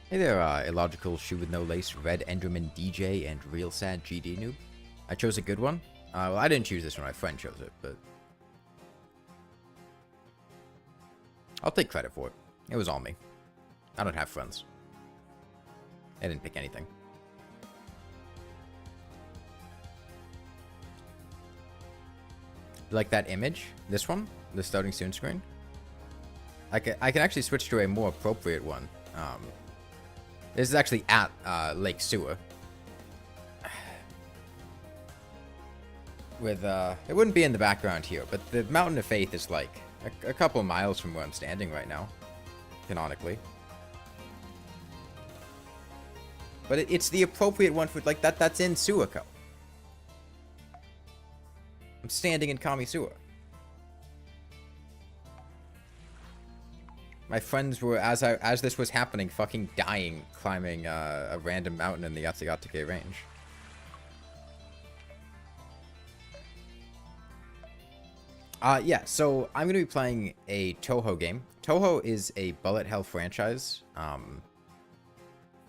Hey there, illogical shoe with no lace, red Enderman DJ, and real sad GD noob. I chose a good one. Well, I didn't choose this one, my friend chose it, but I'll take credit for it. It was all me. I don't have friends. I didn't pick anything. Like that image? This one? The starting soon screen? I can actually switch to a more appropriate one. This is actually at Lake Sewer. With, it wouldn't be in the background here, but the Mountain of Faith is like a couple miles from where I'm standing right now, canonically. But it's the appropriate one for, like, that's in Suiko. I'm standing in Kami-Sewer. My friends were, as this was happening, fucking dying climbing a random mountain in the Yatsugatake range. Yeah, so I'm going to be playing a Toho game. Toho is a bullet hell franchise.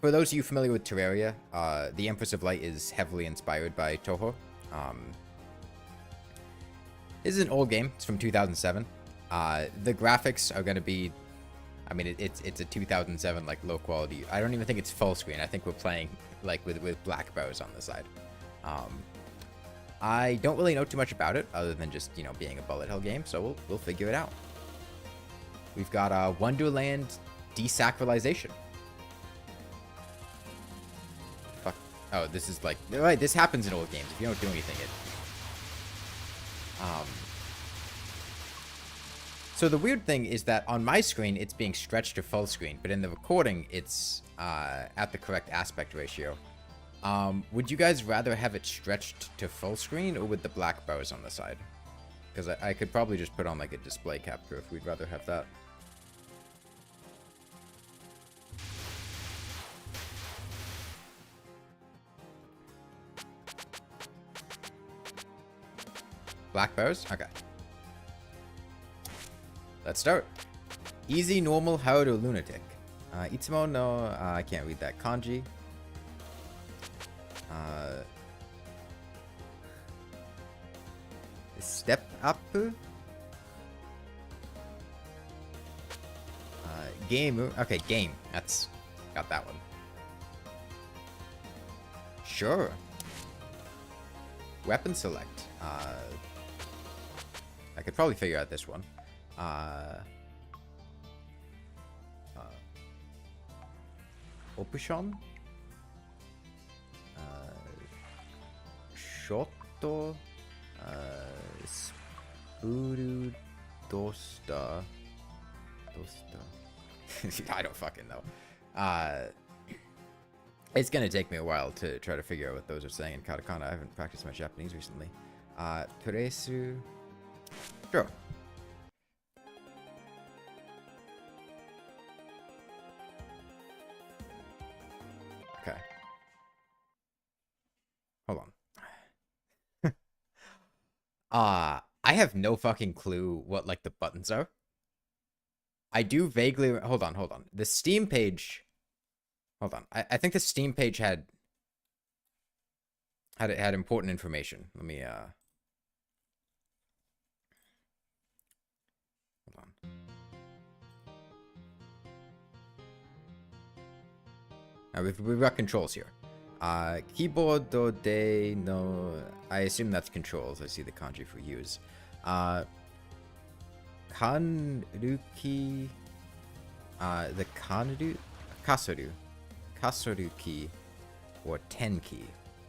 For those of you familiar with Terraria, the Empress of Light is heavily inspired by Toho. This is an old game. It's from 2007. The graphics are going to be... I mean, it's a 2007, like, low quality. I don't even think it's full screen. I think we're playing, like, with black bars on the side. I don't really know too much about it, other than just, you know, being a bullet hell game, so we'll figure it out. We've got Wonderland Desacralization. Fuck. Oh, this is like... Right, this happens in old games. If you don't do anything, So the weird thing is that on my screen, it's being stretched to full screen, but in the recording, it's at the correct aspect ratio. Would you guys rather have it stretched to full screen or with the black bars on the side? Because I could probably just put on like a display capture if we'd rather have that. Black bars? Okay. Let's start. Easy, normal, hard, or lunatic. Itsumo no, I can't read that kanji. Step up. Game. Okay, game. That's got that one. Sure. Weapon select. I could probably figure out this one. Option. Shotto. Spuru dosta. I don't fucking know. It's gonna take me a while to try to figure out what those are saying in katakana. I haven't practiced much Japanese recently. Turesu. Sure. Okay. Hold on. I have no fucking clue what, like, the buttons are. I do vaguely... Hold on. The Steam page... Hold on. I think the Steam page had important information. Let me, Hold on. Now, we've got controls here. Keyboard de no... I assume that's controls. I see the kanji for use. Kanruki... the kanru... Kasoru key. Or 10 key.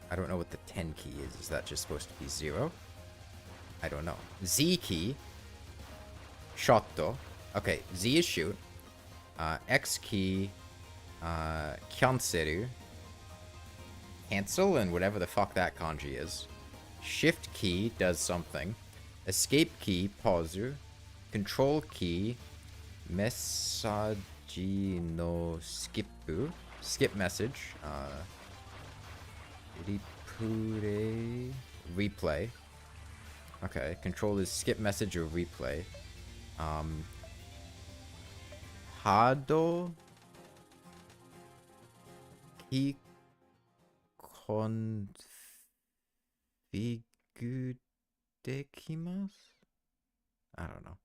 I don't know what the 10 key is. Is that just supposed to be 0? I don't know. Z key. Shotto. Okay, Z is shoot. X key... Kyanseru. Cancel and whatever the fuck that kanji is. Shift key does something. Escape key, pauser. Control key, Messaji no skippu. Skip message. Ripure. Replay. Okay, control is skip message or replay. Hado. He konfigudekimasu? I don't know.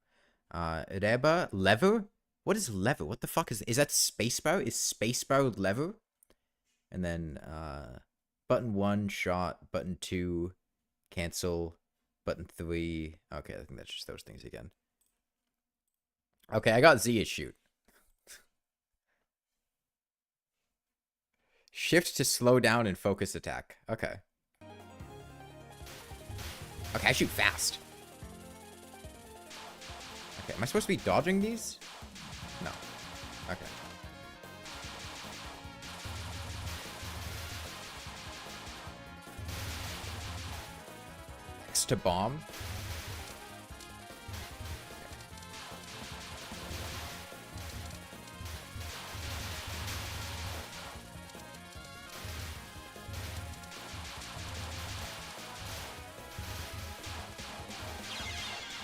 Reba, lever? What is lever? What the fuck is that spacebar? Is spacebar lever? And then button 1, shot, button 2, cancel, button 3. Okay, I think that's just those things again. Okay, I got Z as shoot. Shift to slow down and focus attack. Okay. Okay, I shoot fast. Okay, am I supposed to be dodging these? No. Okay. X to bomb.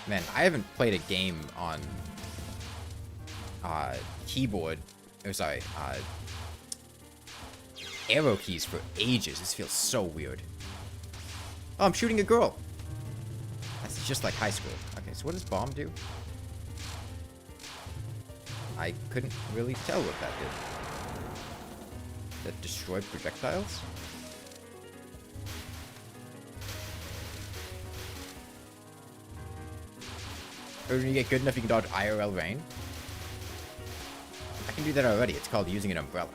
Man, I haven't played a game on keyboard. Oh, sorry, arrow keys for ages. This feels so weird. Oh, I'm shooting a girl. That's just like high school. Okay, so what does bomb do? I couldn't really tell what that did. That destroyed projectiles? Or when you get good enough, you can dodge IRL rain. I can do that already. It's called using an umbrella.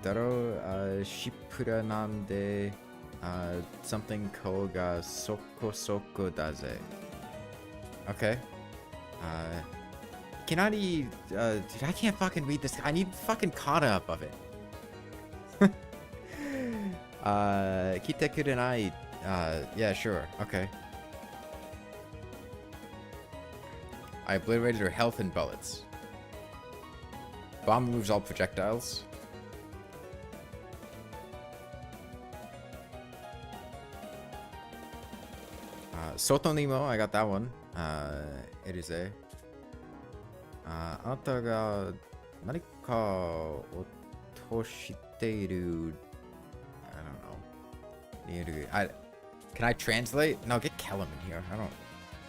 Daro shipura nande something ko ga soko soko daze. Okay. Dude, I can't fucking read this. I need fucking kana up of it. Kite kurenai. Yeah, sure. Okay. I obliterated her health and bullets. Bomb removes all projectiles. Soto Nemo, I got that one. Erize. Anata ga nanika otoshiteiru. I don't know. Can I translate? No, get Kellum in here.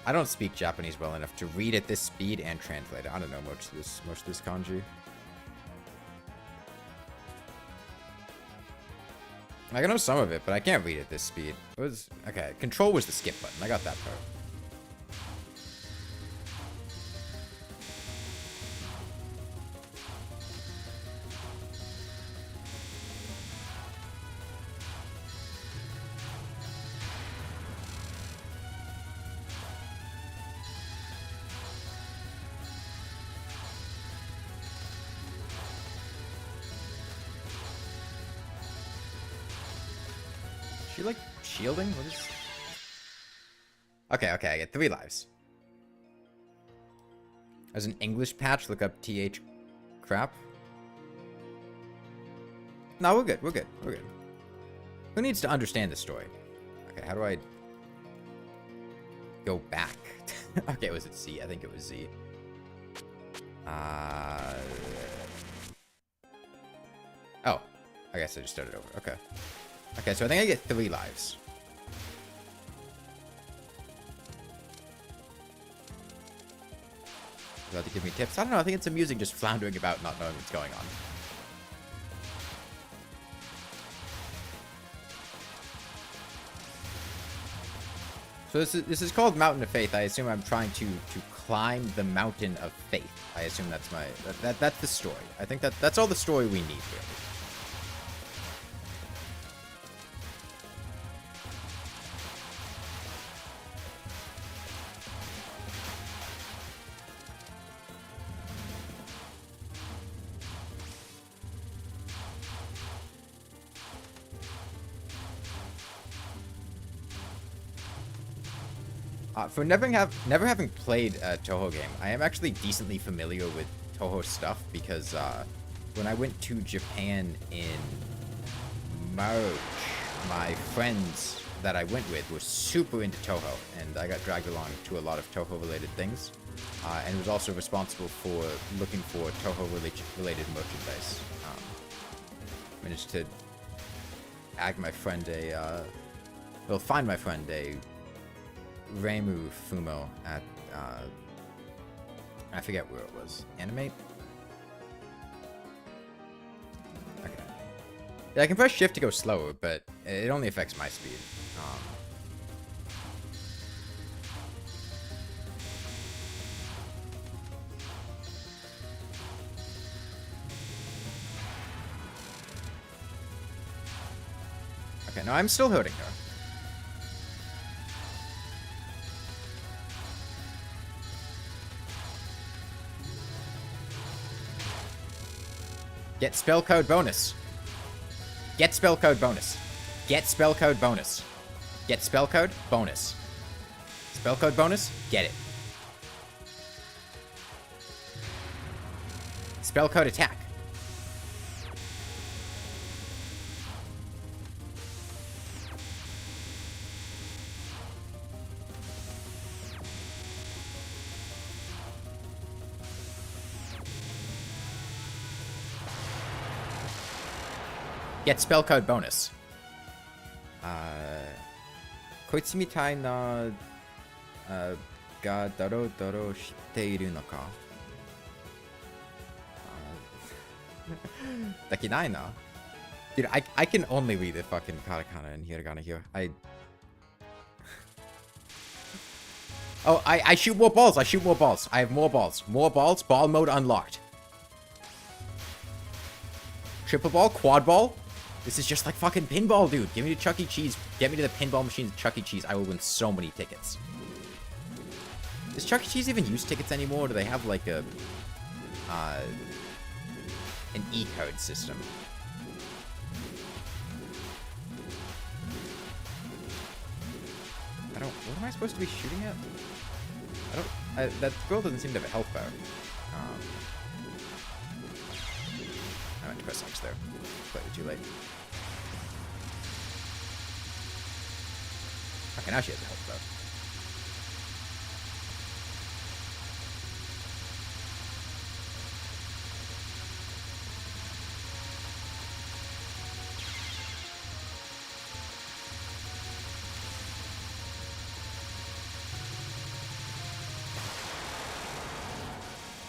I don't speak Japanese well enough to read at this speed and translate it. I don't know most of this kanji. I know some of it, but I can't read at this speed. It was okay. Control was the skip button. I got that part. She like shielding? What is... Okay, I get 3 lives. As an English patch, look up TH crap. No, we're good. Who needs to understand the story? Okay, how do I go back? Okay, was it Z? I think it was Z. Oh, I guess I just started over. Okay. Okay, so I think I get 3 lives. You about to give me tips? I don't know. I think it's amusing just floundering about not knowing what's going on. So this is called Mountain of Faith. I assume I'm trying to climb the mountain of faith. I assume that's my that's the story. I think that's all the story we need really. For never having played a Toho game, I am actually decently familiar with Toho stuff because when I went to Japan in March, my friends that I went with was super into Toho, and I got dragged along to a lot of Toho-related things, and was also responsible for looking for Toho-related merchandise. Managed to find my friend a Reimu Fumo at, I forget where it was. Animate? Okay. Yeah, I can press shift to go slower, but it only affects my speed. Okay, no, I'm still hurting her. Get spell code bonus. Get spell code bonus. Get spell code bonus. Get spell code bonus. Spell code bonus? Get it. Spell code attack. Get spell code bonus. こいつみたいながドロドロしているのかできないな Dude, I can only read the fucking katakana and hiragana here. Oh, I shoot more balls. I shoot more balls. I have more balls. More balls. Ball mode unlocked. Triple ball, quad ball. This is just like fucking pinball, dude. Give me to Chuck E. Cheese. Get me to the pinball machine at Chuck E. Cheese. I will win so many tickets. Does Chuck E. Cheese even use tickets anymore? Or do they have like a an E-code system? I don't. What am I supposed to be shooting at? That girl doesn't seem to have a health bar. I meant to press X there. Slightly too late. Okay, now she has a health bar.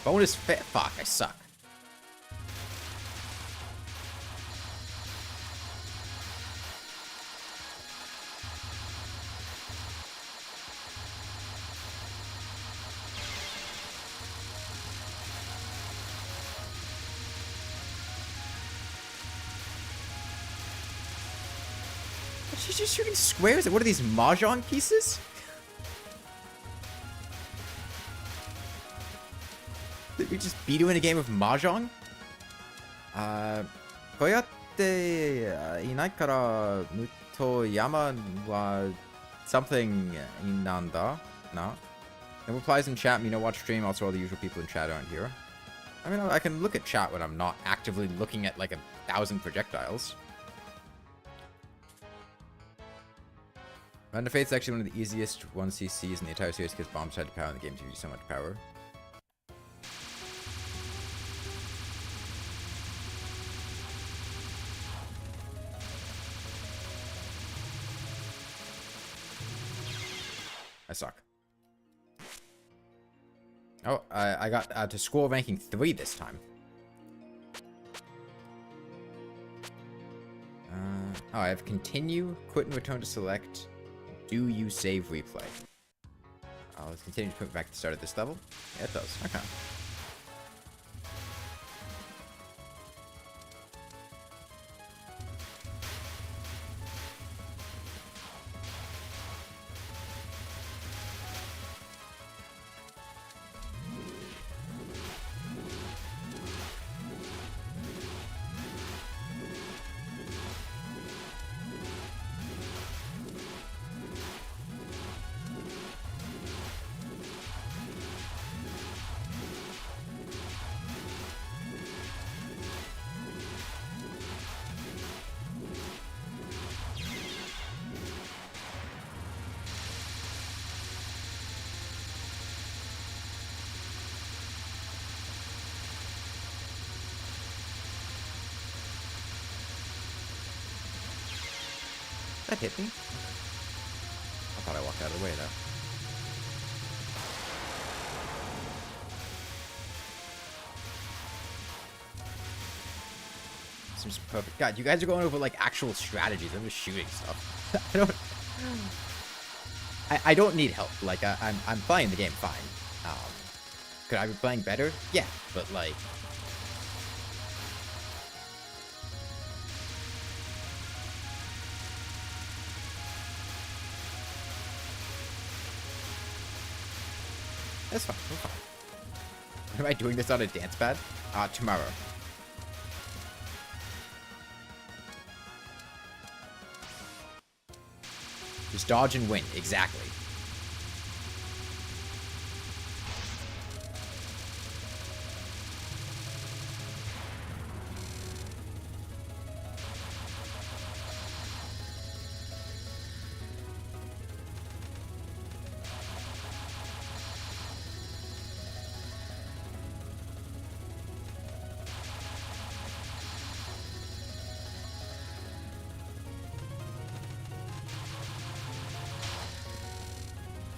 Bonus fit. Fuck, I suck. She's just shooting squares. What are these mahjong pieces? Did we just beat you in a game of mahjong? こうやっていないからむと山は something なんだな. No replies in chat, me no watch stream, also all the usual people in chat aren't here. I mean, I can look at chat when I'm not actively looking at like 1,000 projectiles. Run to Fate's actually one of the easiest 1CCs in the entire series because bombs had to power in the game to use so much power. I suck. Oh, I got to score ranking 3 this time. Oh, I have continue, quit and return to select. Do you save replay? Let's continue to put it back to the start of this level. Yeah, it does. Okay. That hit me? I thought I walked out of the way, though. Seems perfect. God, you guys are going over, like, actual strategies. I'm just shooting stuff. I don't need help. Like, I'm playing the game fine. Could I be playing better? Yeah, but, like... That's fine. We're fine. Am I doing this on a dance pad? Tomorrow. Just dodge and win. Exactly.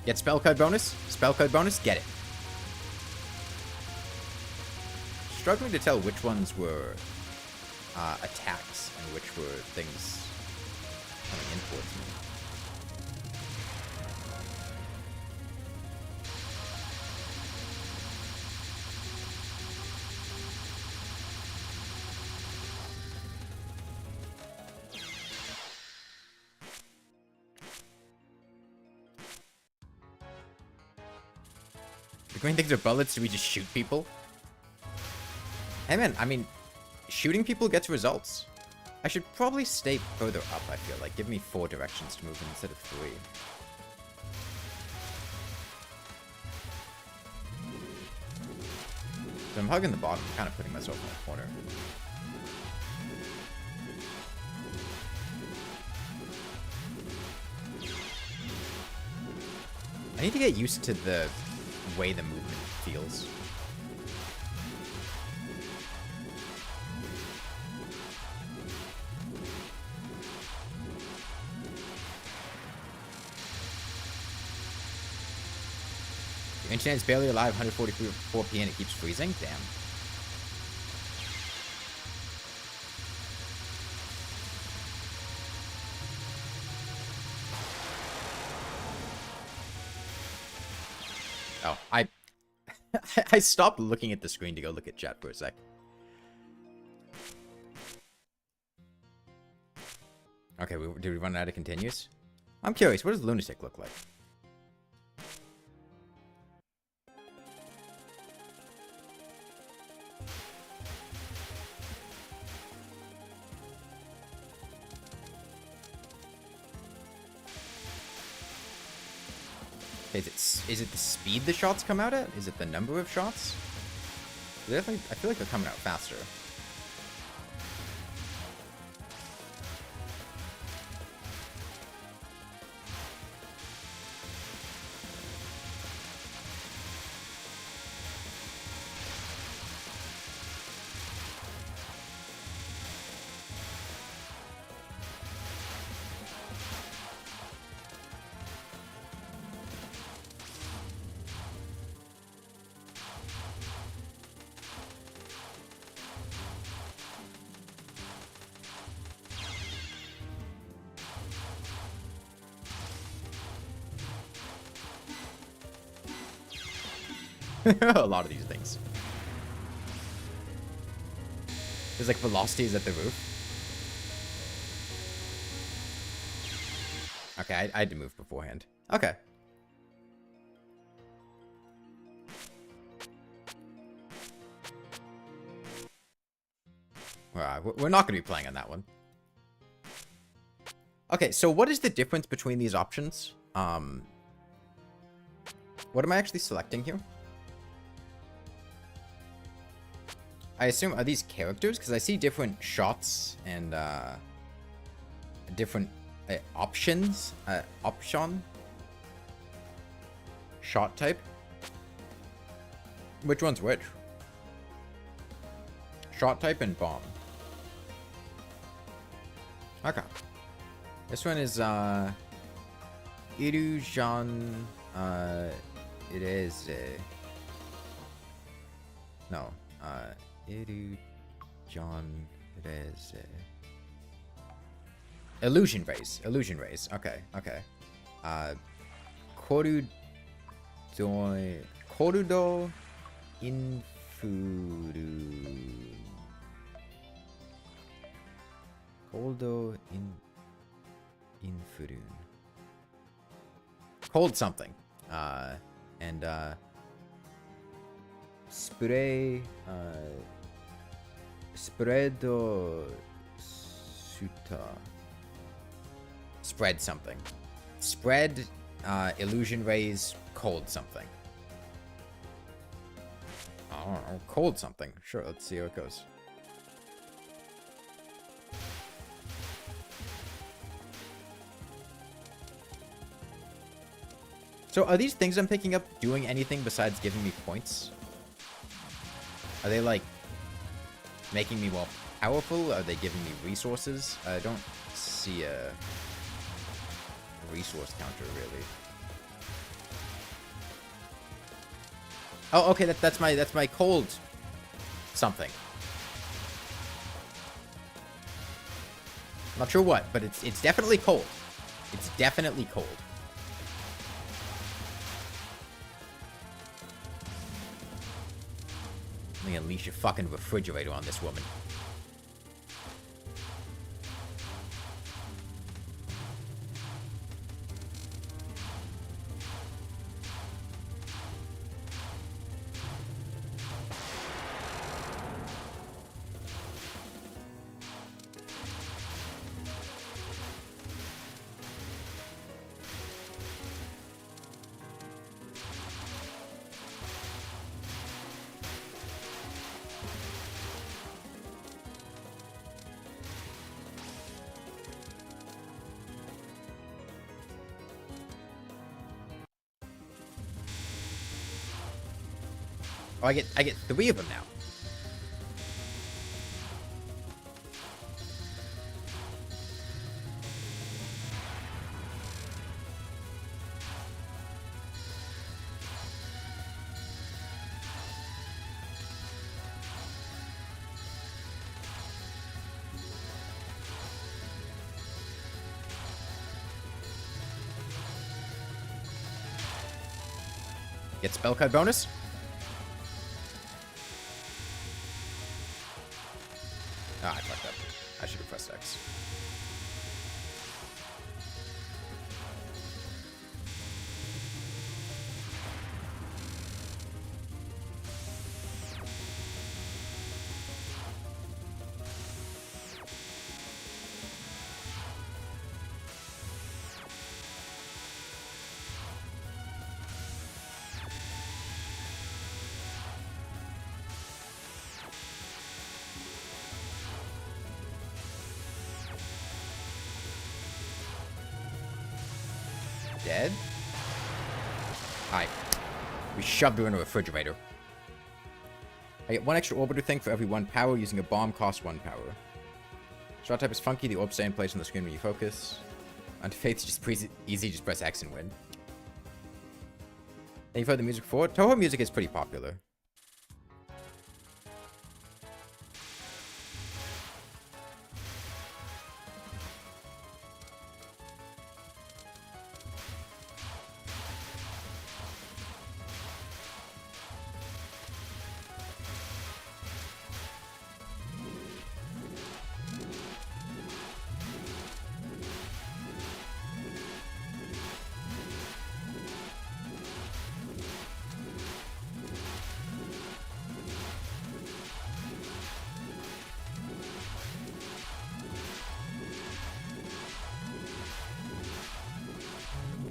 Get spell code bonus? Spell code bonus? Get it. Struggling to tell which ones were attacks and which were things coming in towards me. The green things are bullets, do we just shoot people? Hey man, I mean, shooting people gets results. I should probably stay further up, I feel like. Give me 4 directions to move in instead of 3. So I'm hugging the bottom, kind of putting myself in a corner. I need to get used to the way the movement feels. Your internet's barely alive, 144p, and it keeps freezing? Damn. Oh, I stopped looking at the screen to go look at chat for a sec. Okay, did we run out of continues? I'm curious, what does Lunatic look like? Is it the speed the shots come out at? Is it the number of shots? Definitely, I feel like they're coming out faster. A lot of these things. There's like velocities at the roof. Okay, I had to move beforehand. Okay. We're not going to be playing on that one. Okay, so what is the difference between these options? What am I actually selecting here? I assume, are these characters? Because I see different shots and different options. Option? Shot type? Which one's which? Shot type and bomb. Okay. This one is illusion. It is no. Illusion. It is illusion rays. Illusion rays. Okay. Okay. Korudo infuru. Coldo infurun. Cold something. And spray spreado suta. Spread something. Spread illusion rays cold something. I don't know. Cold something. Sure, let's see how it goes. So are these things I'm picking up doing anything besides giving me points? Are they like making me more powerful? Are they giving me resources? I don't see a resource counter really. Oh, okay, that's my cold something. Not sure what, but it's definitely cold. It's definitely cold. Let me unleash a fucking refrigerator on this woman. Oh, I get 3 of them now. Get spell card bonus. Ah, I fucked up. I should have pressed X. Dead? Alright. We shoved her in a refrigerator. I get 1 extra orbiter thing for every 1 power. Using a bomb costs 1 power. Shot type is funky. The orbs stay in place on the screen when you focus. Under Faith, just easy. Just press X and win. And you've heard the music before. Toho music is pretty popular.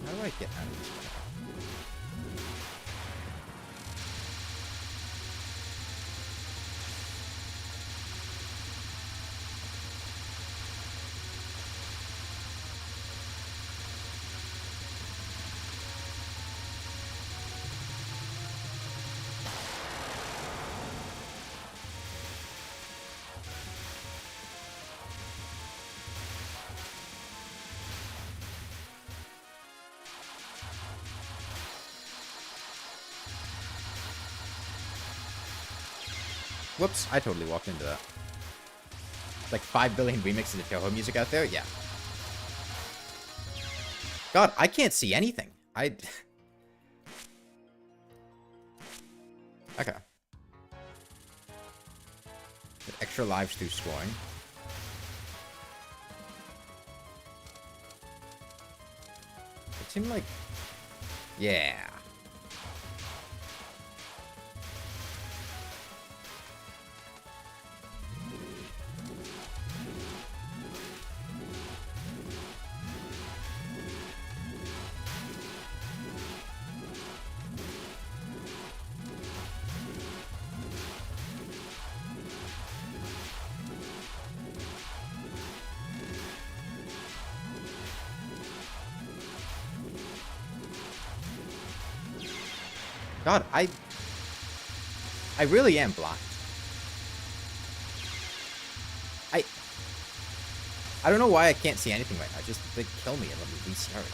How do I get out of this one? Whoops, I totally walked into that. Like 5 billion remixes of Toho music out there? Yeah. God, I can't see anything. Okay. Get extra lives through scoring. It seemed like... Yeah. God, I really am blocked. I don't know why I can't see anything right now. Just, they kill me and let me restart.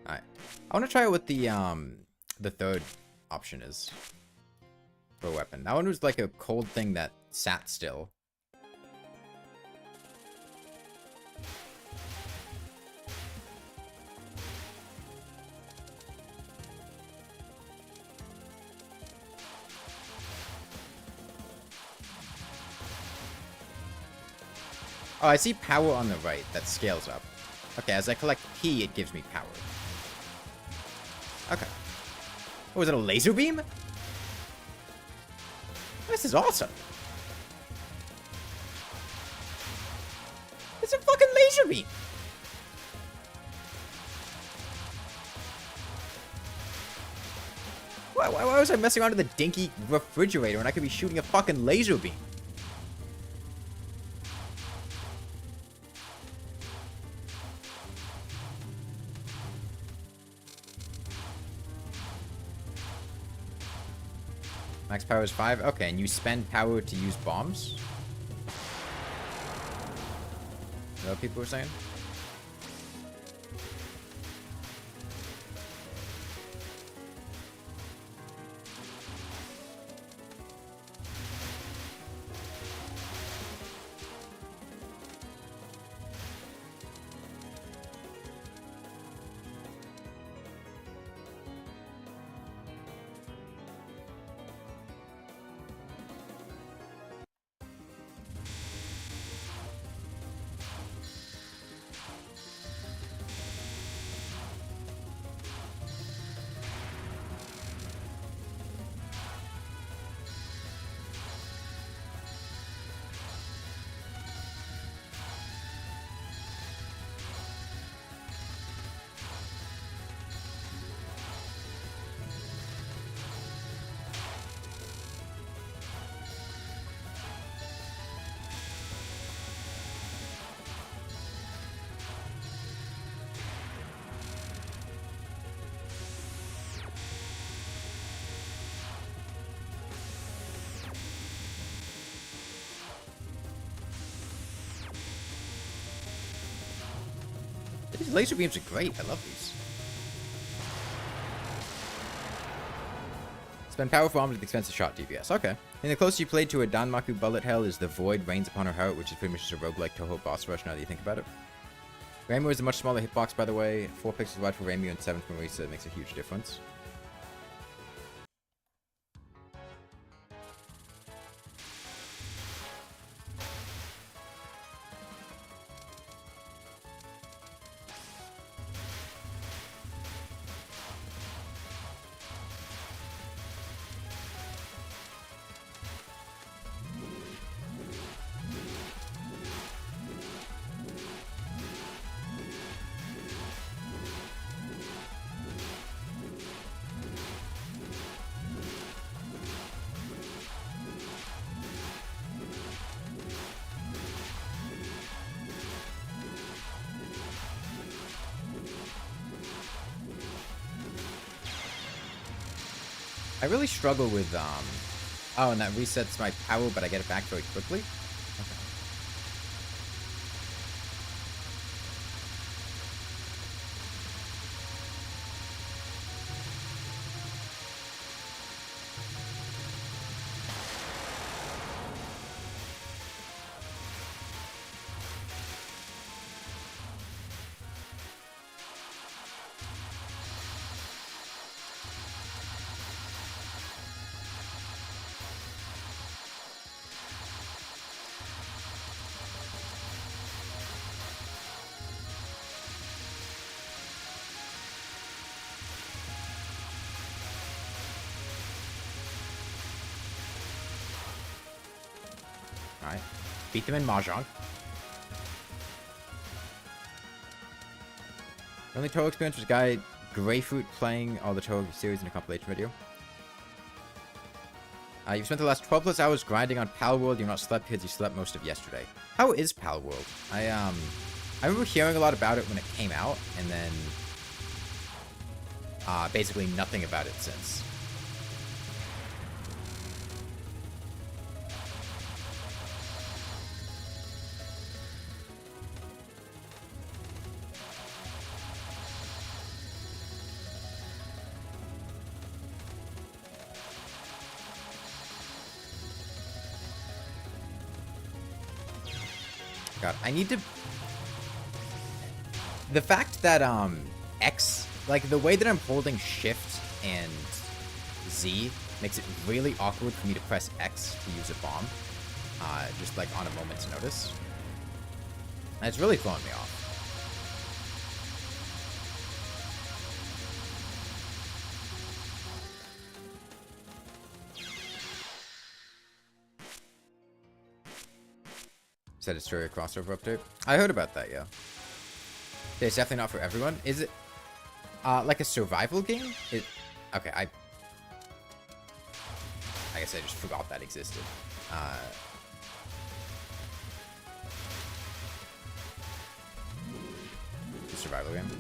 Alright. I want to try out what the third option is. For a weapon. That one was like a cold thing that sat still. Oh, I see power on the right that scales up. Okay, as I collect P, it gives me power. Okay. Oh, was it a laser beam? This is awesome. It's a fucking laser beam. Why was I messing around with a dinky refrigerator when I could be shooting a fucking laser beam? Max power is 5. Okay, and you spend power to use bombs? Is that what people were saying? These laser beams are great. I love these. Spend power for bombs at the expense of shot DPS. Okay. And the closest you played to a Danmaku bullet hell is the Void Rains Upon Her Heart, which is pretty much just a roguelike Toho boss rush now that you think about it. Rainbow is a much smaller hitbox, by the way. 4 pixels wide for Rainbow and 7 for Marisa. It makes a huge difference. I really struggle with, oh, and that resets my power, but I get it back very quickly. Okay. Alright. Beat them in Mahjong. The only Toho experience was Guy Greyfruit playing all the Toho series in a compilation video. You've spent the last 12 plus hours grinding on Pal World. You've not slept because you slept most of yesterday. How is Pal World? I remember hearing a lot about it when it came out, and then basically nothing about it since. God, I need to... The fact that, X... Like, the way that I'm holding Shift and Z makes it really awkward for me to press X to use a bomb. Just, like, on a moment's notice. And it's really throwing me off. Said it's a crossover update. I heard about that, yeah. It's definitely not for everyone. Is it like a survival game? Okay, I guess I just forgot that existed. The survival game.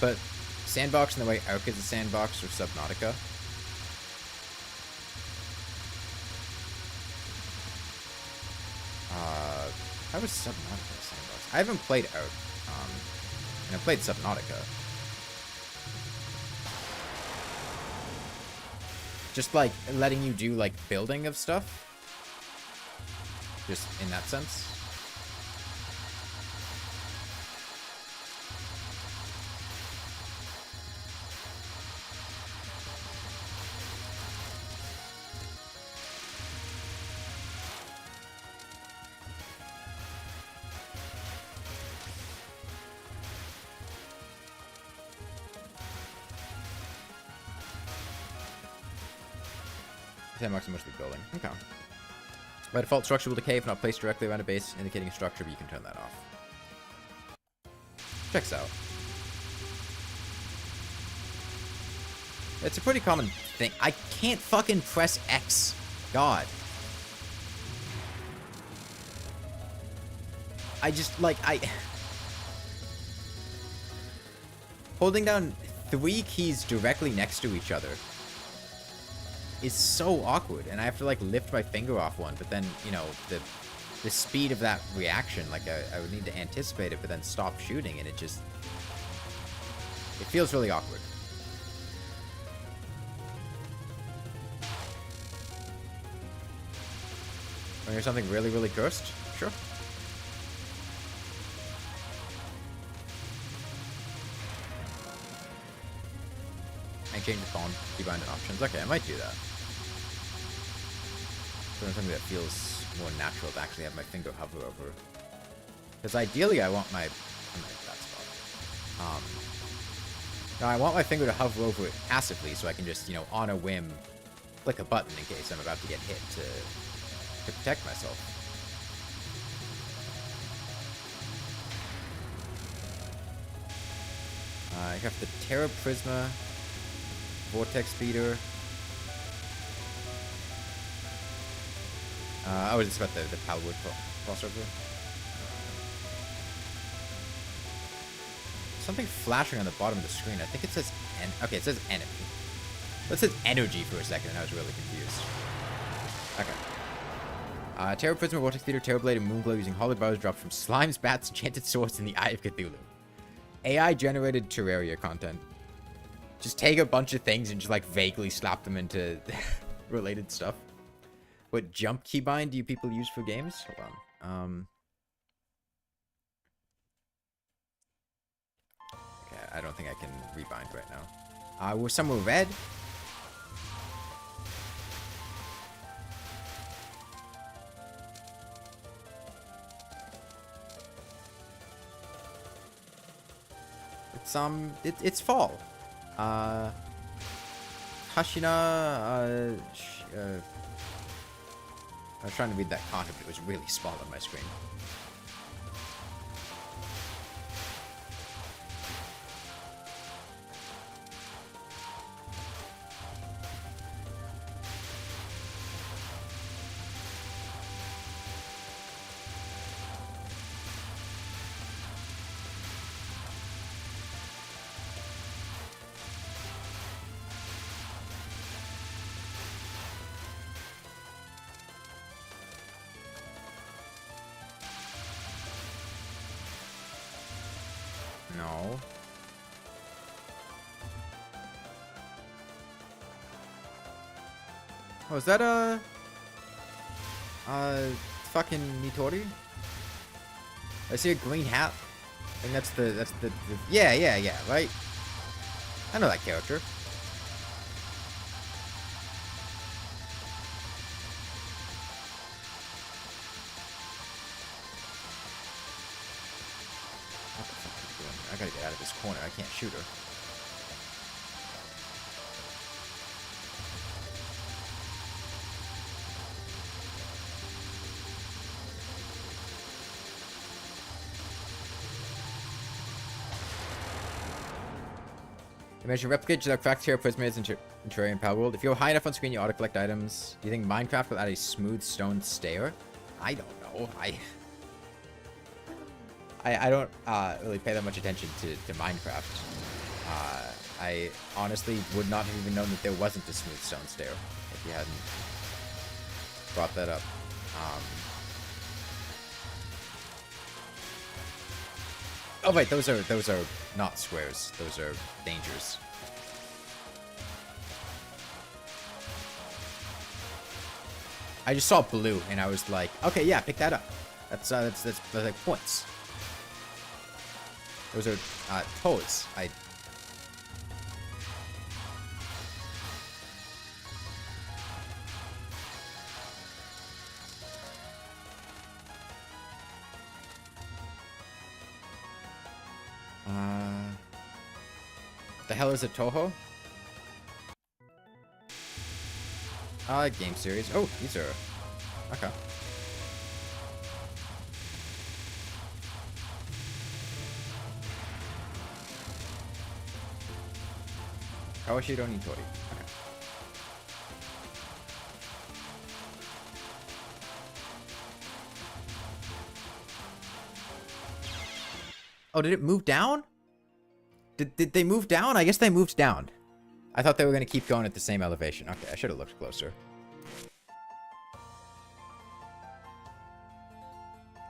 But sandbox in the way Ark is a sandbox or Subnautica. How was Subnautica a sandbox? I haven't played Ark, and I played Subnautica. Just like letting you do like building of stuff. Just in that sense. Sandbox is mostly building. Okay. By default, structure will decay if not placed directly around a base, indicating a structure, but you can turn that off. Checks out. It's a pretty common thing. I can't fucking press X. God. I just, like, holding down 3 keys directly next to each other is so awkward, and I have to like lift my finger off one, but then, you know, the speed of that reaction, like I would need to anticipate it, but then stop shooting, and it feels really awkward. When you're something really, really cursed? Sure. I change the phone, keybind and options. Okay, I might do that. Something that feels more natural to actually have my finger hover over. Because ideally I want my... I'm gonna hit that spot. No, I want my finger to hover over it passively so I can just, you know, on a whim, click a button in case I'm about to get hit to protect myself. I have the Terra Prisma, Vortex Speeder. Oh, it's about the Palwood crossover. Something flashing on the bottom of the screen. I think it says... Okay, it says enemy. It says energy for a second, and I was really confused. Okay. Terra Prisma, Vortex Speeder, Terra Blade, and Moonglow using hollowed bars dropped from Slimes, Bats, Enchanted Swords, and the Eye of Cthulhu. AI-generated Terraria content. Just take a bunch of things and just, like, vaguely slap them into related stuff. What jump keybind do you people use for games? Hold on. I don't think I can rebind right now. We're somewhere red. It's fall. Hashina, I was trying to read that content, but it was really small on my screen. No. Oh, is that fucking Nitori? I see a green hat. I think that's the yeah, right? I know that character. What the fuck are you doing? I gotta get out of this corner. I can't shoot her. Imagine replicate the cracked here prisoners in Terrarium Power World. If you're high enough on screen, you auto-collect items. Do you think Minecraft will add a smooth stone stair? I don't know. I don't really pay that much attention to Minecraft. I honestly would not have even known that there wasn't a smooth stone stair if you hadn't brought that up. Oh wait, those are not squares. Those are dangers. I just saw blue and I was like, okay, yeah, pick that up. That's like points. Those are toes. The hell is a Toho? Game series. Oh, these are... Okay. Kawashiro Nitori. Okay. Oh, did it move down? Did they move down? I guess they moved down. I thought they were going to keep going at the same elevation. Okay, I should have looked closer.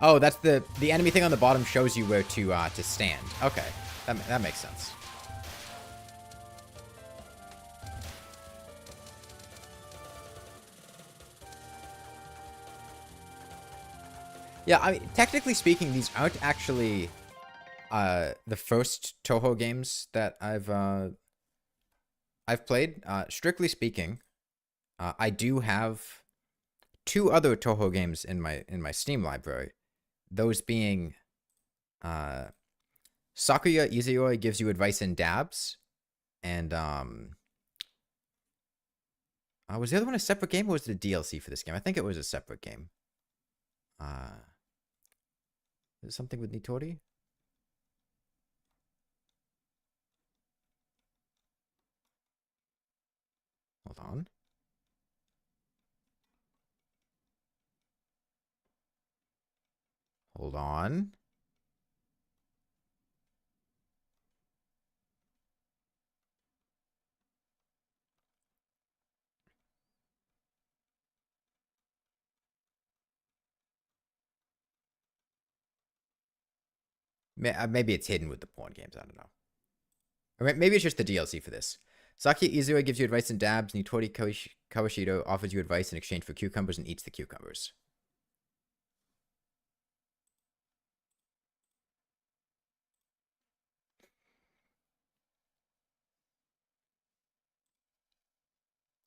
Oh, that's the enemy thing on the bottom shows you where to stand. Okay, that makes sense. Yeah, I mean, technically speaking, these aren't actually the first Toho games that I've played. Strictly speaking, I do have 2 other Toho games in my Steam library. Those being Sakuya Izuyoi Gives You Advice in Dabs, and was the other one a separate game or was it a DLC for this game? I think it was a separate game. Is it something with Nitori? Hold on. Hold on. Maybe it's hidden with the porn games. I don't know. Or maybe it's just the DLC for this. Sakuya Izuyoi gives you advice in dabs. Nitori Kawashiro offers you advice in exchange for cucumbers and eats the cucumbers.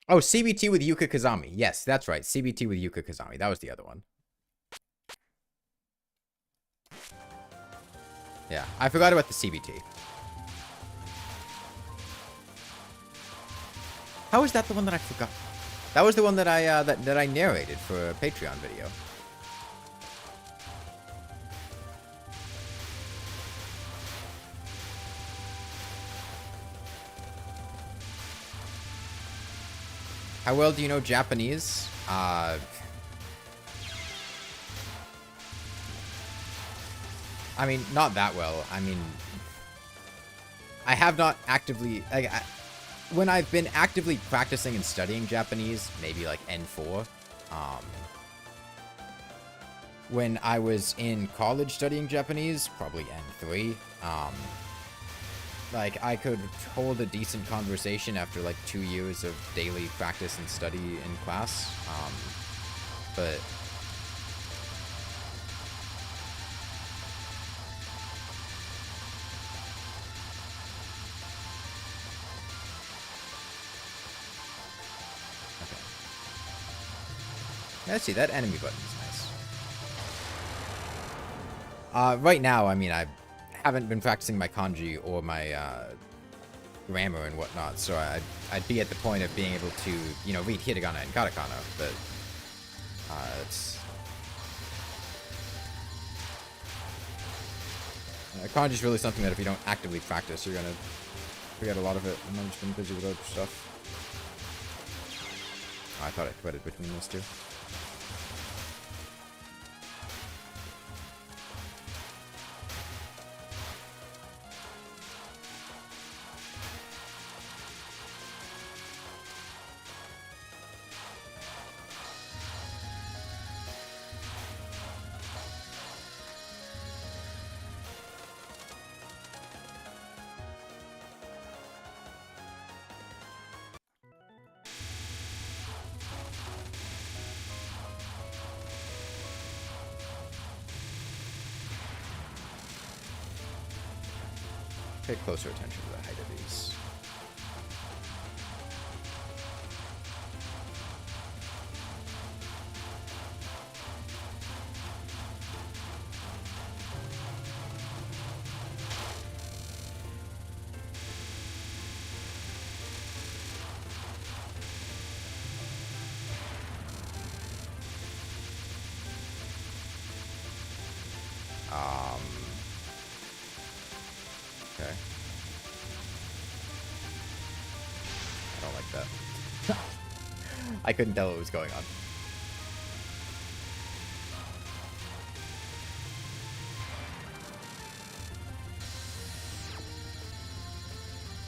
Oh, CBT with Yuka Kazami. Yes, that's right. CBT with Yuka Kazami. That was the other one. Yeah, I forgot about the CBT. How is that the one that I forgot? That was the one that I that I narrated for a Patreon video. How well do you know Japanese? I mean, not that well. I mean, I have not actively... when I've been actively practicing and studying Japanese, maybe like N4. When I was in college studying Japanese, probably N3. Like, I could hold a decent conversation after, like, 2 years of daily practice and study in class. But... okay. Let's see, that enemy button is nice. Right now, I mean, I haven't been practicing my kanji or my grammar and whatnot, so I'd be at the point of being able to, you know, read hiragana and katakana, but it's... kanji is really something that if you don't actively practice, you're gonna forget a lot of it, and I've just been busy with other stuff. Oh, I thought I quitted between those two. Pay closer attention to the height of these. Okay. I don't like that. I couldn't tell what was going on.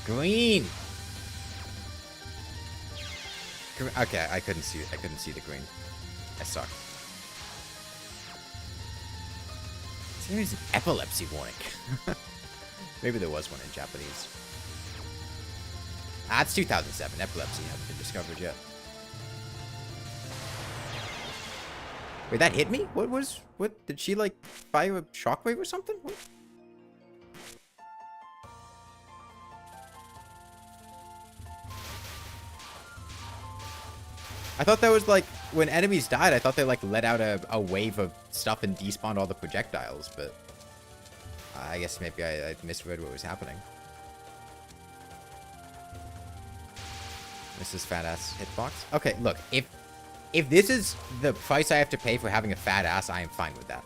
Green. Okay, I couldn't see it. I couldn't see the green. I suck. There's an epilepsy warning. Maybe there was one in Japanese. Ah, it's 2007. Epilepsy hasn't been discovered yet. Wait, that hit me? What? Did she, like, fire a shockwave or something? What? I thought that was, like, when enemies died, I thought they, like, let out a wave of stuff and despawned all the projectiles, but... I guess maybe I misread what was happening. This is fat ass hitbox. Okay, look, if this is the price I have to pay for having a fat ass, I am fine with that.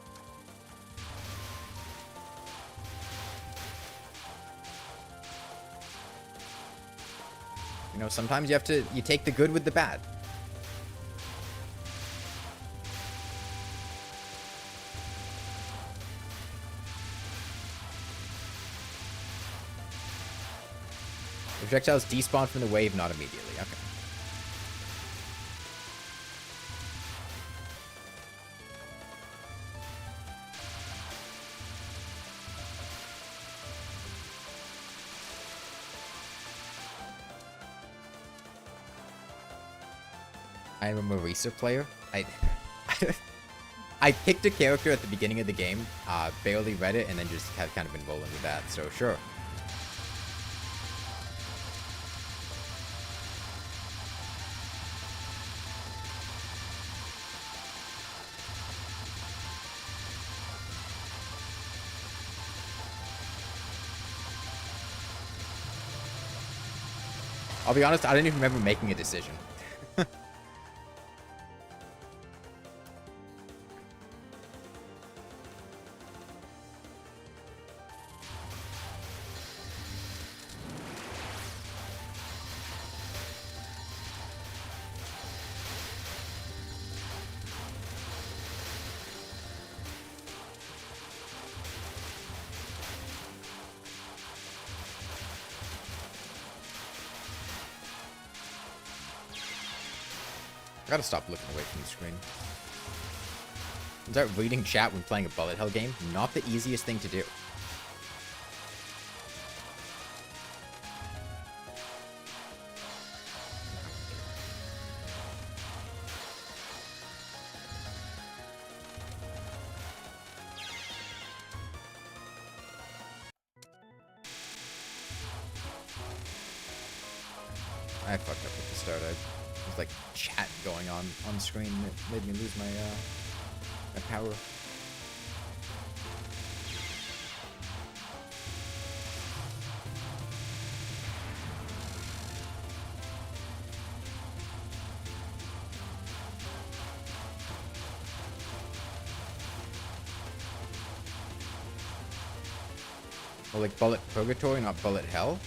You know, sometimes you take the good with the bad. Projectiles despawn from the wave, not immediately. Okay. I am a Marisa player. I picked a character at the beginning of the game, barely read it, and then just have kind of been rolling with that. So sure. I'll be honest, I didn't even remember making a decision. I gotta stop looking away from the screen. Is that reading chat when playing a bullet hell game? Not the easiest thing to do. I fucked up at the start. There's like chat going on screen that made me lose my my power. Or like bullet purgatory, not bullet hell.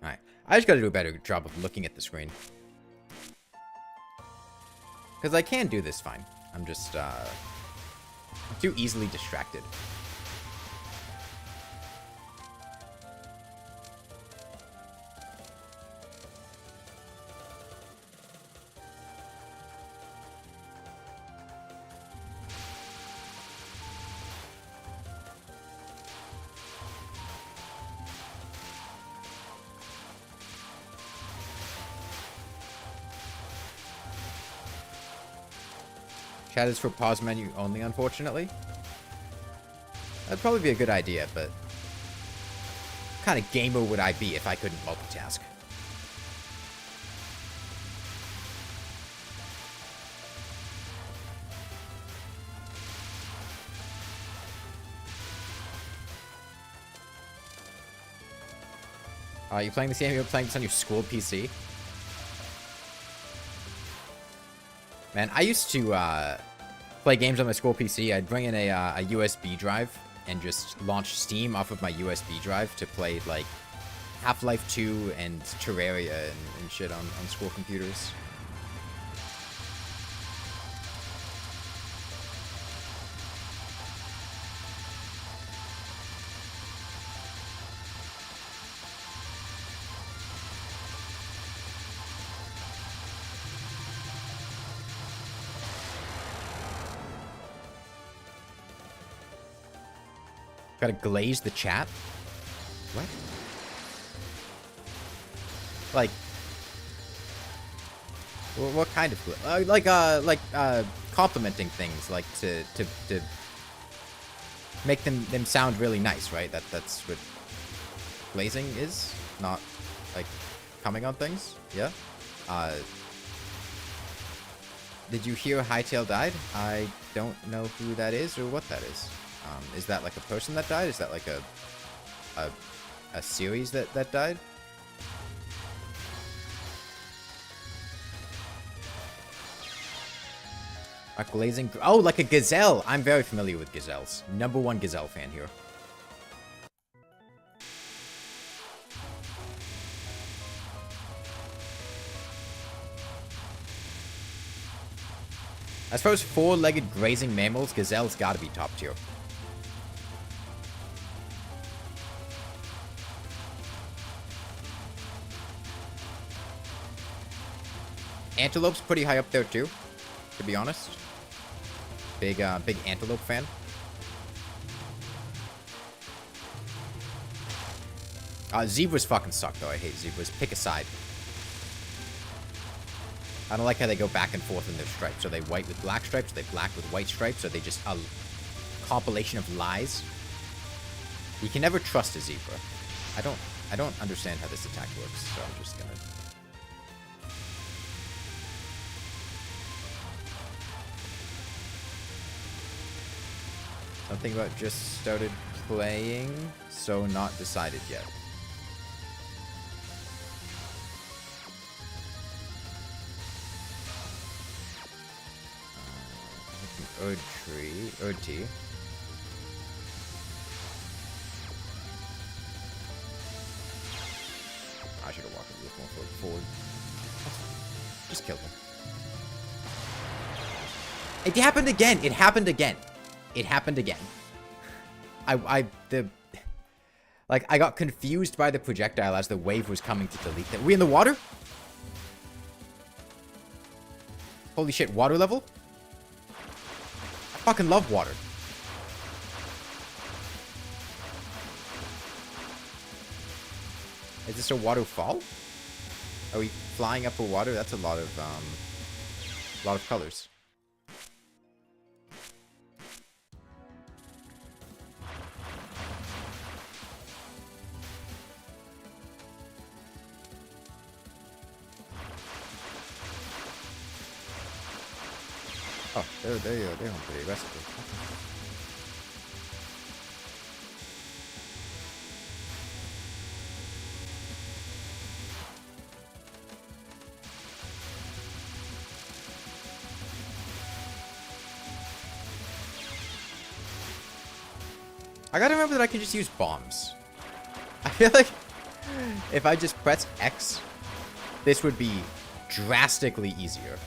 Alright. I just gotta do a better job of looking at the screen. Because I can do this fine. I'm just, too easily distracted. Chat is for pause menu only, unfortunately. That'd probably be a good idea, but what kind of gamer would I be if I couldn't multitask? Are you playing this game? You're playing this on your school PC? Man, I used to play games on my school PC. I'd bring in a USB drive and just launch Steam off of my USB drive to play, like, Half-Life 2 and Terraria and shit on school computers. Gotta glaze the chat? What? Like... what kind of glaze? Complimenting things, like, to make them sound really nice, right? That's what glazing is? Not, like, coming on things? Yeah? Did you hear Hytale died? I don't know who that is or what that is. Is that like a person that died? Is that like a series that died? A glazing... Oh, like a gazelle! I'm very familiar with gazelles. #1 gazelle fan here. As far as four-legged grazing mammals, gazelle's gotta be top tier. Antelope's pretty high up there too, to be honest. Big antelope fan. Zebras fucking suck though. I hate zebras. Pick a side. I don't like how they go back and forth in their stripes. Are they white with black stripes? Are they black with white stripes? Are they just a compilation of lies? You can never trust a zebra. I don't understand how this attack works, so I'm just gonna... Something about just started playing, so not decided yet. Erd tea. I should have walked a little more forward. Just killed him. It happened again. It happened again. It happened again. I got confused by the projectile as the wave was coming to delete it. Are we in the water? Holy shit, water level? I fucking love water. Is this a waterfall? Are we flying up for water? That's a lot of colors. Oh, there you go. They're pretty aggressively. I gotta remember that I can just use bombs. I feel like if I just press X, this would be drastically easier.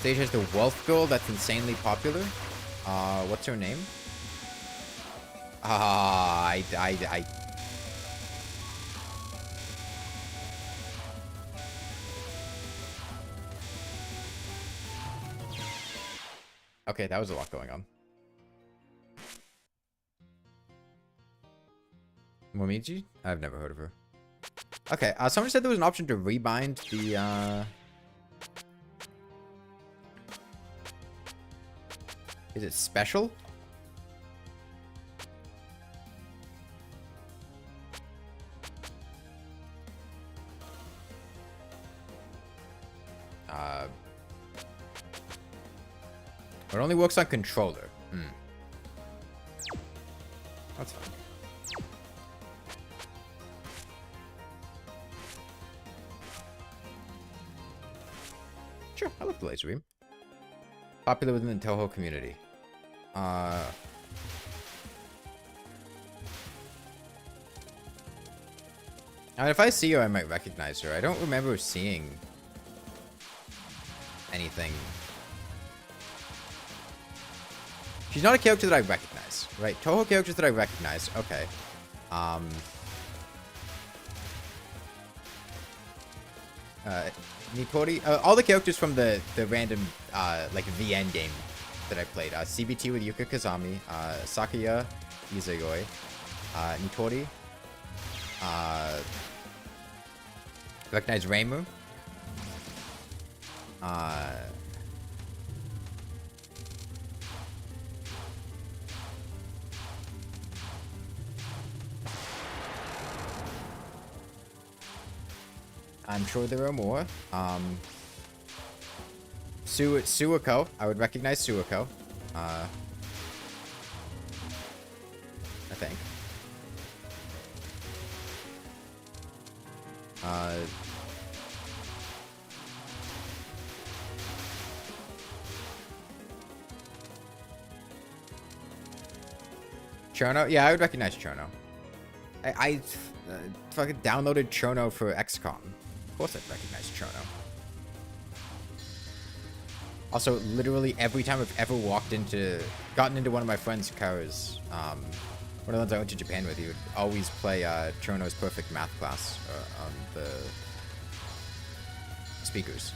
Stage has the wealth goal that's insanely popular. What's her name? Okay, that was a lot going on. Momiji? I've never heard of her. Okay, someone said there was an option to rebind the, Is it special? It only works on controller. That's fine. Sure, I love the laser beam. Popular within the Toho community. I mean, if I see her, I might recognize her. I don't remember seeing anything. She's not a character that I recognize, right? Toho characters that I recognize. Okay. Nitori. All the characters from the random, like, VN game that I played. CBT with Yuka Kazami. Sakaya Izayoi. Nitori. Recognize Reimu. I'm sure there are more. Suako. I would recognize Suako. I think. Chono? Yeah, I would recognize Chono. I fucking downloaded Chono for XCOM. Of course I'd recognize Chono. Also, literally every time I've ever gotten into one of my friend's cars, one of the ones I went to Japan with, he would always play Chono's Perfect Math class on the speakers.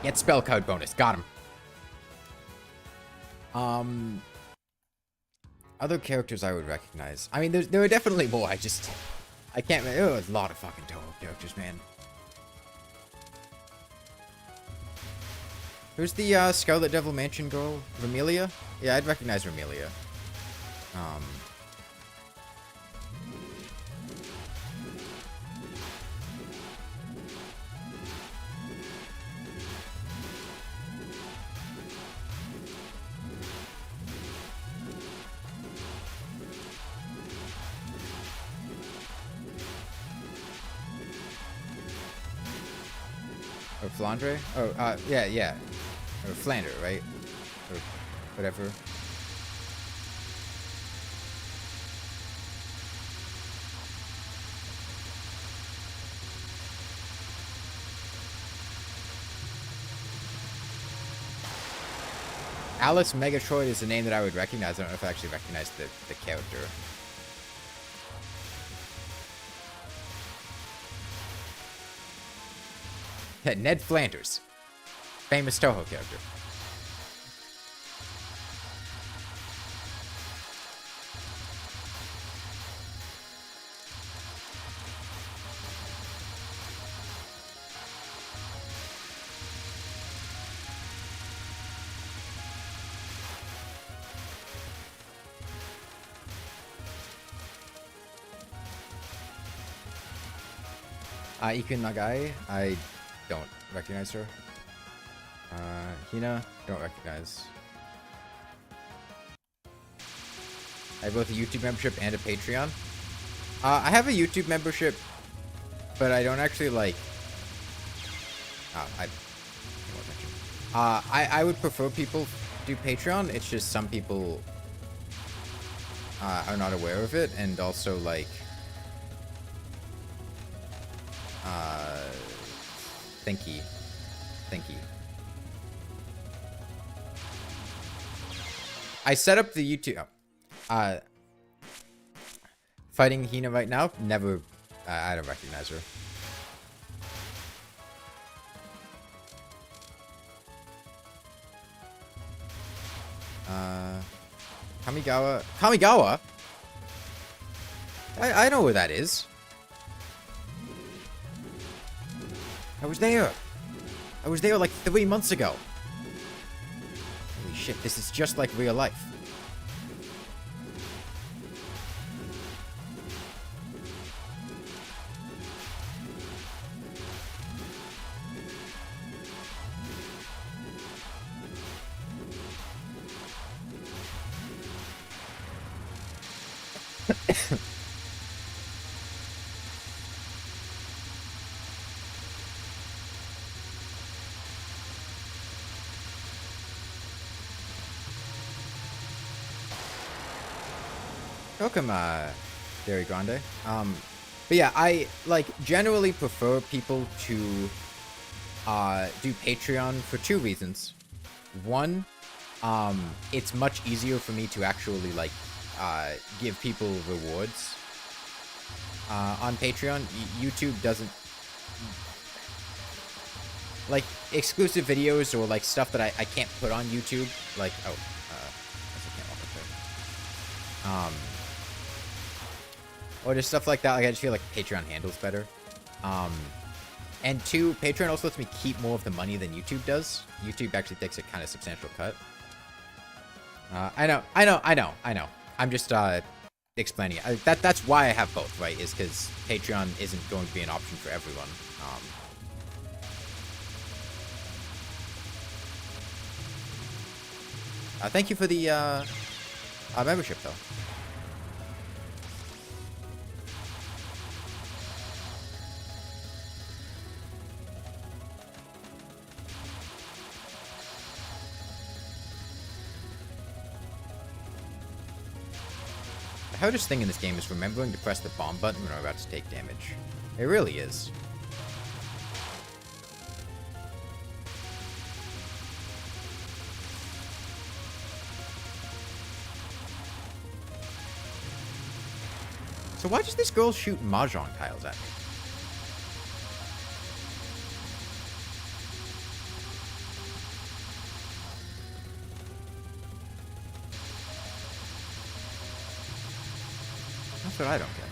Get spell card bonus. Got him. Other characters I would recognize. I mean, there are definitely more. I can't. There was a lot of fucking Toho characters, man. Who's the Scarlet Devil Mansion girl? Ramelia? Yeah, I'd recognize Ramelia. Or Flandre? Oh, yeah. Or Flander, right? Or whatever. Alice Megatroid is a name that I would recognize. I don't know if I actually recognize the character. Yeah, Ned Flanders. Famous Toho character. Ikun Nagai, I don't recognize her. Hina, don't recognize. I have both a YouTube membership and a Patreon. I have a YouTube membership, but I don't actually like. I would prefer people do Patreon. It's just some people are not aware of it, and also like. Thinky. I set up the YouTube. Fighting Hina right now. Never. I don't recognize her. Kamigawa. Kamigawa. I know where that is. I was there. I was there like 3 months ago. Holy shit, this is just like real life. Welcome, Dairy Grande. But yeah, I like generally prefer people to do Patreon for 2 reasons. One, it's much easier for me to actually like give people rewards on Patreon. YouTube doesn't like exclusive videos or like stuff that I can't put on YouTube. Like I guess I can't walk up there. Or just stuff like that. Like I just feel like Patreon handles better. And 2, Patreon also lets me keep more of the money than YouTube does. YouTube actually takes a kind of substantial cut. I know. I'm just explaining it. That's why I have both, right? Is because Patreon isn't going to be an option for everyone. Thank you for the membership, though. The hardest thing in this game is remembering to press the bomb button when we're about to take damage. It really is. So why does this girl shoot mahjong tiles at me? That's what I don't get.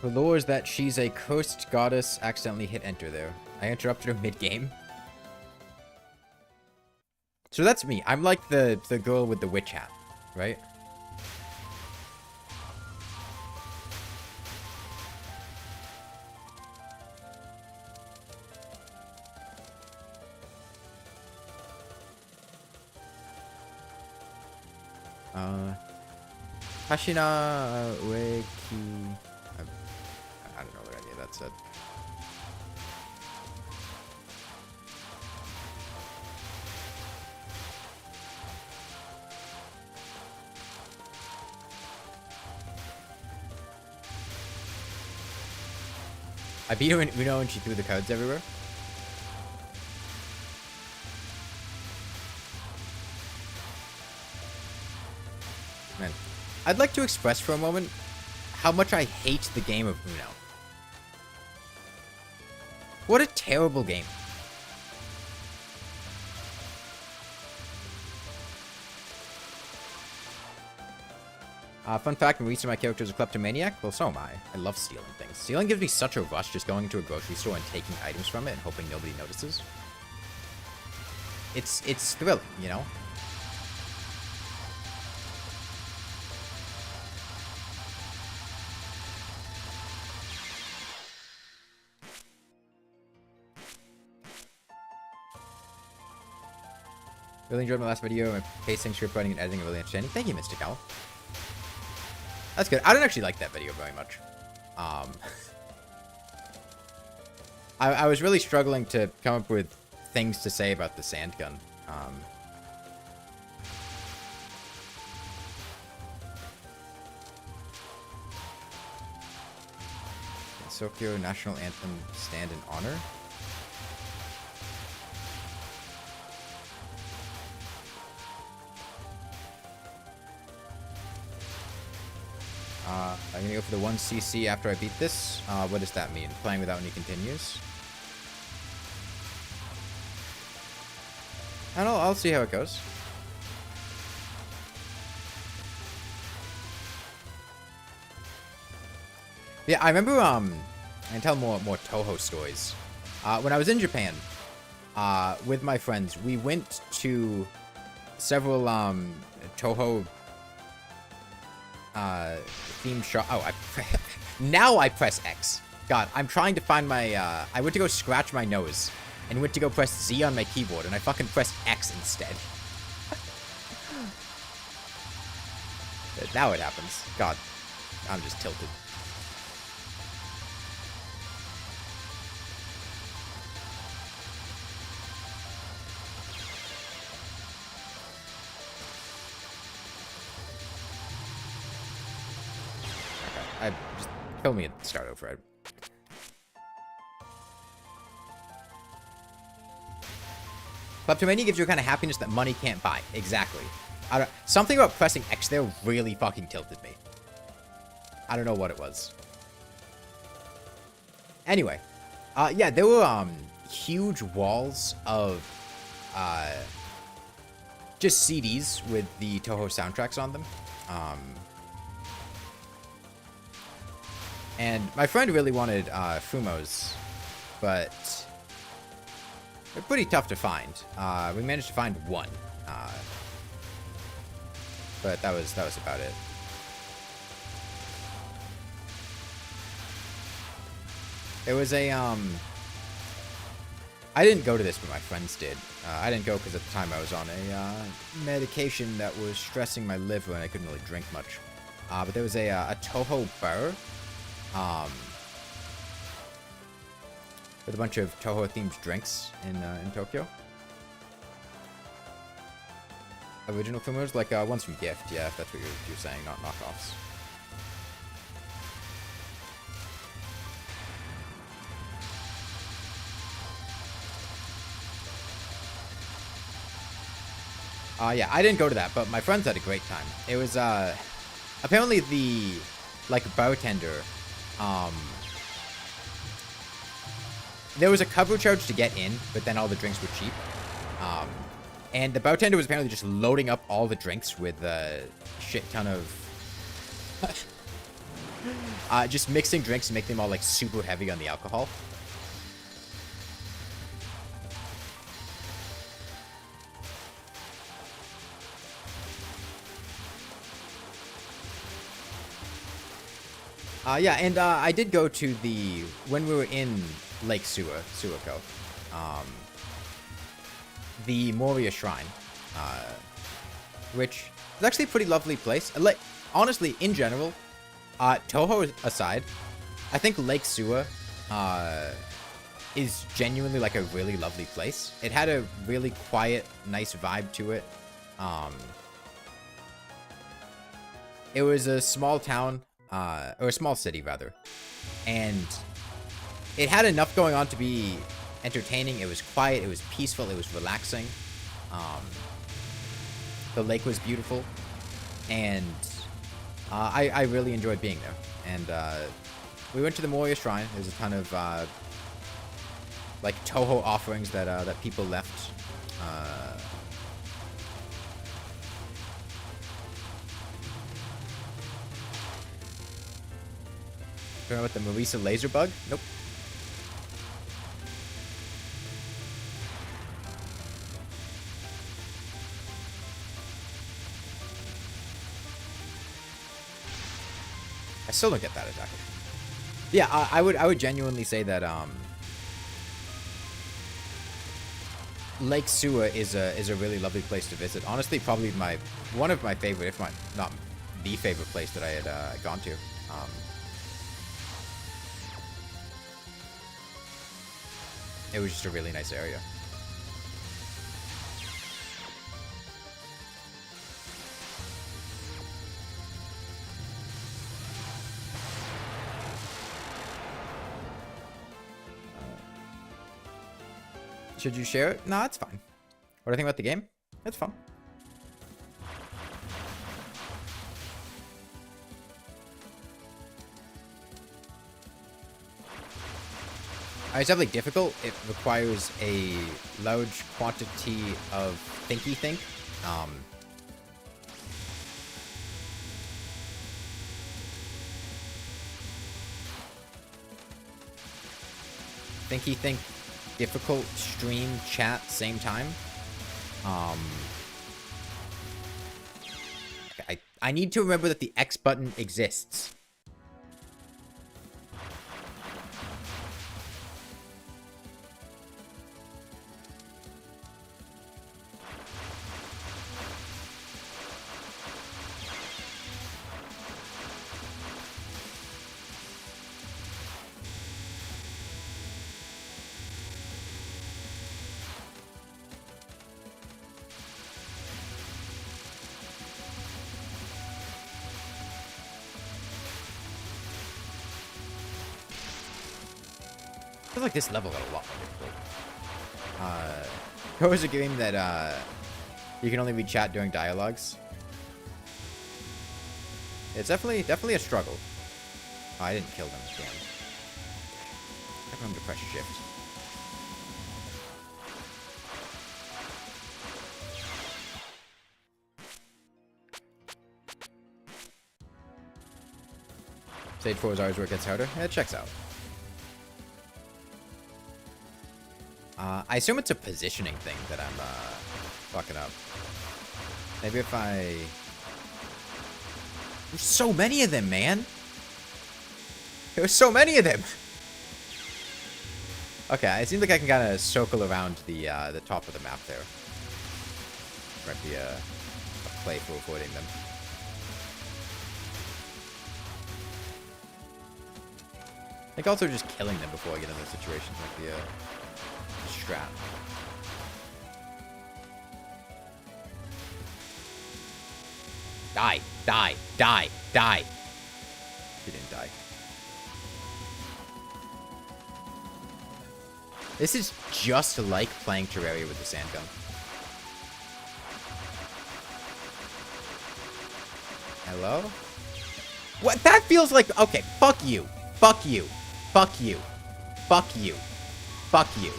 The lore is that she's a cursed goddess. Accidentally hit enter there. I interrupted her mid-game. So that's me. I'm like the girl with the witch hat, right? Hashina Ueki. I don't know what any of that said. I beat her in Uno and she threw the codes everywhere. Man, I'd like to express for a moment how much I hate the game of Uno. What a terrible game. Fun fact, I'm reaching my character is a kleptomaniac. Well, so am I. I love stealing things. Stealing gives me such a rush just going into a grocery store and taking items from it and hoping nobody notices. It's thrilling, you know? Really enjoyed my last video. My pacing, script writing, and editing are really entertaining. Thank you, Mr. Cal. That's good. I don't actually like that video very much. I was really struggling to come up with things to say about the sand gun. Sokyo National Anthem Stand in Honor. I'm gonna go for the 1cc after I beat this. What does that mean? Playing without any continues? And I'll see how it goes. Yeah, I remember, I can tell more Toho stories. When I was in Japan, with my friends, we went to several, Toho theme shop. Oh, now I press X. God, I'm trying to find my, I went to go scratch my nose and went to go press Z on my keyboard and I fucking pressed X instead. Now it happens. God, I'm just tilted. Just kill me and start over. Kleptomania gives you a kind of happiness that money can't buy. Exactly. Something about pressing X there really fucking tilted me. I don't know what it was. Anyway. Yeah, there were huge walls of just CDs with the Toho soundtracks on them. And my friend really wanted Fumo's, but they're pretty tough to find. We managed to find one, but that was about it. There was a I didn't go to this, but my friends did. I didn't go because at the time I was on a medication that was stressing my liver and I couldn't really drink much. But there was a Toho bar. With a bunch of Toho-themed drinks in Tokyo. Original Fumos? Like, ones from Gift, yeah, if that's what you're saying, not knockoffs. Yeah, I didn't go to that, but my friends had a great time. It was, apparently the, like, bartender, there was a cover charge to get in, but then all the drinks were cheap. And the bartender was apparently just loading up all the drinks with a shit ton of... just mixing drinks and making them all, like, super heavy on the alcohol. Yeah, and I did go to the... When we were in Lake Suwako, the Moria Shrine, which is actually a pretty lovely place. Like, honestly, in general, Toho aside, I think Lake Suwa is genuinely like a really lovely place. It had a really quiet, nice vibe to it. It was a small town, or a small city rather, and it had enough going on to be entertaining. It was quiet, it was peaceful, it was relaxing. The lake was beautiful, and I really enjoyed being there. And we went to the Moria Shrine. There's a ton of like Toho offerings that people left. Don't know what the Marisa laser bug? Nope. I still don't get that exactly. Yeah, I would genuinely say that Lake Suwa is a really lovely place to visit. Honestly, probably one of my favorite, if not the favorite place that I had gone to. It was just a really nice area. Should you share it? No, it's fine. What do you think about the game? It's fun. It's definitely difficult. It requires a large quantity of thinky think. Thinky think, difficult, stream, chat, same time. Okay, I need to remember that the X button exists. I feel like this level got a lot more difficult. Toho is a game that you can only read chat during dialogues. It's definitely a struggle. Oh, I didn't kill them. Damn. I remember to press shift. Stage 4 is ours where it gets harder. Yeah, it checks out. I assume it's a positioning thing that I'm fucking up. Maybe if I... There's so many of them, man! There's so many of them! Okay, it seems like I can kind of circle around the top of the map there. Might be a play for avoiding them. I think also just killing them before I get in those situations might be a strat. Die, die, die, die. He didn't die. This is just like playing Terraria with the sand gun. Hello? What? That feels like... Okay, fuck you. Fuck you. Fuck you. Fuck you. Fuck you.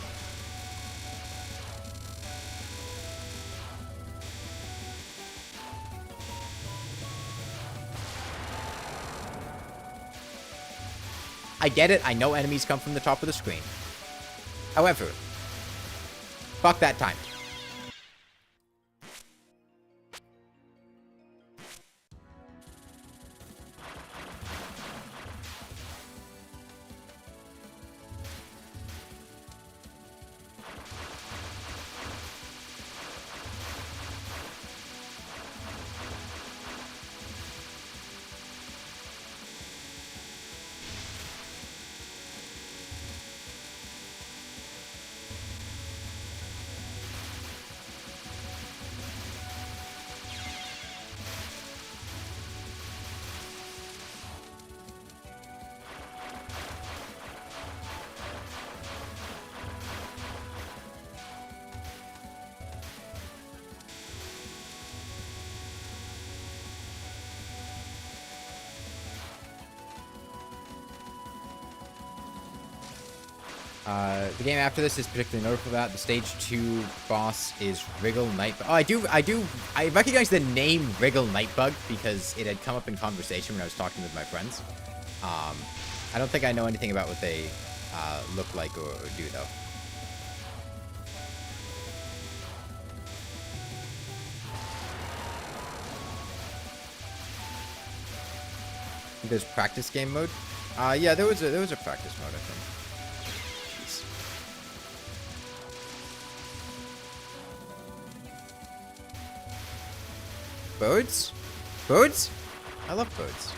I get it. I know enemies come from the top of the screen. However, fuck that time. The game after this is particularly notable for that. The stage 2 boss is Wriggle Nightbug. Oh, I recognize the name Wriggle Nightbug because it had come up in conversation when I was talking with my friends. I don't think I know anything about what they look like or do, though. There's practice game mode. Yeah, there was a practice mode, I think. Birds? Birds? I love birds.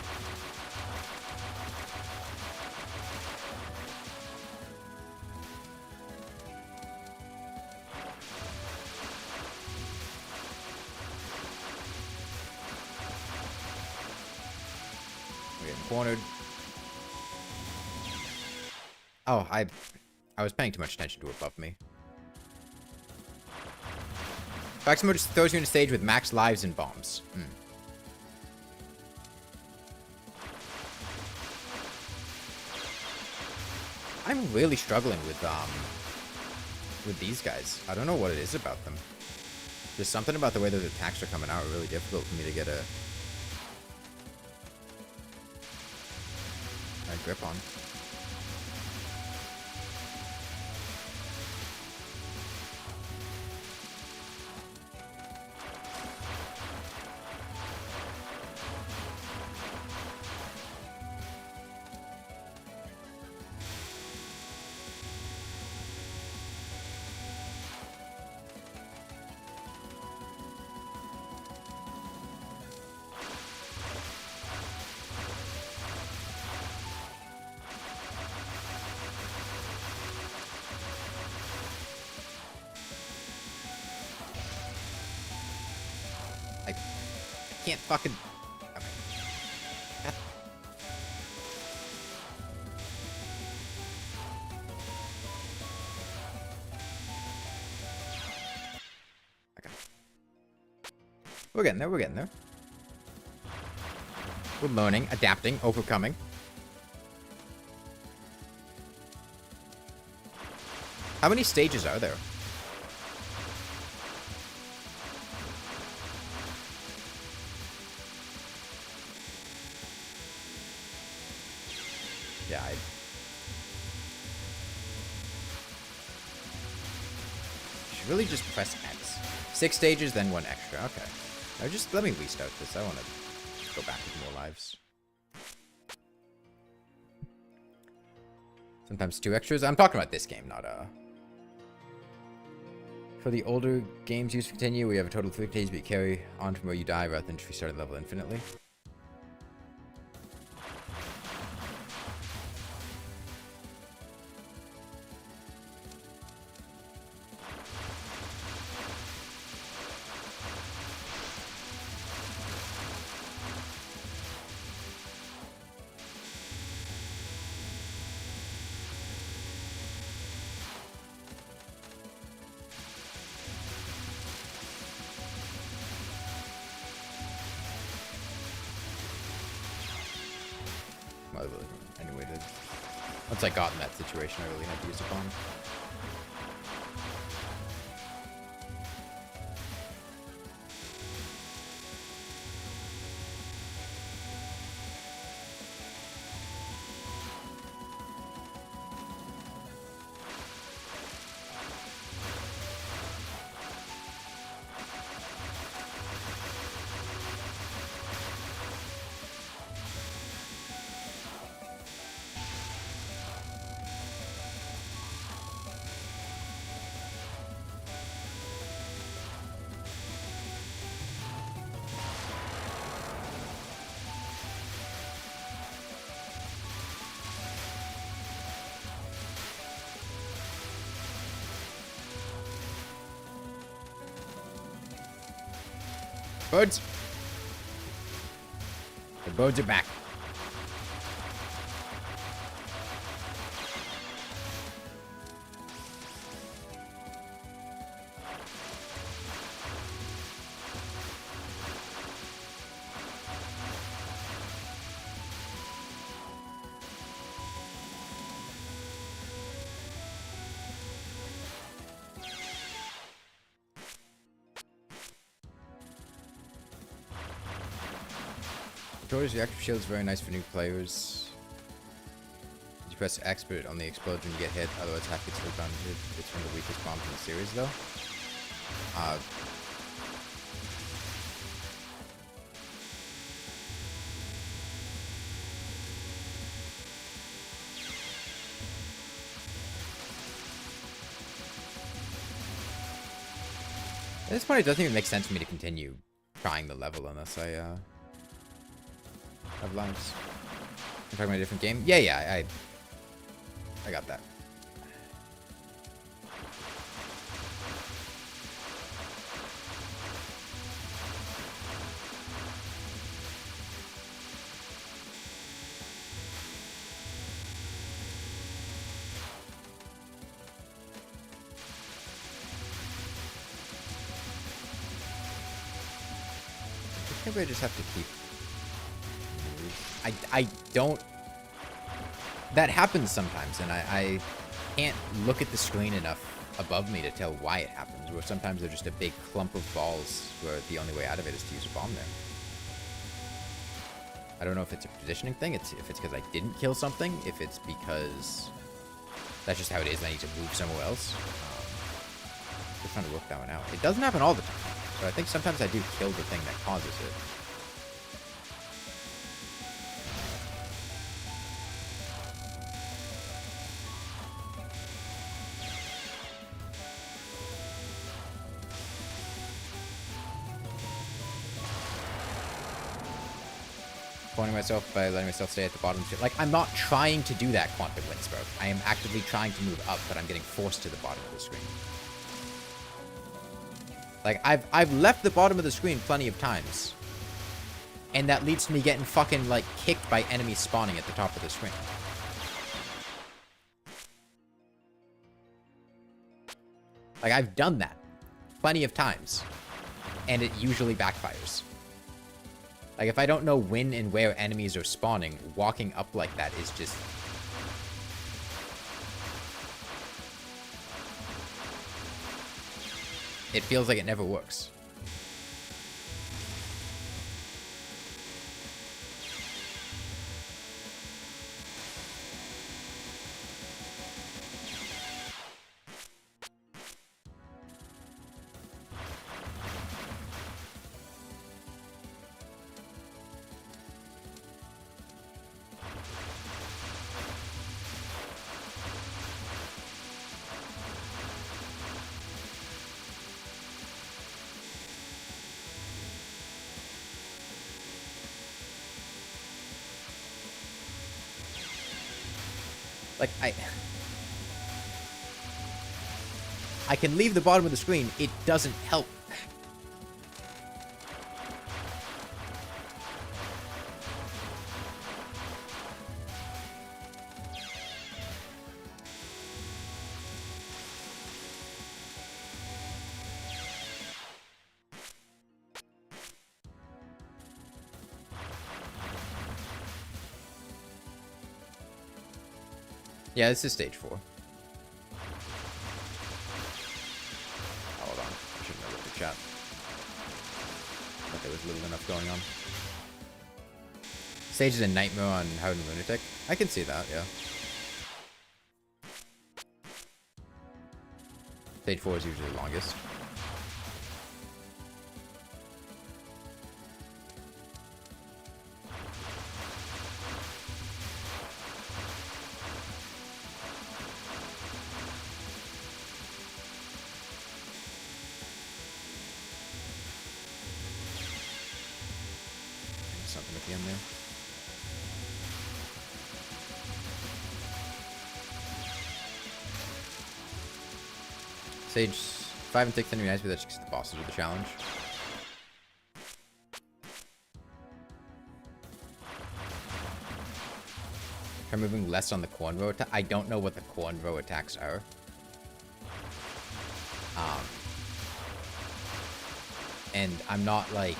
We're getting cornered. Oh, I was paying too much attention to above me. Practice mode just throws you in a stage with max lives and bombs. I'm really struggling with these guys. I don't know what it is about them. There's something about the way that the attacks are coming out really difficult for me to get a grip on. Can't fucking... Okay. Okay. We're getting there, we're getting there. We're learning, adapting, overcoming. How many stages are there? Yeah, should really just press X. 6 stages, then 1 extra. Okay. Now just let me restart this. I want to go back with more lives. Sometimes 2 extras. I'm talking about this game, not For the older games used to continue, we have a total of 3 days, but you carry on from where you die rather than just restart the level infinitely. Well, anyway, once I got in that situation, I really had to use a bomb. Birds! The birds are back. Victoria's reactive shield is very nice for new players. You press X, but on the explosion you get hit, otherwise half gets hit on it. It's one of the weakest bombs in the series, though. At this point, it doesn't even make sense for me to continue trying the level unless I, have lives. I'm talking about a different game? Yeah, I got that. Maybe I just have to keep... I don't... That happens sometimes, and I can't look at the screen enough above me to tell why it happens, where sometimes they're just a big clump of balls where the only way out of it is to use a bomb there. I don't know if it's a positioning thing, if it's because I didn't kill something, if it's because that's just how it is and I need to move somewhere else. Just trying to work that one out. It doesn't happen all the time, but I think sometimes I do kill the thing that causes it. Pointing myself by letting myself stay at the bottom. Like, I'm not trying to do that, Quantum Windsmoke. I am actively trying to move up, but I'm getting forced to the bottom of the screen. Like, I've left the bottom of the screen plenty of times. And that leads to me getting fucking, like, kicked by enemies spawning at the top of the screen. Like, I've done that plenty of times. And it usually backfires. Like, if I don't know when and where enemies are spawning, walking up like that is just... It feels like it never works. Like, I can leave the bottom of the screen. It doesn't help. Yeah, this is stage 4. Hold on. I shouldn't have looked at chat. But there was little enough going on. Sage is a nightmare on Howden Lunatic. I can see that, yeah. Stage 4 is usually the longest. Something at the end there. Stage 5 and 6 enemy nice, but that's just the bosses of the challenge. Try moving less on the cornrow attack. I don't know what the cornrow attacks are. And I'm not like...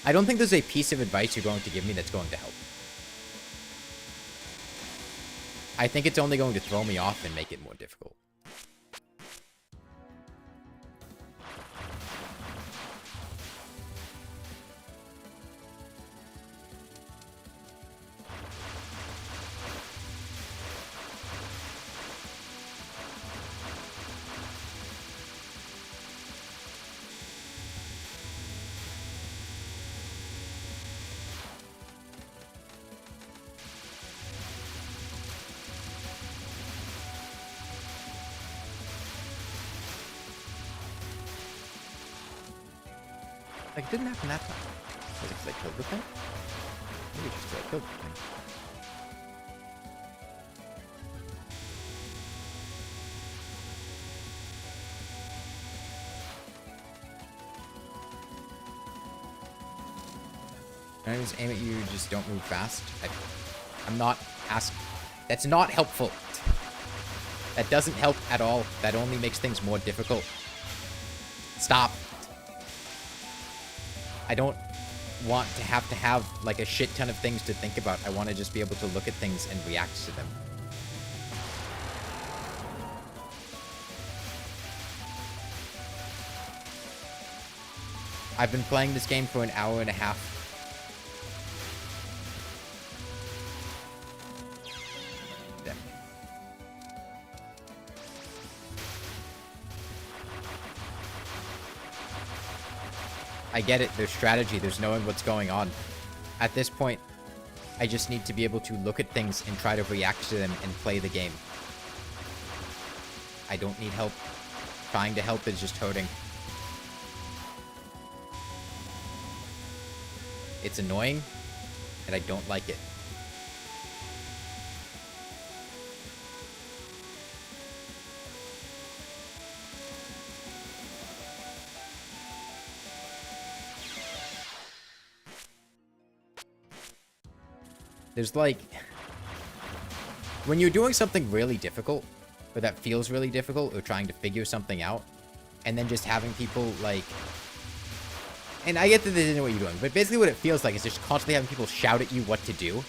I don't think there's a piece of advice you're going to give me that's going to help. I think it's only going to throw me off and make it more difficult. Like, it didn't happen that time. Was it because I killed the thing? Maybe it's just because I killed the thing. When I just aim at you, just don't move fast. I'm not asking. That's not helpful. That doesn't help at all. That only makes things more difficult. Stop. I don't want to have like a shit ton of things to think about. I want to just be able to look at things and react to them. I've been playing this game for an hour and a half. Damn. I get it. There's strategy. There's knowing what's going on. At this point, I just need to be able to look at things and try to react to them and play the game. I don't need help. Trying to help is just hurting. It's annoying, and I don't like it. There's like... when you're doing something really difficult, or that feels really difficult, or trying to figure something out, and then just having people, like... And I get that they didn't know what you're doing, but basically what it feels like is just constantly having people shout at you what to do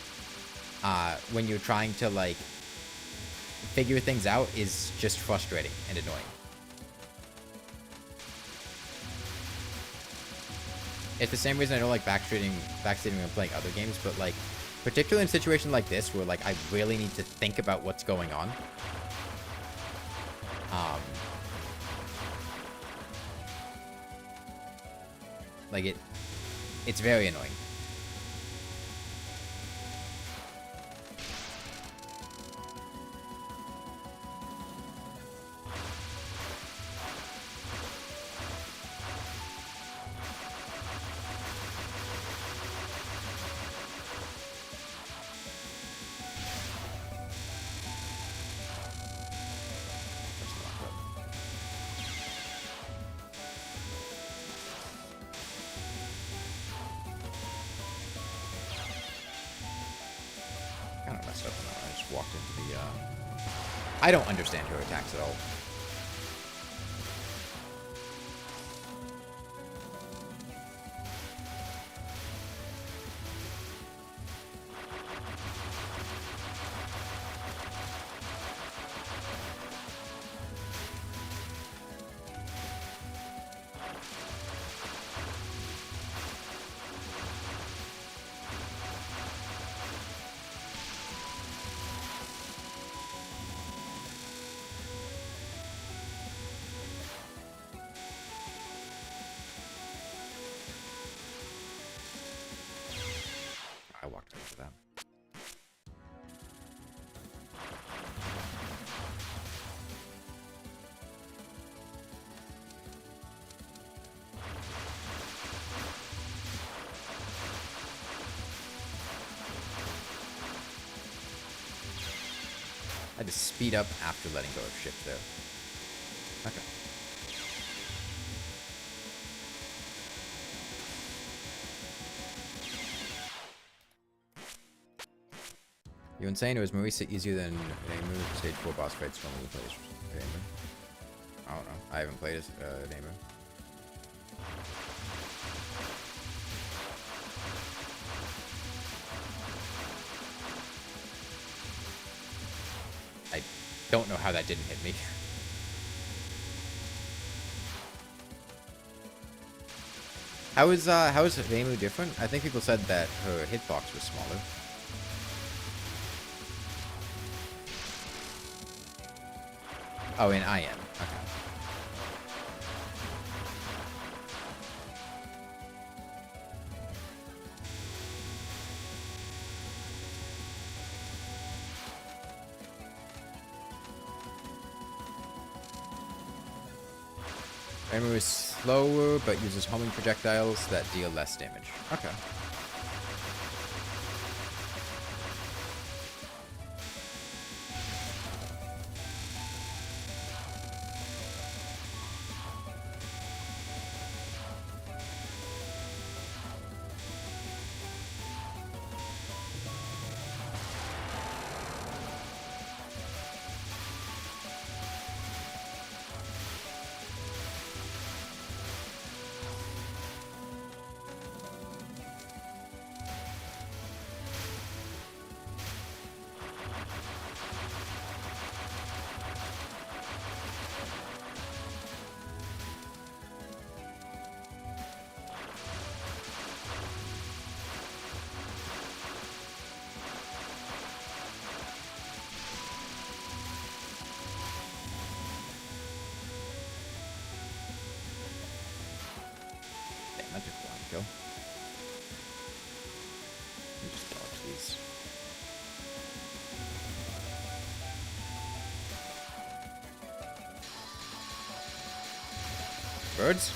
when you're trying to, like, figure things out is just frustrating and annoying. It's the same reason I don't like backseating when playing other games, but, like, particularly in a situation like this where, like, I really need to think about what's going on. Like, it's very annoying. I don't understand her attacks at all. had to speed up after letting go of shift there. Okay. You insane? Or is Marisa easier than Nemu? Stage 4 boss fights when we play Nemu? I don't know. I haven't played as Nemu. I don't know how that didn't hit me. How is Nemu different? I think people said that her hitbox was smaller. Oh, in IM. Okay. Nemu is slower, but uses homing projectiles that deal less damage. Okay. That took a while to kill. Let me just dodge these. Birds?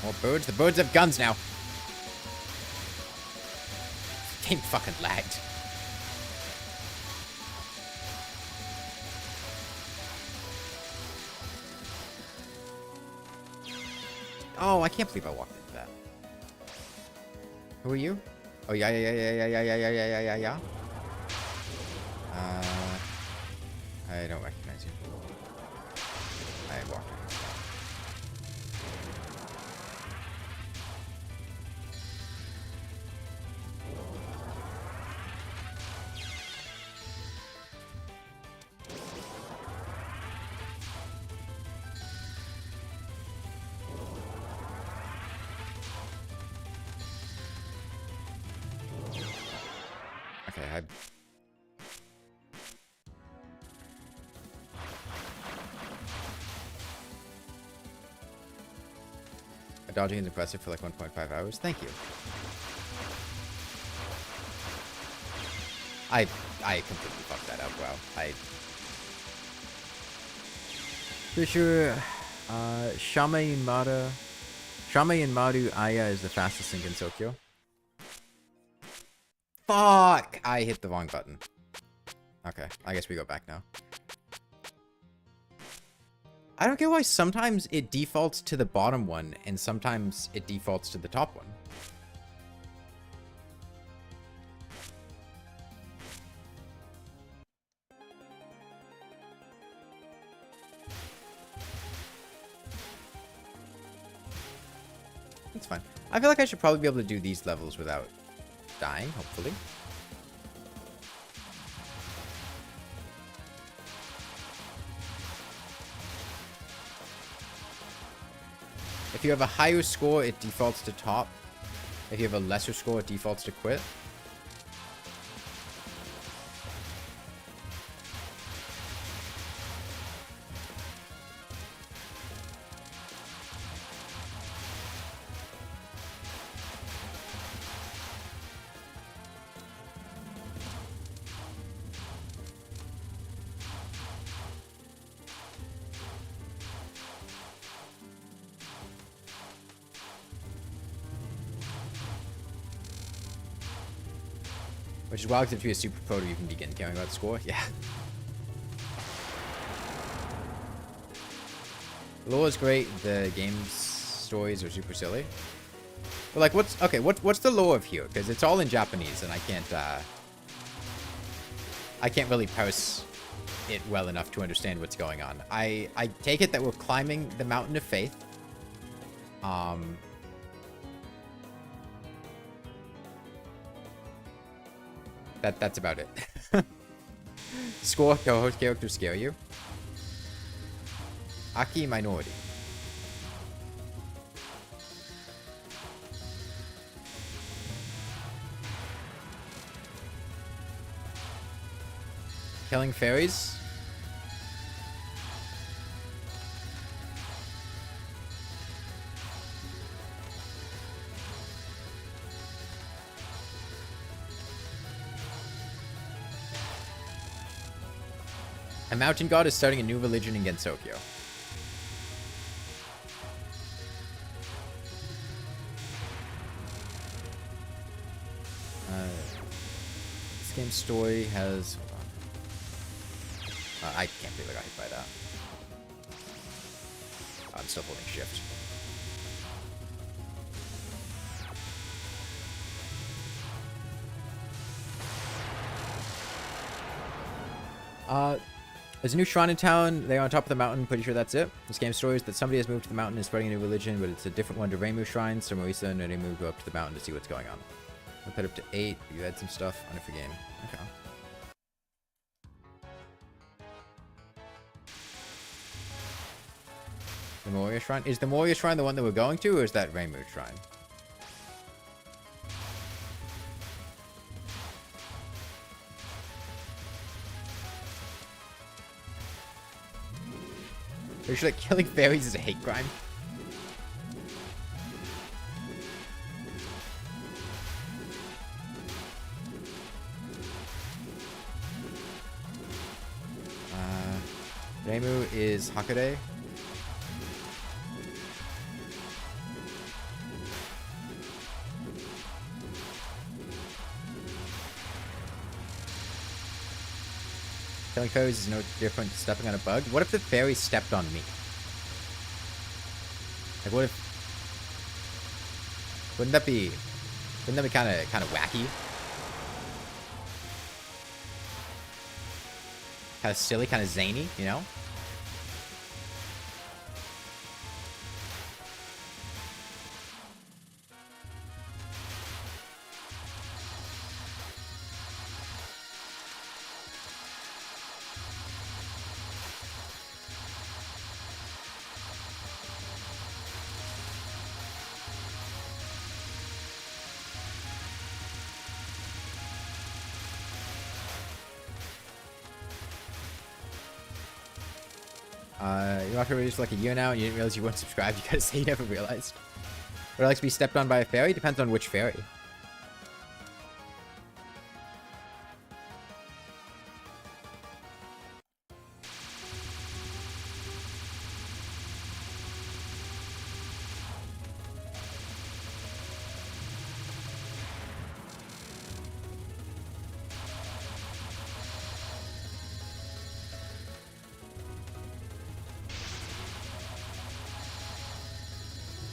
More birds? The birds have guns now. Game fucking lagged. Oh, I can't believe I walked into that. Who are you? Oh, yeah. I don't recognize you. I walked into that. Okay, dodging is impressive for like 1.5 hours. Thank you. I completely fucked that up. Wow. For sure, Shame and Maru Aya is the fastest sync in Tokyo. Fuck! I hit the wrong button. Okay, I guess we go back now. I don't get why sometimes it defaults to the bottom one and sometimes it defaults to the top one. It's fine. I feel like I should probably be able to do these levels without dying, hopefully. If you have a higher score, it defaults to top. If you have a lesser score, it defaults to quit. Which is wild because if you're a super pro to even begin caring about the score. Yeah. The lore is great. The game's stories are super silly. But like, what's the lore of here? Because it's all in Japanese, and I can't really parse it well enough to understand what's going on. I take it that we're climbing the Mountain of Faith. That's about it. Score, Toho's characters scare you. Aki minority. Killing fairies. A mountain god is starting a new religion in Gensokyo. This game's story has... I can't believe I got hit by that. I'm still holding shift. There's a new shrine in town. They're on top of the mountain. Pretty sure that's it. This game's story is that somebody has moved to the mountain and is spreading a new religion, but it's a different one to Reimu Shrine. So Marisa and Reimu go up to the mountain to see what's going on. I'll put up to 8. You had some stuff on it for game. Okay. The Moria Shrine? Is the Moria Shrine the one that we're going to, or is that Reimu Shrine? Are you sure that killing fairies is a hate crime? Reimu is Hakure. Killing fairies is no different to stepping on a bug. What if the fairy stepped on me? Like, what if... Wouldn't that be kind of wacky? Kind of silly, kind of zany, you know? You watched videos for like a year now and you didn't realize you weren't subscribed. You gotta say you never realized. Would I like to be stepped on by a fairy? Depends on which fairy.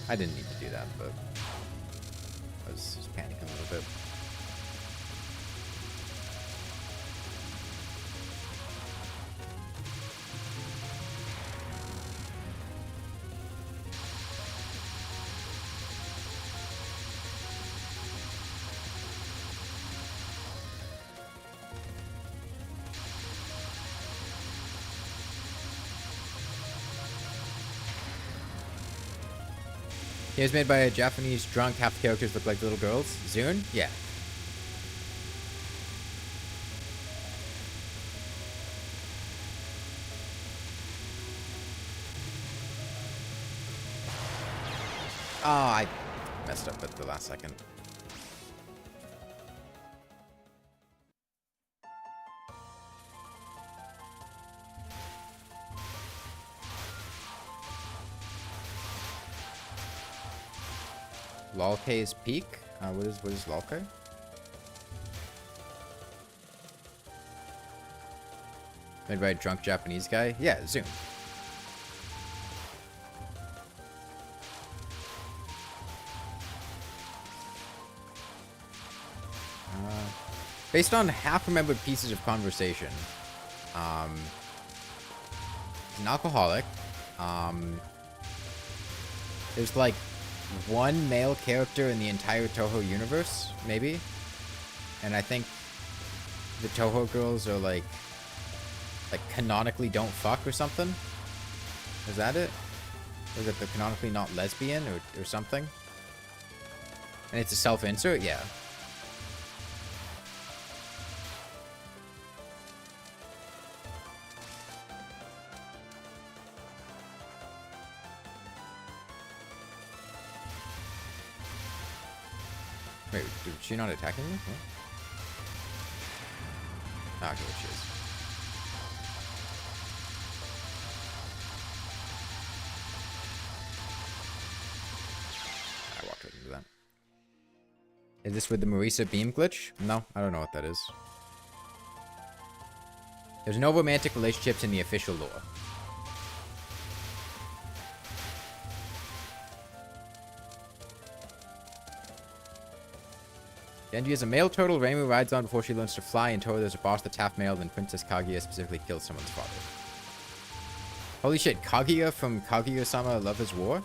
I didn't need to do that, but I was just panicking a little bit. He was made by a Japanese drunk. Half the characters look like little girls. Zune? Yeah. Oh, I messed up at the last second. Lolke's Peak? What is Lolke? Made by a drunk Japanese guy? Yeah, Zoom. Based on half-remembered pieces of conversation, he's an alcoholic. There's like one male character in the entire Toho universe, maybe. And I think the Toho girls are like canonically don't fuck or something. Is that it? Or is it they're canonically not lesbian or something? And it's a self-insert? Yeah. Wait, is she not attacking me? What? Ah, okay, she is. I walked right into that. Is this with the Marisa beam glitch? No, I don't know what that is. There's no romantic relationships in the official lore. Genji is a male turtle Reimu rides on before she learns to fly, and Toho there's a boss that's half male, then Princess Kaguya specifically kills someone's father. Holy shit, Kaguya from Kaguya-sama Love is War?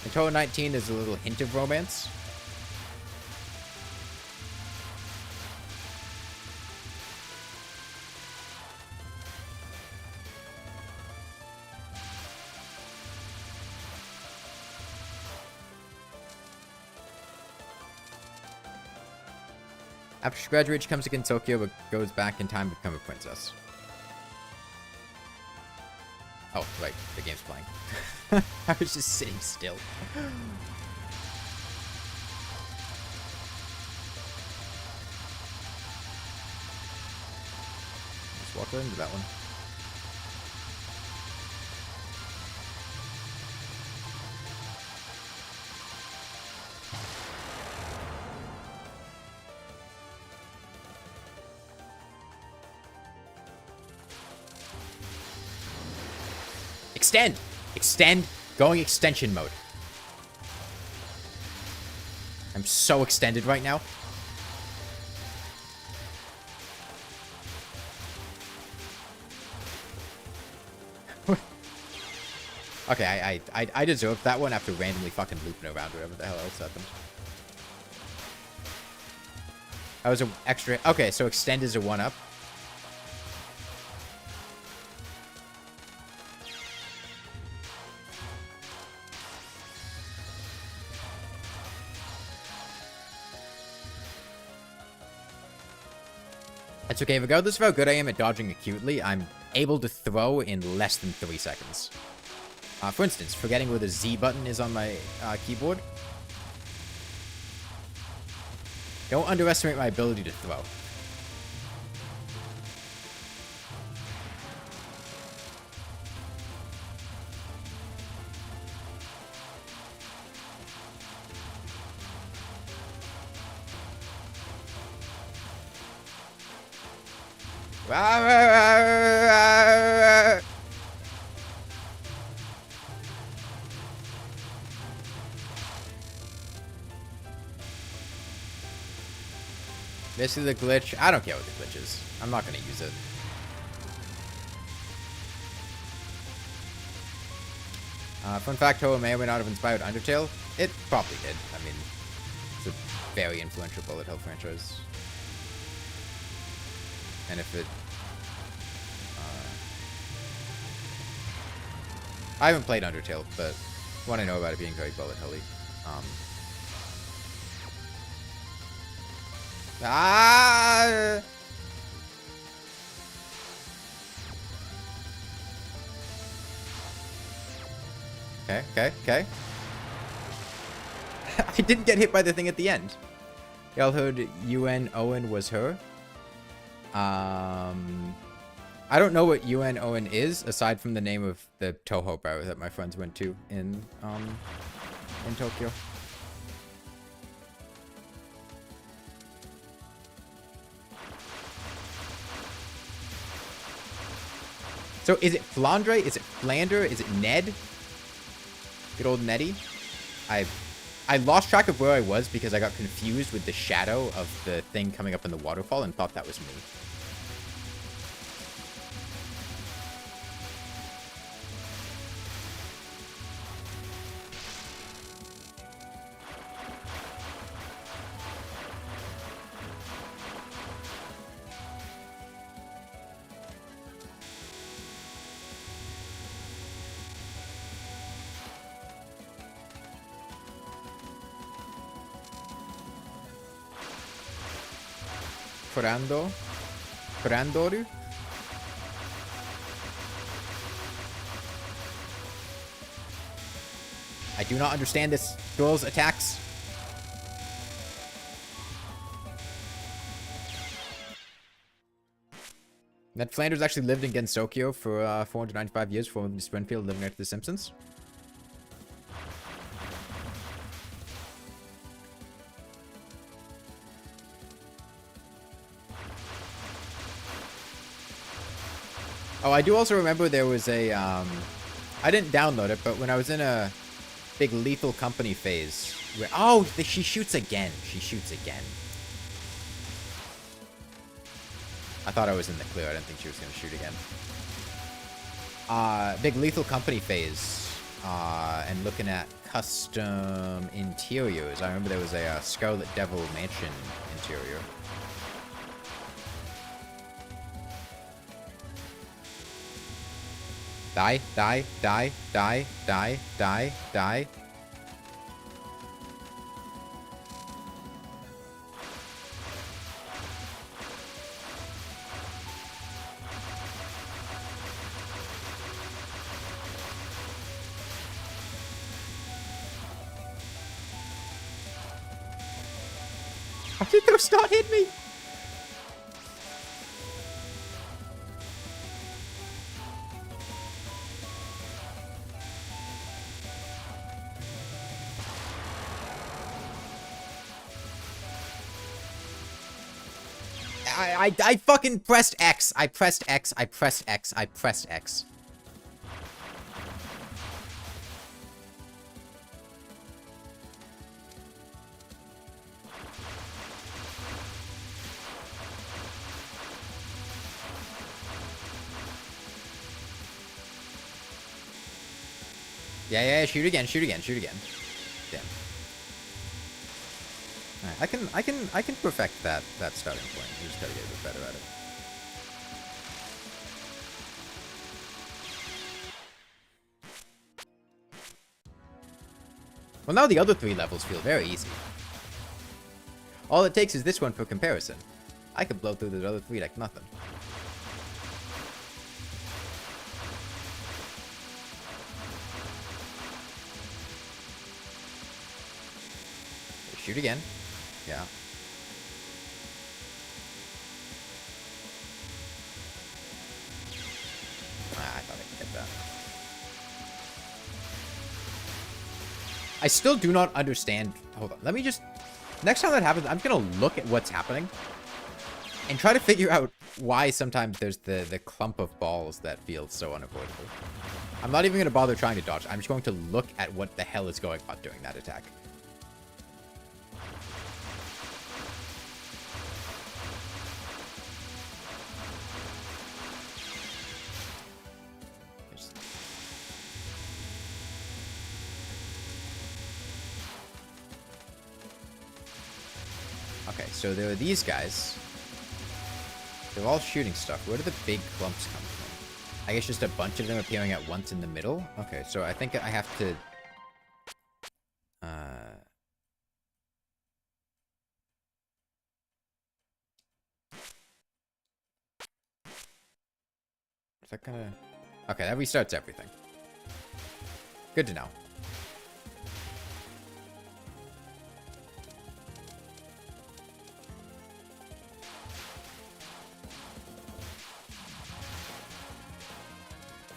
In Toho 19, there's a little hint of romance. After she graduates, she comes to Tokyo, but goes back in time to become a princess. Oh, right. The game's playing. I was just sitting still. Let's walk right into that one. Extend! Extend! Going extension mode. I'm so extended right now. Okay, I deserved that one after randomly fucking looping around whatever the hell else happened. That was an extra... Okay, so extend is a 1-up. That's okay. Regardless of how good I am at dodging acutely, I'm able to throw in less than 3 seconds. For instance, forgetting where the Z button is on my keyboard. Don't underestimate my ability to throw. This is a glitch. I don't care what the glitch is. I'm not going to use it. Fun fact, Toho may or may not have inspired Undertale. It probably did. I mean, it's a very influential bullet hell franchise. And if it... I haven't played Undertale, but what I know about it being very bullet helly. Okay. I didn't get hit by the thing at the end. Y'all heard UN Owen was her? I don't know what UN Owen is, aside from the name of the Toho bar that my friends went to in Tokyo. So is it Flandre? Is it Flander? Is it Ned? Good old Neddy. I lost track of where I was because I got confused with the shadow of the thing coming up in the waterfall and thought that was me. Frandoru? I do not understand this girl's attacks. Ned Flanders actually lived in Gensokyo for 495 years before moving to Springfield, living next to The Simpsons. Oh, I do also remember there was a, I didn't download it, but when I was in a big Lethal Company phase, where, oh, she shoots again. She shoots again. I thought I was in the clear. I didn't think she was going to shoot again. Big Lethal Company phase, and looking at custom interiors. I remember there was a Scarlet Devil Mansion interior. Die, die, die, die, die, die, die. How did those not hit me? I fucking pressed X. I pressed X. I pressed X. I pressed X. Yeah, shoot again, shoot again, shoot again. Damn. Alright, I can perfect that starting point. You just gotta get a bit better at it. Well, now the other 3 levels feel very easy. All it takes is this one for comparison. I could blow through the other 3 like nothing. Shoot again. Yeah. I thought I could get that. I still do not understand. Hold on. Let me just... Next time that happens, I'm going to look at what's happening and try to figure out why sometimes there's the clump of balls that feels so unavoidable. I'm not even going to bother trying to dodge. I'm just going to look at what the hell is going on during that attack. Okay, so there are these guys. They're all shooting stuff. Where do the big clumps come from? I guess just a bunch of them appearing at once in the middle? Okay, so I think I have to... Is that gonna... Okay, that restarts everything. Good to know.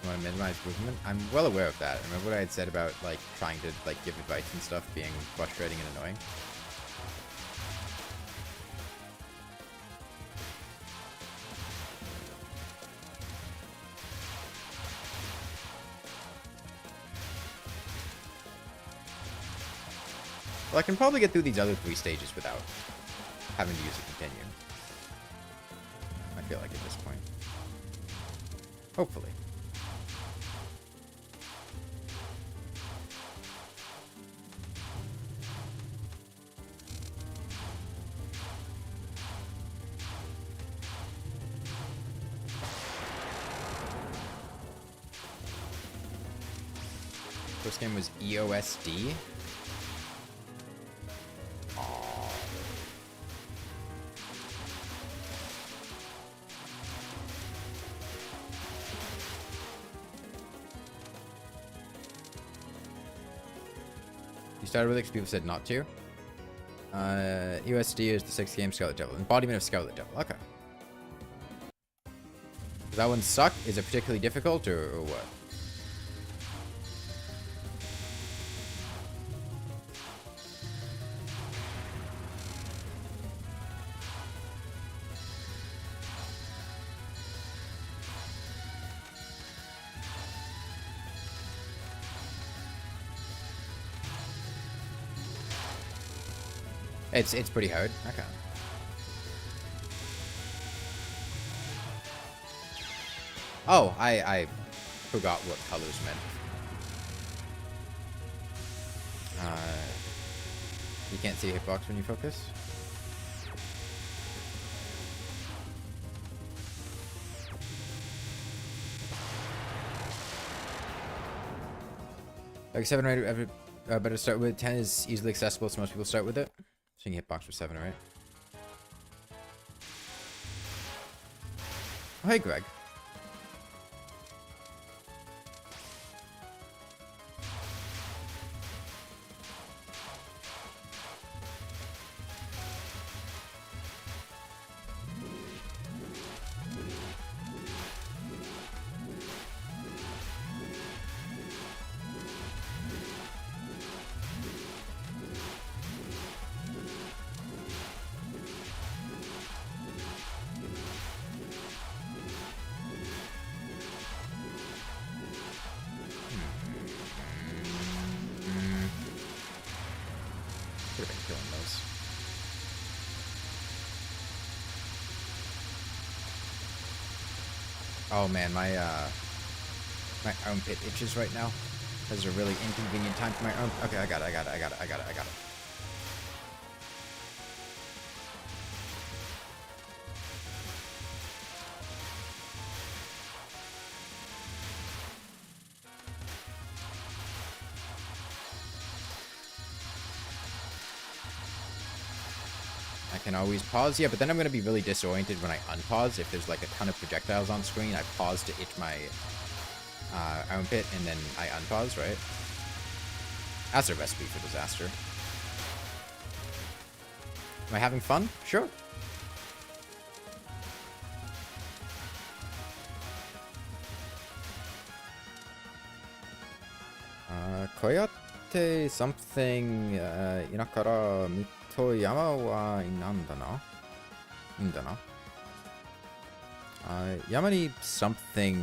You want to minimize movement? I'm well aware of that. Remember what I had said about, like, trying to, like, give advice and stuff being frustrating and annoying? Well, I can probably get through these other 3 stages without having to use a continue. I feel like at this point. Hopefully. First game was EOSD. You started with it because people said not to. EOSD is the 6th game, Scarlet Devil. Embodiment of Scarlet Devil. Okay. Does that one suck? Is it particularly difficult or what? It's pretty hard. Okay. Oh, I forgot what colors meant. You can't see a hitbox when you focus. Like 7 or 8, better start with. 10 is easily accessible, so most people start with it. So you can hitbox for 7 or 8. Oh, hey, Greg. Could have been killing those. Oh man, my armpit itches right now. This is a really inconvenient time for my arm. Okay, I got it. I can always pause. Yeah, but then I'm going to be really disoriented when I unpause. If there's like a ton of projectiles on screen, I pause to itch my armpit and then I unpause, right? That's a recipe for disaster. Am I having fun? Sure. Koyote something inakara Mitoyama wa inanda na? Indana. Yamani something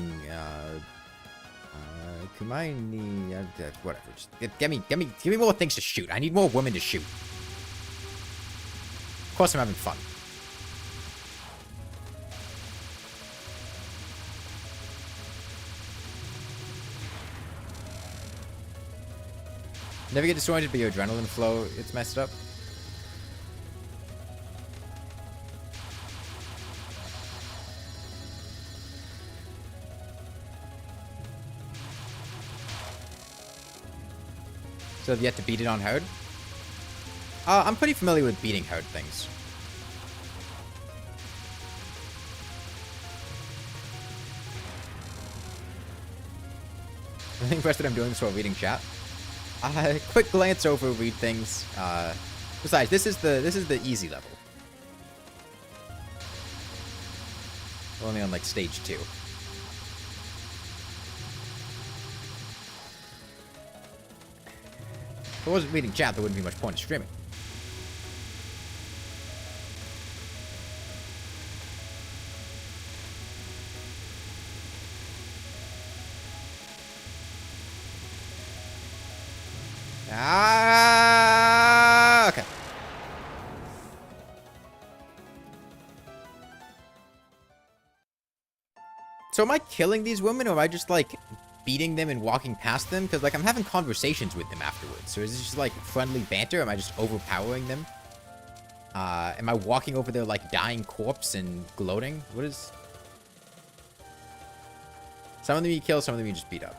Kumai ni whatever. Just give me more things to shoot. I need more women to shoot. Of course I'm having fun. Never get disoriented by your adrenaline flow. It's messed up. So have yet to beat it on hard? I'm pretty familiar with beating hard things. I think first that I'm doing this while reading chat. Quick glance over, read things. Besides, this is the easy level. We're only on like stage 2. If I wasn't reading chat, there wouldn't be much point in streaming. Okay. So am I killing these women, or am I just, like, beating them and walking past them? Because, like, I'm having conversations with them afterwards. So is it just, like, friendly banter? Am I just overpowering them? Am I walking over their, like, dying corpse and gloating? What is... Some of them you kill, some of them you just beat up.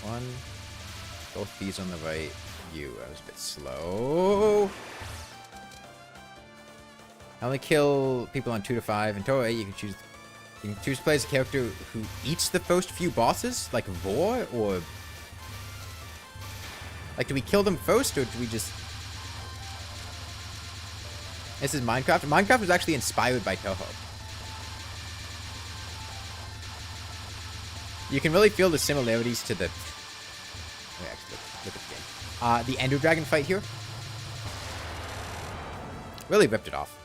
One. Both these on the right. You. I was a bit slow. I only kill people on 2 to 5. In Toho, you can choose to play as a character who eats the first few bosses, like Vor, or... Like, do we kill them first, or do we just... This is Minecraft. Minecraft was actually inspired by Toho. You can really feel the similarities to the... Wait, actually, look at the game. The Ender Dragon fight here. Really ripped it off.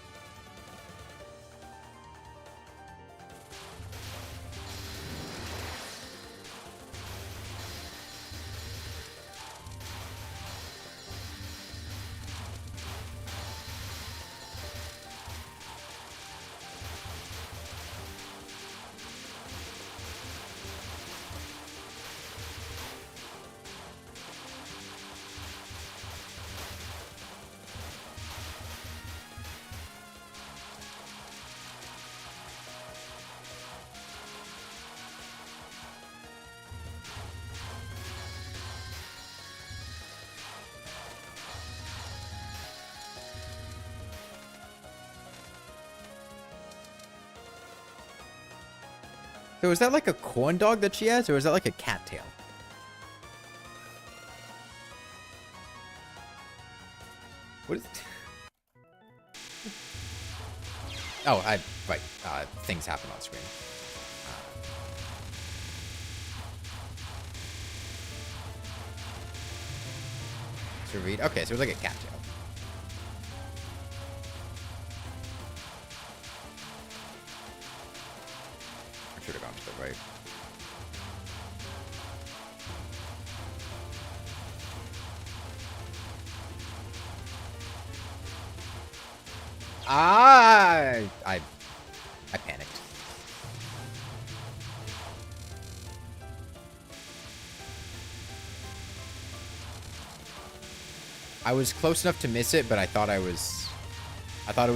So is that like a corn dog that she has, or is that like a cattail? What is it? Oh, right. Things happen on screen. To read. Okay, so it's like a cattail. I should have gone to the right. I panicked. I was close enough to miss it, but I thought it was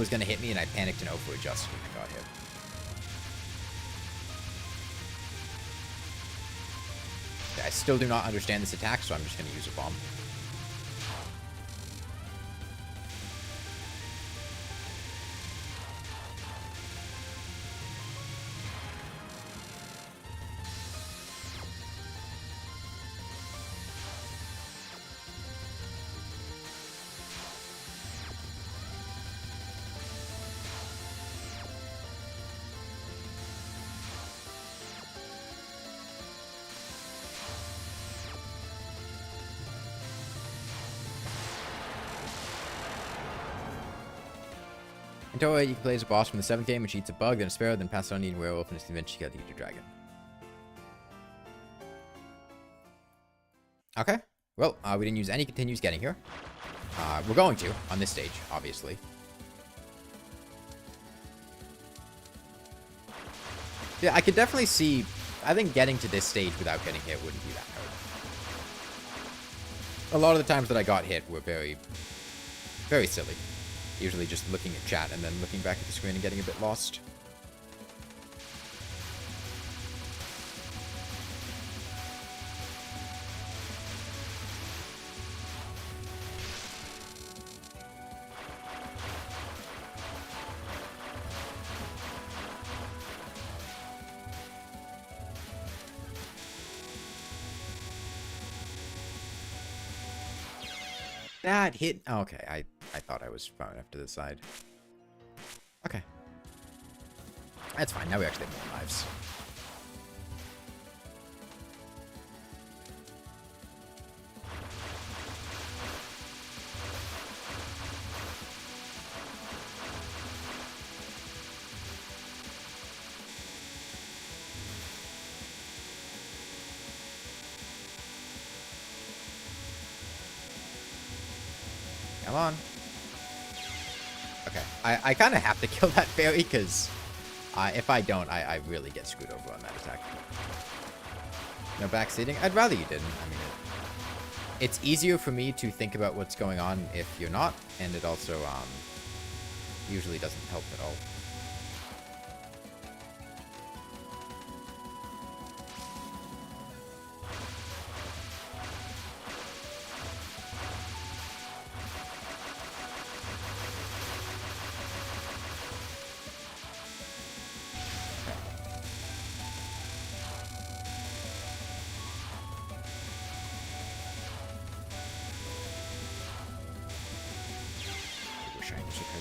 gonna hit me, and I panicked and over-adjusted when I got hit. I still do not understand this attack, so I'm just gonna use a bomb. In Toho, you can play as a boss from the 7th game, which eats a bug, then a sparrow, then passes on eating werewolf, and is convinced you got to eat a dragon. Okay. Well, we didn't use any continues getting here. We're going to, on this stage, obviously. Yeah, I could definitely see... I think getting to this stage without getting hit wouldn't be that hard. A lot of the times that I got hit were very, very silly. Usually just looking at chat and then looking back at the screen and getting a bit lost. That hit. Oh, okay, I thought I was far enough to the side. Okay. That's fine. Now we actually have more lives. Come on. Okay. I kind of have to kill that fairy because if I don't, I really get screwed over on that attack. No backseating? I'd rather you didn't. I mean, it's easier for me to think about what's going on if you're not, and it also usually doesn't help at all.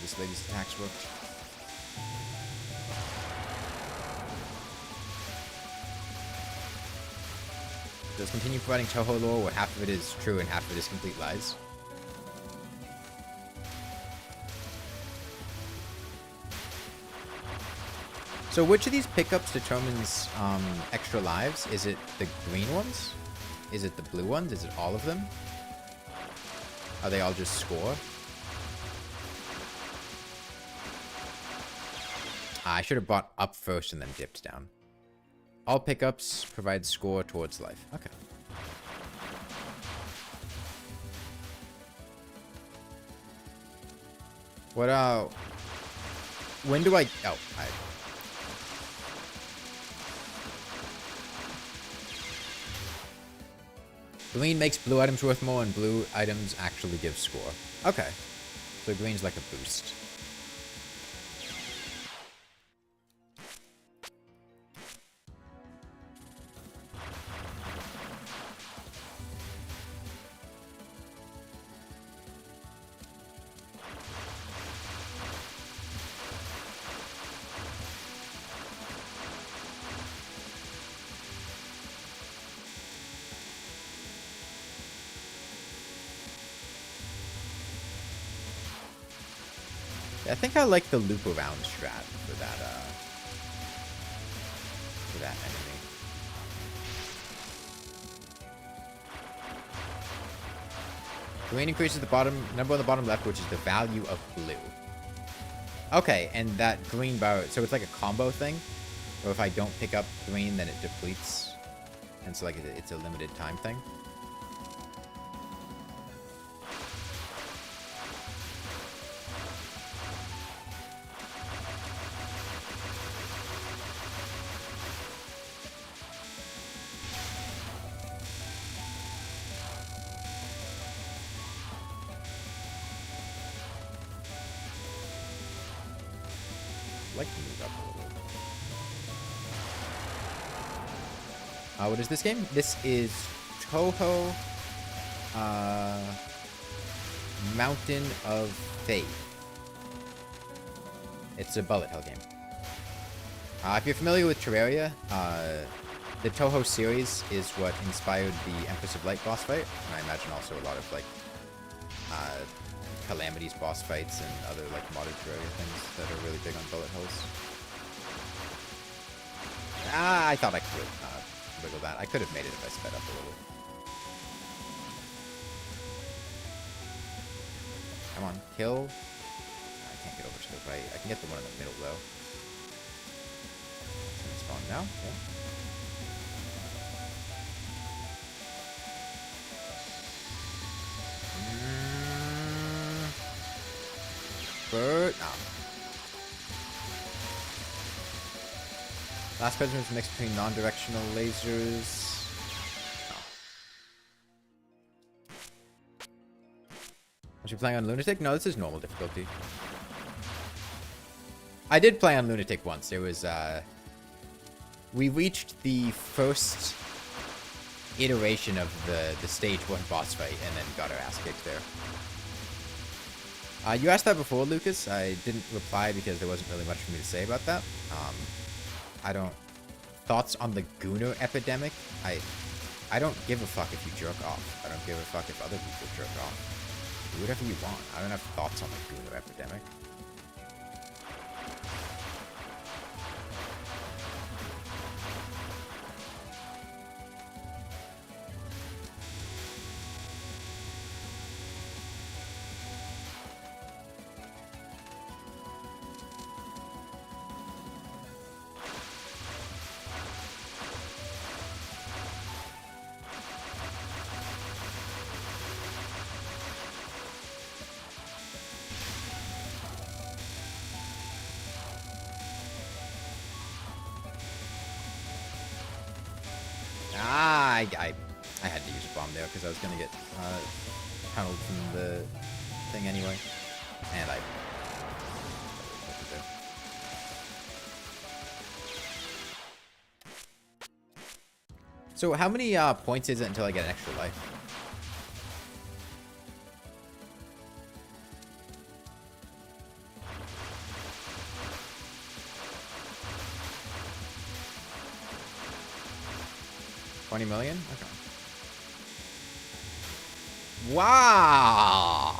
This lady's attacks worked. Does continue providing Toho lore where half of it is true and half of it is complete lies? So which of these pickups determines extra lives? Is it the green ones? Is it the blue ones? Is it all of them? Are they all just score? I should have bought up first and then dipped down. All pickups provide score towards life. Okay. What, when do I... Oh, green makes blue items worth more, and blue items actually give score. Okay. So green's like a boost. I think I like the loop around strat for that enemy. Green increases the number on the bottom left, which is the value of blue. Okay, and that green bar, so it's like a combo thing, where if I don't pick up green, then it depletes, and so like it's a limited time thing. Like to move up a little. What is this game? This is Toho Mountain of Faith. It's a bullet hell game. If you're familiar with Terraria, the Toho series is what inspired the Empress of Light boss fight, and I imagine also a lot of like Calamity's boss fights and other like modded Terraria things that are really big on bullet hells. I thought I could wiggle that. I could have made it if I sped up a little. Come on, kill. I can't get over to the right. I can get the one in the middle though. It's gonna spawn now. Yeah. Bird. No. Last question was a mix between non-directional lasers. No. Was you playing on Lunatic? No, this is normal difficulty. I did play on Lunatic once. It was, we reached the first iteration of the stage 1 boss fight and then got our ass kicked there. You asked that before, Lucas. I didn't reply because there wasn't really much for me to say about that. I don't... Thoughts on the Gooner epidemic? I don't give a fuck if you jerk off. I don't give a fuck if other people jerk off. Do whatever you want. I don't have thoughts on the Gooner epidemic. I had to use a bomb there because I was going to get tunneled from the thing anyway. And I... So how many points is it until I get an extra life? $20 million? Okay. Wow!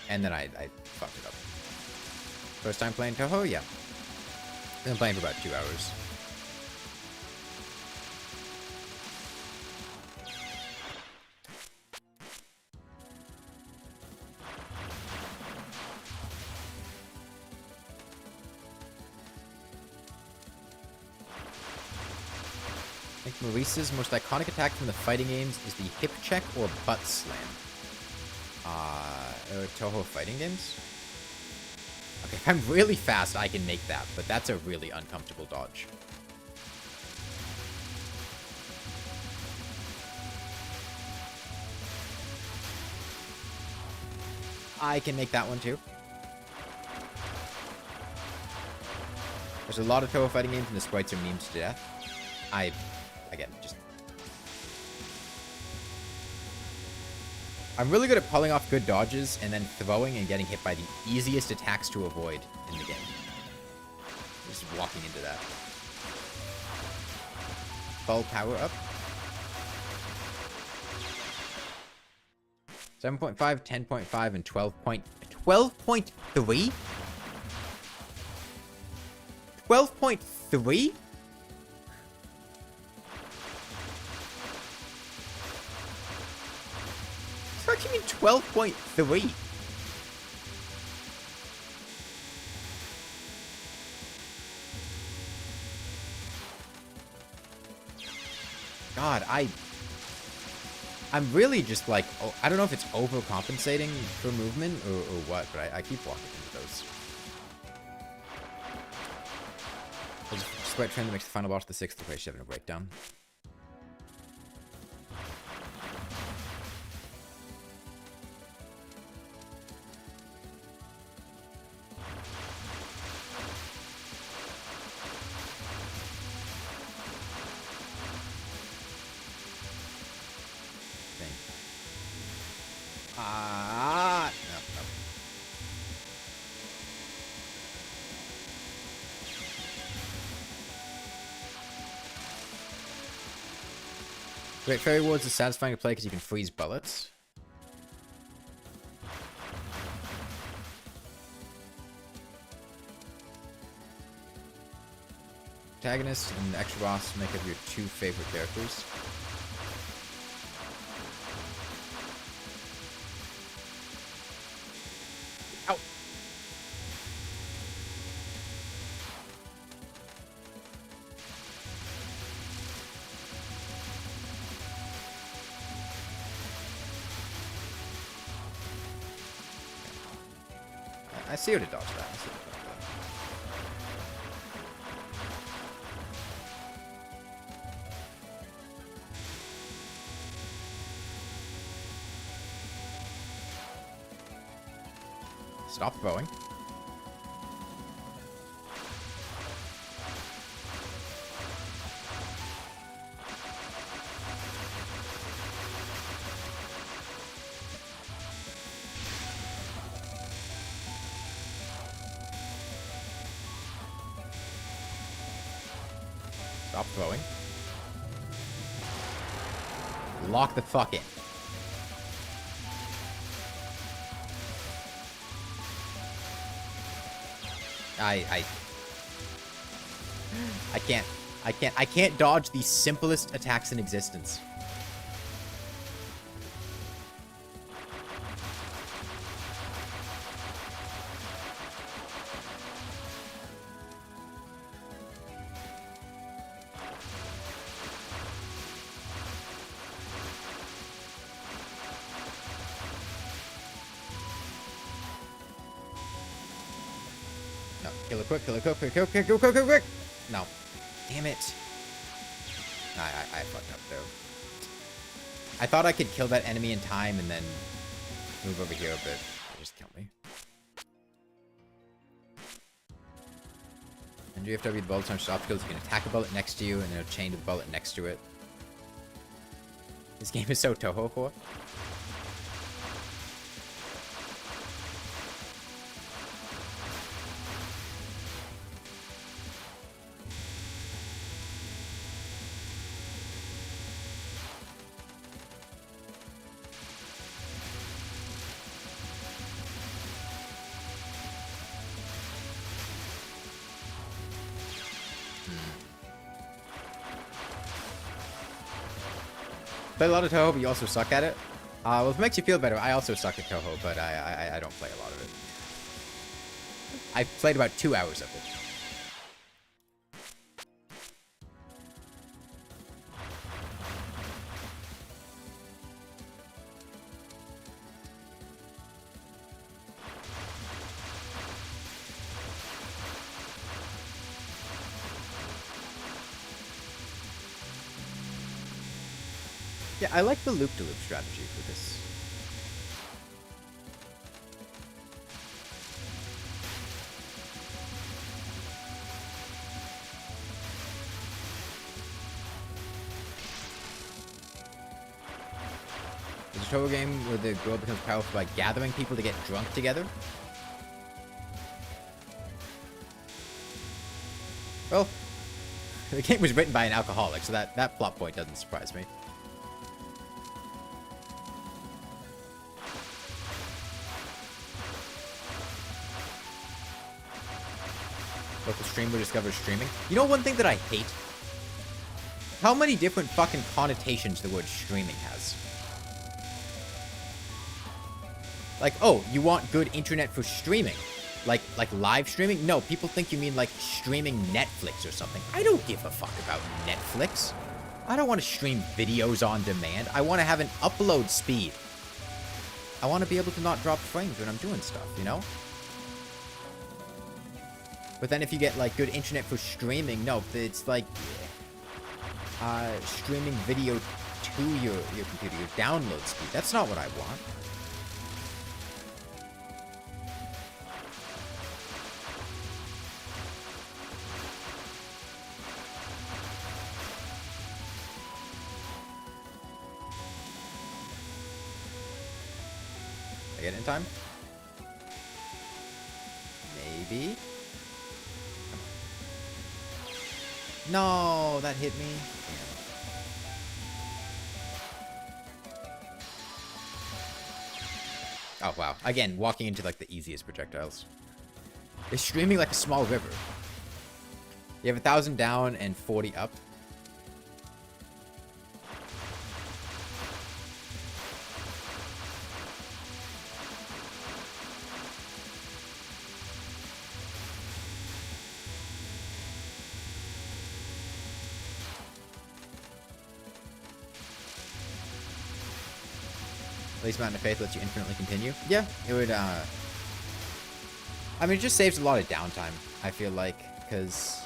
And then I fucked it up. First time playing Toho? Yeah. Been playing for about 2 hours. I think Marisa's most iconic attack from the fighting games is the hip check or butt slam. Toho fighting games? Okay, if I'm really fast, I can make that, but that's a really uncomfortable dodge. I can make that one too. There's a lot of Toho fighting games and the sprites are memed to death. Again, just... I'm really good at pulling off good dodges and then throwing and getting hit by the easiest attacks to avoid in the game. Just walking into that. Full power up. 7.5, 10.5, and 12.3? 12.3? What do you mean 12.3? God, I'm really just like, oh, I don't know if it's overcompensating for movement or what, but I keep walking into those. There's a sprite trend that makes the final boss of the 6th equation having a breakdown. Great Fairy Wards is satisfying to play because you can freeze bullets. Protagonist and extra boss make up your 2 favorite characters. Ow! I see how to dodge that. I see how to dodge that. Stop throwing. Stop throwing. Lock the fuck in. I can't dodge the simplest attacks in existence. No, kill it quick, kill it quick, quick, quick, quick, quick, quick, quick, quick. No. Damn it. I fucked up, though. I thought I could kill that enemy in time and then move over here, but it just killed me. And GFW, the bullet launches obstacles. You can attack a bullet next to you and then a chain to the bullet next to it. This game is so Toho core. Play a lot of Toho, but you also suck at it. Well, if it makes you feel better, I also suck at Toho, but I don't play a lot of it. I've played about 2 hours of it. Yeah, I like the loop-to-loop strategy for this. There's a Toho game where the girl becomes powerful by gathering people to get drunk together. Well, the game was written by an alcoholic, so that plot point doesn't surprise me. Local streamer discovers streaming. You know one thing that I hate? How many different fucking connotations the word streaming has. Like, oh, you want good internet for streaming? Like live streaming? No, people think you mean like streaming Netflix or something. I don't give a fuck about Netflix. I don't want to stream videos on demand. I want to have an upload speed. I want to be able to not drop frames when I'm doing stuff, you know? But then if you get, like, good internet for streaming, no, it's like, streaming video to your computer, your download speed. That's not what I want. Did I get it in time? Maybe? No, that hit me. Oh, wow. Again, walking into, like, the easiest projectiles. They're streaming like a small river. You have 1,000 down and 40 up. Least Mountain of Faith lets you infinitely continue. Yeah, it would, I mean, it just saves a lot of downtime, I feel like, because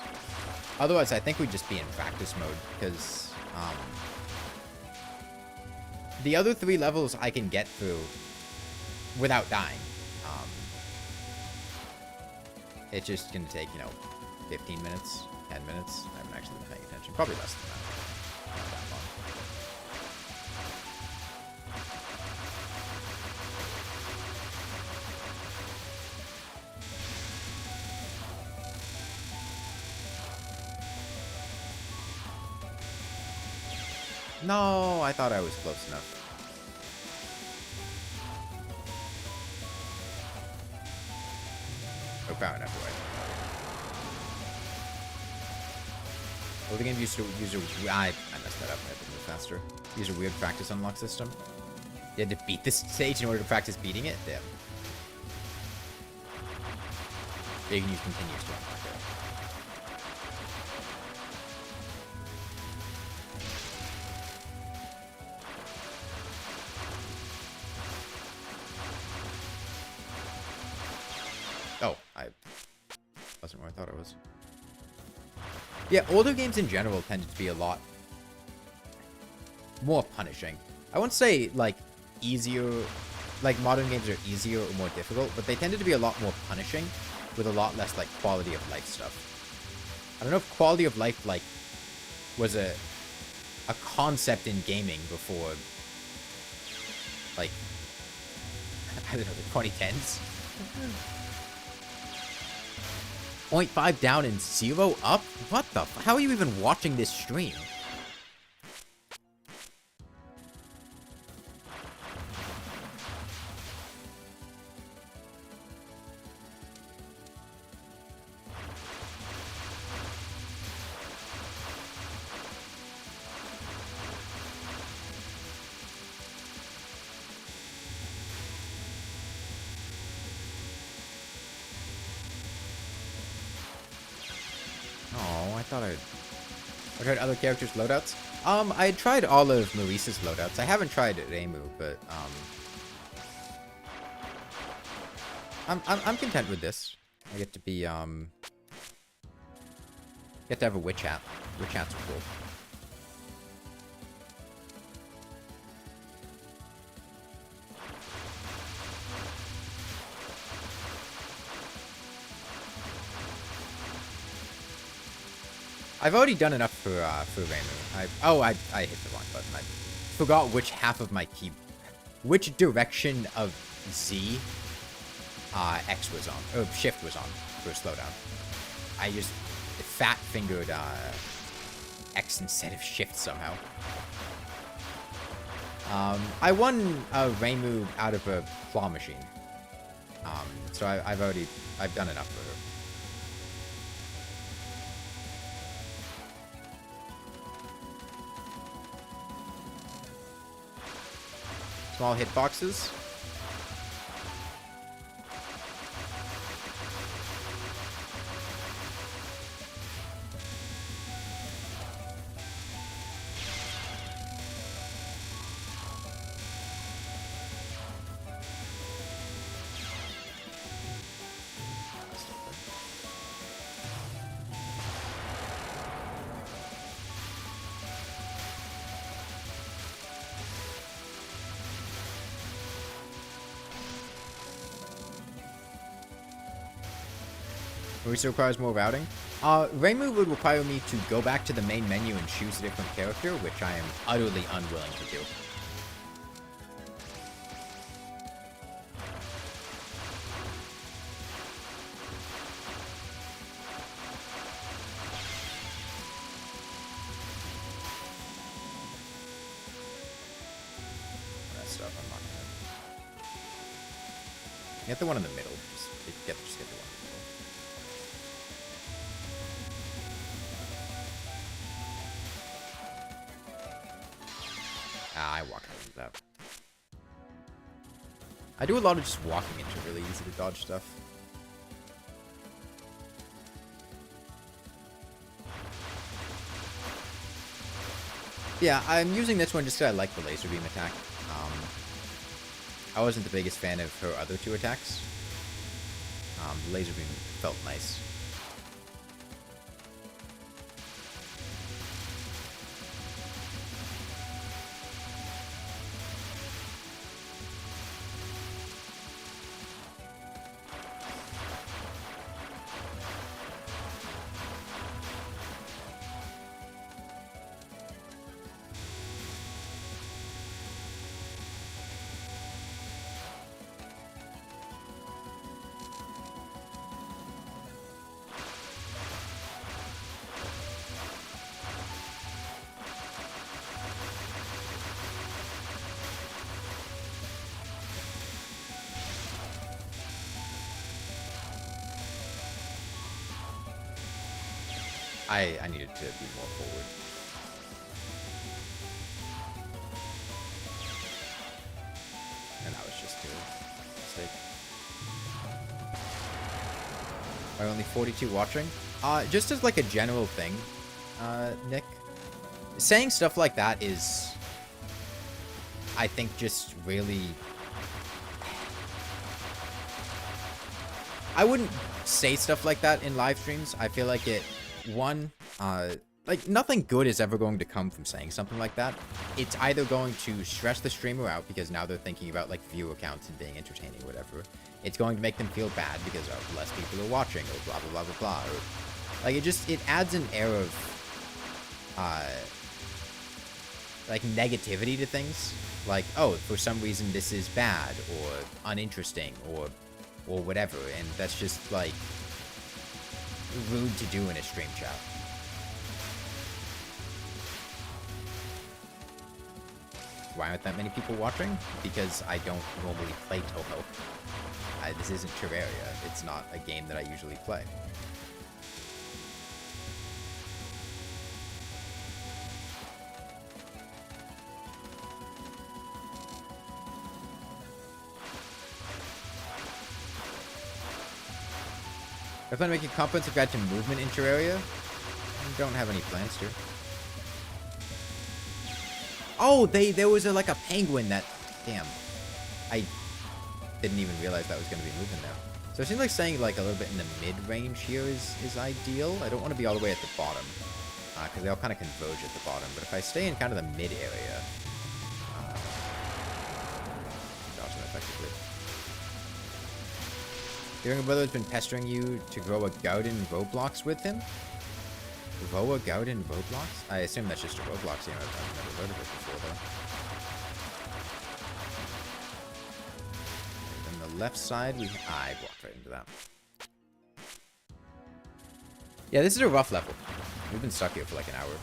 otherwise I think we'd just be in practice mode, because, the other 3 levels I can get through without dying. It's just gonna take, you know, 15 minutes, 10 minutes. I haven't actually been paying attention. Probably less than that. Not that long. No, I thought I was close enough. Oh, power enough away. Well, the game used to use a... I messed that up. I had to move faster. Use a weird practice unlock system. You had to beat this stage in order to practice beating it? Damn. You can use continues to unlock it. Oh, I wasn't where I thought it was. Yeah, older games in general tended to be a lot more punishing. I won't say, like, easier... Like, modern games are easier or more difficult, but they tended to be a lot more punishing with a lot less, like, quality of life stuff. I don't know if quality of life, like, was a concept in gaming before, like, I don't know, the 2010s? 0.5 down and 0 up? What the f- How are you even watching this stream? I tried other characters' loadouts. I tried all of Maurice's loadouts. I haven't tried Reimu, but I'm content with this. I get to be get to have a witch hat. Witch hats are cool. I've already done enough for Reimu. I hit the wrong button. I forgot which half of my key, which direction of Z, X was on, or shift was on for a slowdown. I just fat fingered X instead of shift somehow. I won Reimu out of a claw machine. So I've done enough for her. Small hitboxes. Which requires more routing. Reimu would require me to go back to the main menu and choose a different character, which I am utterly unwilling to do. That stuff, I'm not gonna... Get the one in the middle. Just get the one in the middle. I walk out of that. I do a lot of just walking into really easy to dodge stuff. Yeah, I'm using this one just because I like the laser beam attack. I wasn't the biggest fan of her other two attacks. The laser beam felt nice. I needed to be more forward. And that was just a mistake. Are only 42 watching? Just as like a general thing, Nick, saying stuff like that is, I think, just really... I wouldn't say stuff like that in live streams. I feel like it, one, like, nothing good is ever going to come from saying something like that. It's either going to stress the streamer out because now they're thinking about, like, view counts and being entertaining or whatever. It's going to make them feel bad because less people are watching or blah, blah, blah, blah, blah. Or, like, it adds an air of, like, negativity to things. Like, oh, for some reason this is bad or uninteresting or whatever, and that's just, like, rude to do in a stream chat. Why aren't that many people watching? Because I don't normally play Toho. This isn't Terraria. It's not a game that I usually play. I plan to make a comprehensive guide to movement in Terraria. I don't have any plans to. Oh, there was like a penguin that... Damn. I didn't even realize that was going to be moving now. So it seems like staying like a little bit in the mid-range here is ideal. I don't want to be all the way at the bottom. Because they all kind of converge at the bottom. But if I stay in kind of the mid area... dodge them effectively. Your younger brother has been pestering you to grow a garden Roblox with him? Grow a garden Roblox? I assume that's just a Roblox game. I've never heard of it before, though. On the left side, I walked right into that. Yeah, this is a rough level. We've been stuck here for like an hour.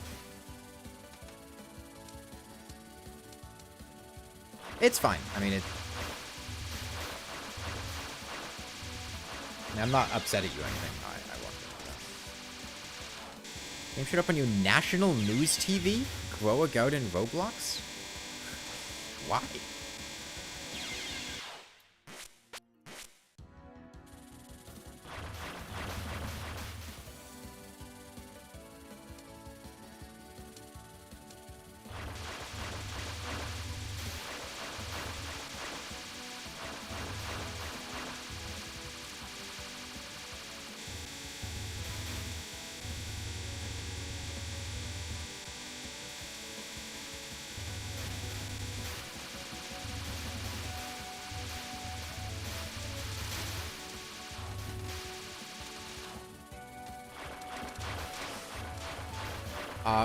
It's fine. I mean, I'm not upset at you or anything. I walked into that. Game showed up on your national news TV? Grow a garden Roblox? Why?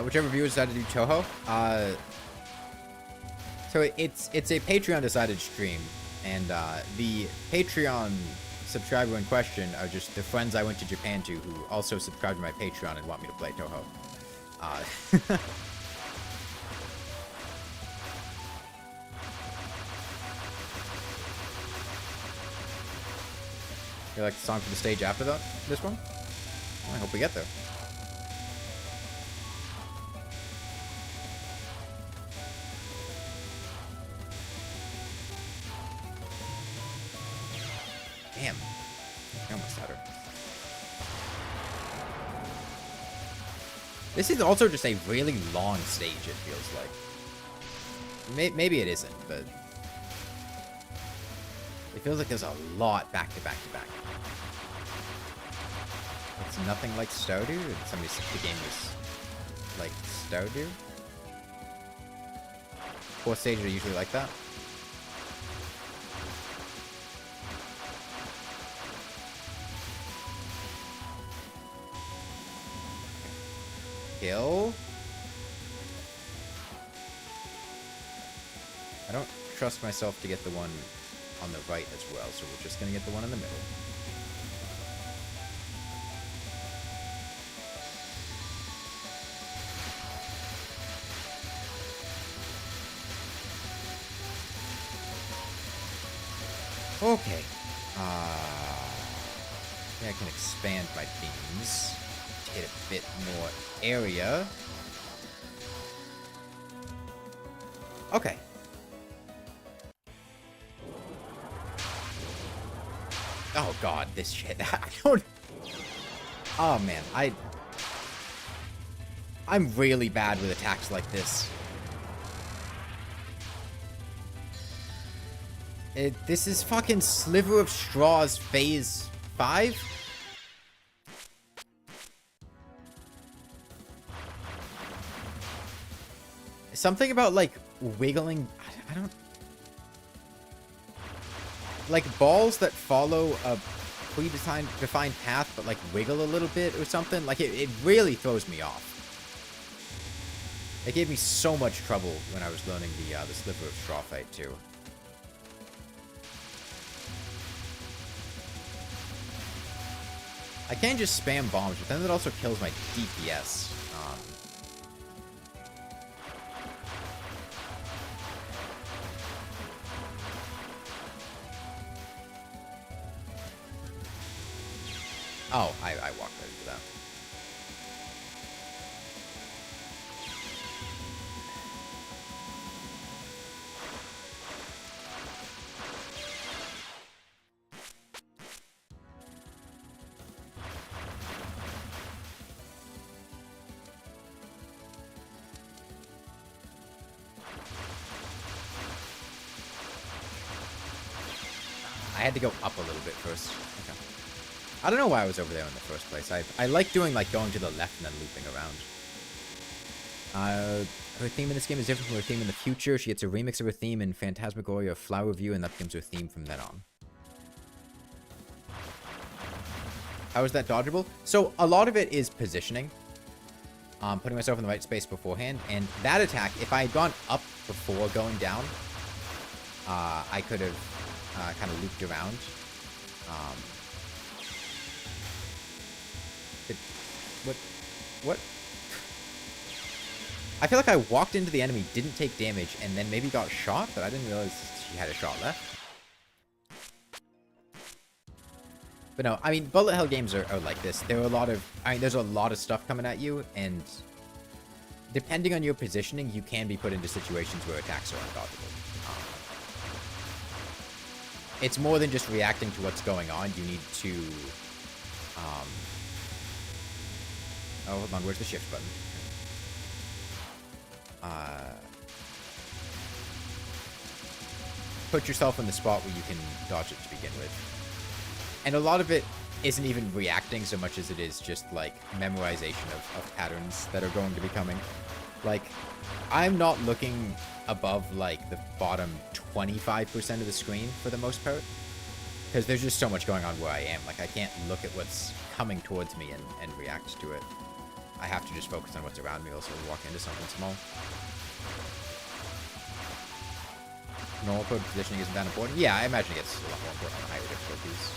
Whichever viewer decided to do Toho. So it's a Patreon decided stream, and the Patreon subscriber in question are just the friends I went to Japan to who also subscribe to my Patreon and want me to play Toho. You like the song for the stage after this one? Well, I hope we get there. Damn. I almost had her. This is also just a really long stage, it feels like. Maybe it isn't, but... It feels like there's a lot back to back to back. It's nothing like Stardew? Somebody said the game was like Stardew? 4 stages are usually like that. Kill. I don't trust myself to get the one on the right as well, so we're just gonna get the one in the middle. Okay. Yeah, I can expand my beams. hit a bit more area. Okay. Oh god, this shit. I don't... Oh man, I'm really bad with attacks like this. This is fucking Sliver of Straws phase 5? Something about, like, wiggling... I don't... Like, balls that follow a predefined path, but, like, wiggle a little bit or something. Like, it really throws me off. It gave me so much trouble when I was learning the Sliver of Straw fight, too. I can just spam bombs, but then it also kills my DPS. Oh, I walked right into that. I had to go up a little bit first. Okay. I don't know why I was over there in the first place. I like doing, like, going to the left and then looping around. Her theme in this game is different from her theme in the future. She gets a remix of her theme in Phantasmagoria Flower View, and that becomes her theme from then on. How is that dodgeable? So, a lot of it is positioning. Putting myself in the right space beforehand. And that attack, if I had gone up before going down, I could have kind of looped around. What? I feel like I walked into the enemy, didn't take damage, and then maybe got shot, but I didn't realize she had a shot left. But no, I mean, bullet hell games are like this. There are a lot of... I mean, there's a lot of stuff coming at you, and depending on your positioning, you can be put into situations where attacks are undodgeable. It's more than just reacting to what's going on. You need to... Oh, hold on. Where's the shift button? Put yourself in the spot where you can dodge it to begin with. And a lot of it isn't even reacting so much as it is just, like, memorization of patterns that are going to be coming. Like, I'm not looking above, like, the bottom 25% of the screen for the most part. Because there's just so much going on where I am. Like, I can't look at what's coming towards me and react to it. I have to just focus on what's around me, also walk into something small. Normal code positioning isn't that important? Yeah, I imagine it gets a lot more important on higher difficulties.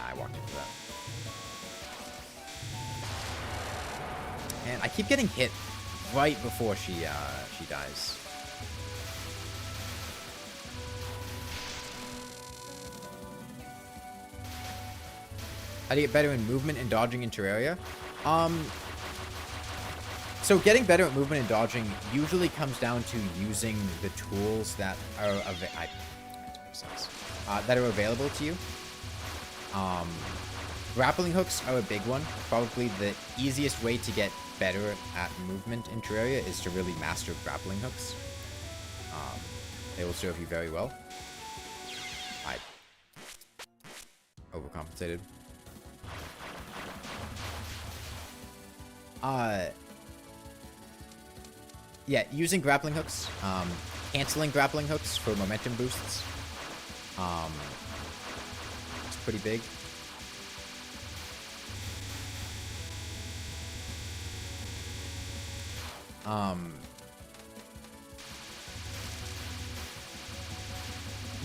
I walked into that. And I keep getting hit right before she dies. How do you get better in movement and dodging in Terraria? So getting better at movement and dodging usually comes down to using the tools that are available to you. Grappling hooks are a big one. Probably the easiest way to get better at movement in Terraria is to really master grappling hooks. They will serve you very well. I overcompensated. Yeah, using grappling hooks, canceling grappling hooks for momentum boosts. It's pretty big.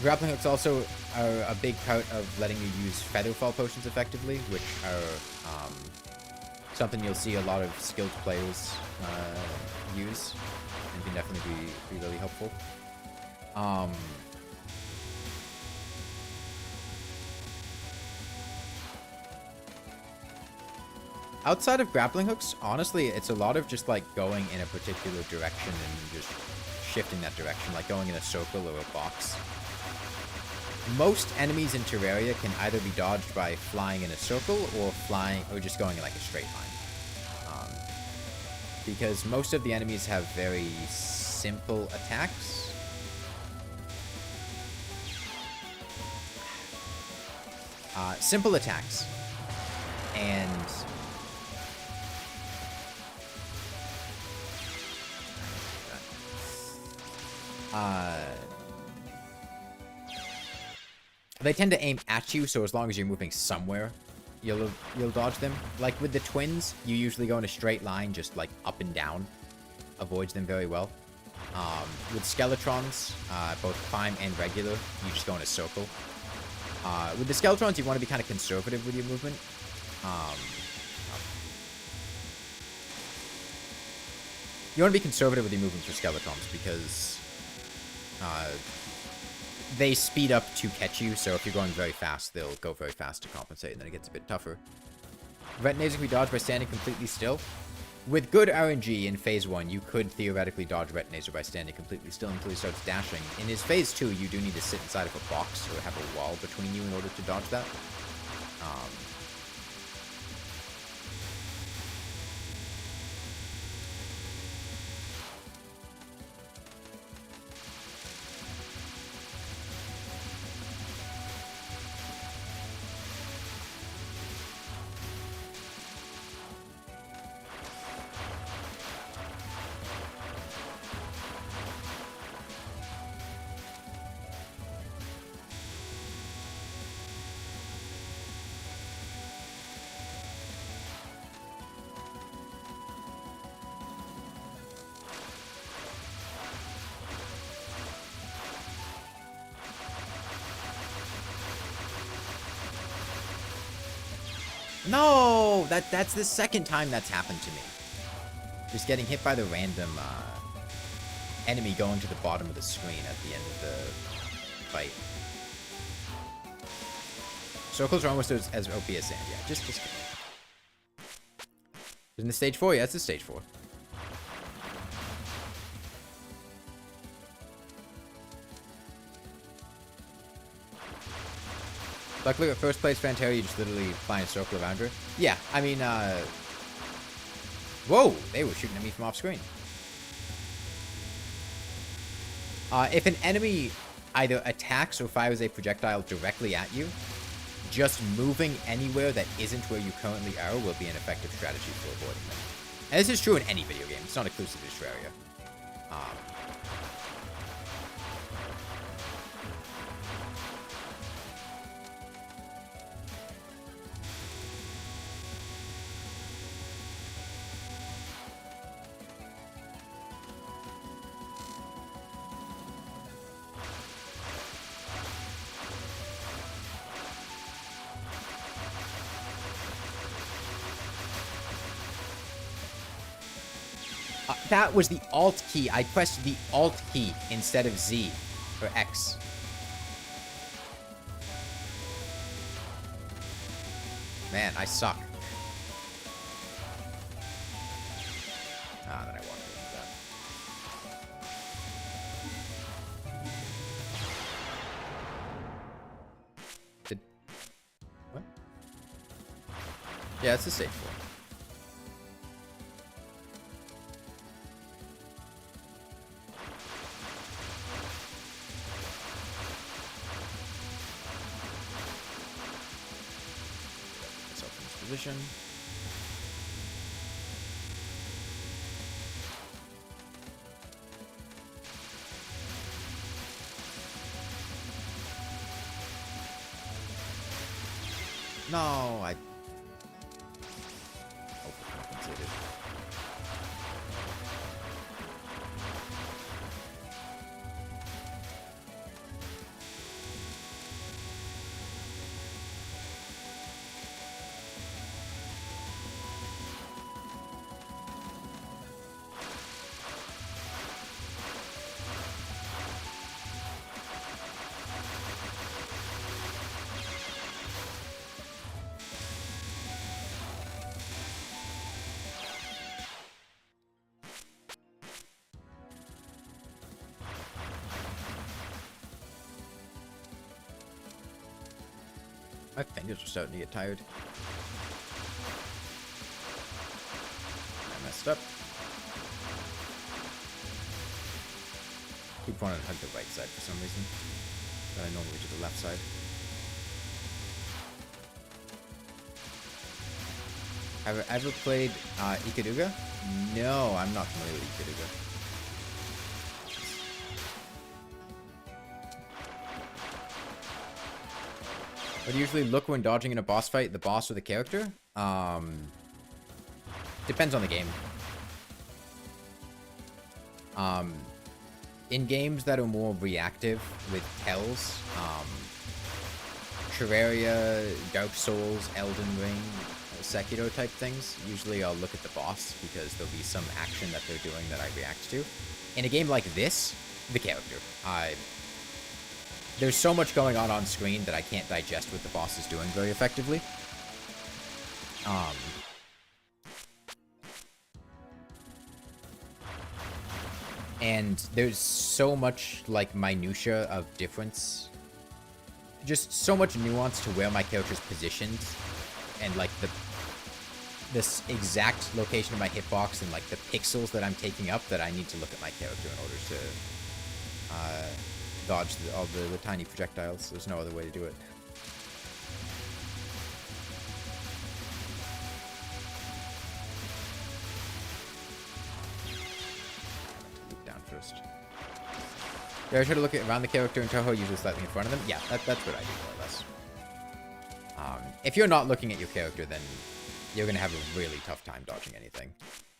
Grappling hooks also are a big part of letting you use featherfall potions effectively, which are something you'll see a lot of skilled players use, and can definitely be really helpful. Outside of grappling hooks, honestly, it's a lot of just like going in a particular direction and just shifting that direction, like going in a circle or a box. Most enemies in Terraria can either be dodged by flying in a circle or just going in like a straight line. Because most of the enemies have very simple attacks. Simple attacks. And they tend to aim at you, so as long as you're moving somewhere, you'll dodge them. Like with the twins, you usually go in a straight line, just like up and down. Avoids them very well. With Skeletrons, both prime and regular, you just go in a circle. With the Skeletrons, you want to be kind of conservative with your movement. You want to be conservative with your movement for Skeletrons because they speed up to catch you, so if you're going very fast, they'll go very fast to compensate, and then it gets a bit tougher. Retinazor can be dodged by standing completely still. With good RNG in Phase 1, you could theoretically dodge Retinazor by standing completely still until he starts dashing. In his Phase 2, you do need to sit inside of a box or have a wall between you in order to dodge that. No! That's the second time that's happened to me. Just getting hit by the random enemy going to the bottom of the screen at the end of the fight. Circles are almost as OP as sand. Yeah, just kidding. Isn't this stage 4? Yeah, it's the stage 4. Luckily, at first place Fantera, you just literally fly in a circle around her. Yeah, I mean, whoa! They were shooting at me from off screen. If an enemy either attacks or fires a projectile directly at you, just moving anywhere that isn't where you currently are will be an effective strategy for avoiding them. And this is true in any video game. It's not exclusive to Terraria. That was the Alt key. I pressed the Alt key instead of Z or X. Man, I suck. Ah, then I wanted to do that. What? Yeah, it's the stage 4. Position. No, I overcompensated. My fingers are starting to get tired. I messed up. Keep wanting to hug the right side for some reason. But I normally do the left side. Have I ever played Ikaruga? No, I'm not familiar with Ikaruga. But usually look when dodging in a boss fight, the boss or the character? Depends on the game. In games that are more reactive with tells, Terraria, Dark Souls, Elden Ring, Sekiro type things, usually I'll look at the boss because there'll be some action that they're doing that I react to. In a game like this, the character. There's so much going on screen that I can't digest what the boss is doing very effectively. And there's so much, like, minutia of difference. Just so much nuance to where my character's positioned. And, like, this exact location of my hitbox and, like, the pixels that I'm taking up that I need to look at my character in order to dodge all the tiny projectiles. There's no other way to do it. Look down first. Yeah, I try to look around the character in Toho, usually slightly in front of them. Yeah, that's what I do more or less. If you're not looking at your character, then you're going to have a really tough time dodging anything.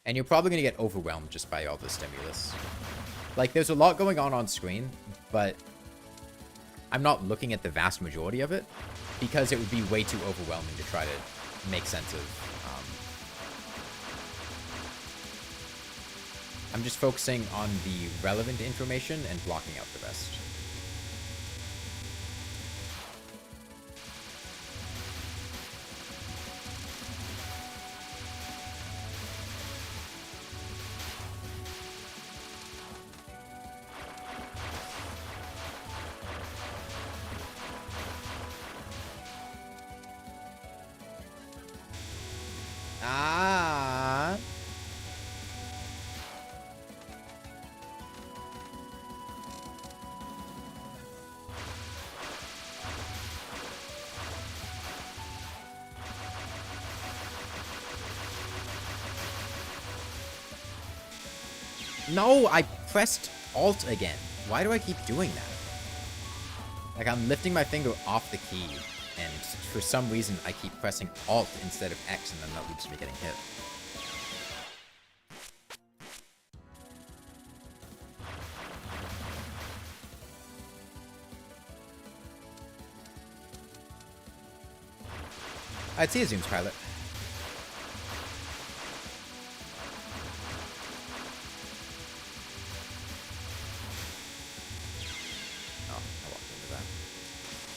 And you're probably going to get overwhelmed just by all the stimulus. Like, there's a lot going on screen, but I'm not looking at the vast majority of it because it would be way too overwhelming to try to make sense of. I'm just focusing on the relevant information and blocking out the rest. No, I pressed Alt again. Why do I keep doing that? Like, I'm lifting my finger off the key, and for some reason, I keep pressing Alt instead of X, and then that leads to me getting hit. I'd see a Zoom's pilot.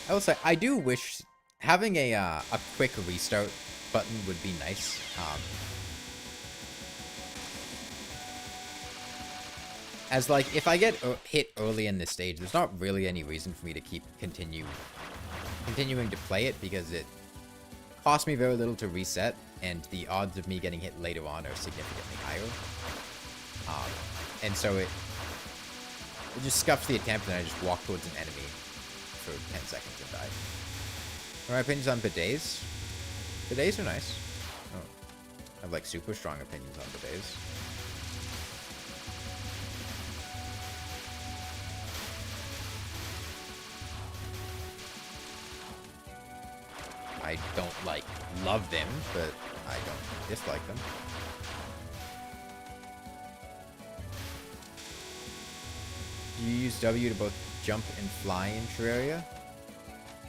I will say, I do wish having a quick restart button would be nice. As, like, if I get hit early in this stage, there's not really any reason for me to keep continuing to play it because it costs me very little to reset, and the odds of me getting hit later on are significantly higher. And so it just scuffs the attempt, and I just walk towards an enemy for 10 seconds and die. What are my opinions on bidets? Bidets are nice. Oh, I have, like, super strong opinions on bidets. I don't, like, love them, but I don't dislike them. Do you use W to both jump and fly in Terraria?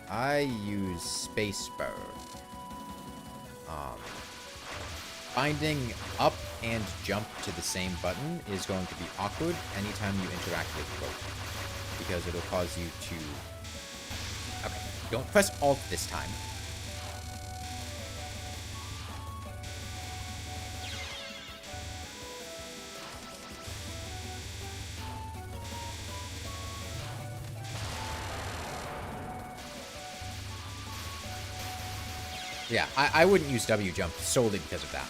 I use spacebar. Binding up and jump to the same button is going to be awkward anytime you interact with both, because it'll cause you to... Okay, don't press Alt this time. Yeah, I wouldn't use W jump solely because of that.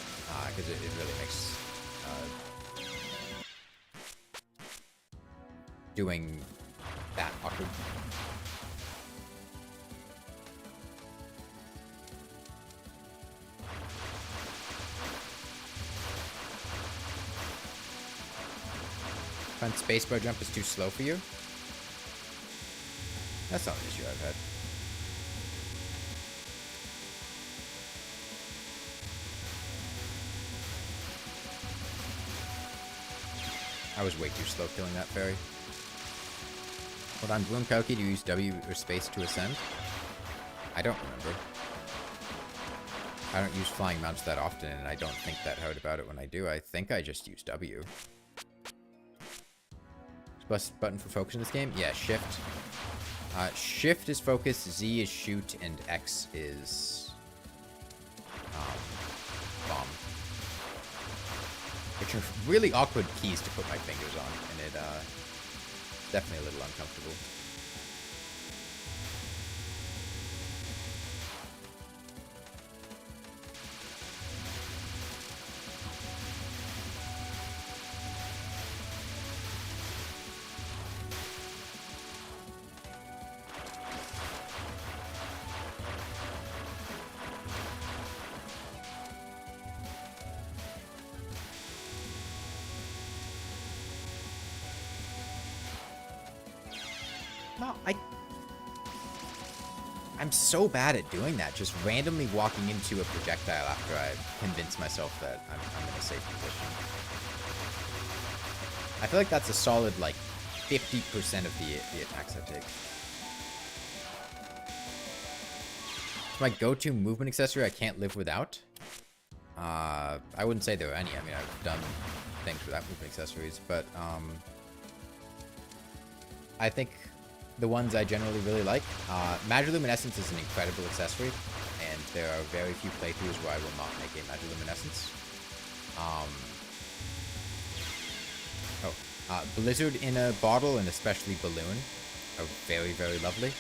Because it really makes doing that awkward. Front spacebar jump is too slow for you? That's not an issue I've had. I was way too slow killing that fairy. Hold on, Bloom Kauki, do you use W or space to ascend? I don't remember. I don't use flying mounts that often, and I don't think that hard about it when I do. I think I just use W. Best button for focus in this game? Yeah, shift. Shift is focus, Z is shoot, and X is bomb. Which are really awkward keys to put my fingers on, and it's definitely a little uncomfortable. No, I'm so bad at doing that, just randomly walking into a projectile after I convince myself that I'm in a safe position. I feel like that's a solid, like, 50% of the attacks I take. It's my go-to movement accessory I can't live without. I wouldn't say there are any. I mean, I've done things without movement accessories, but I think the ones I generally really like. Magiluminescence is an incredible accessory, and there are very few playthroughs where I will not make a Magiluminescence. Blizzard in a bottle, and especially Balloon, are very, very lovely.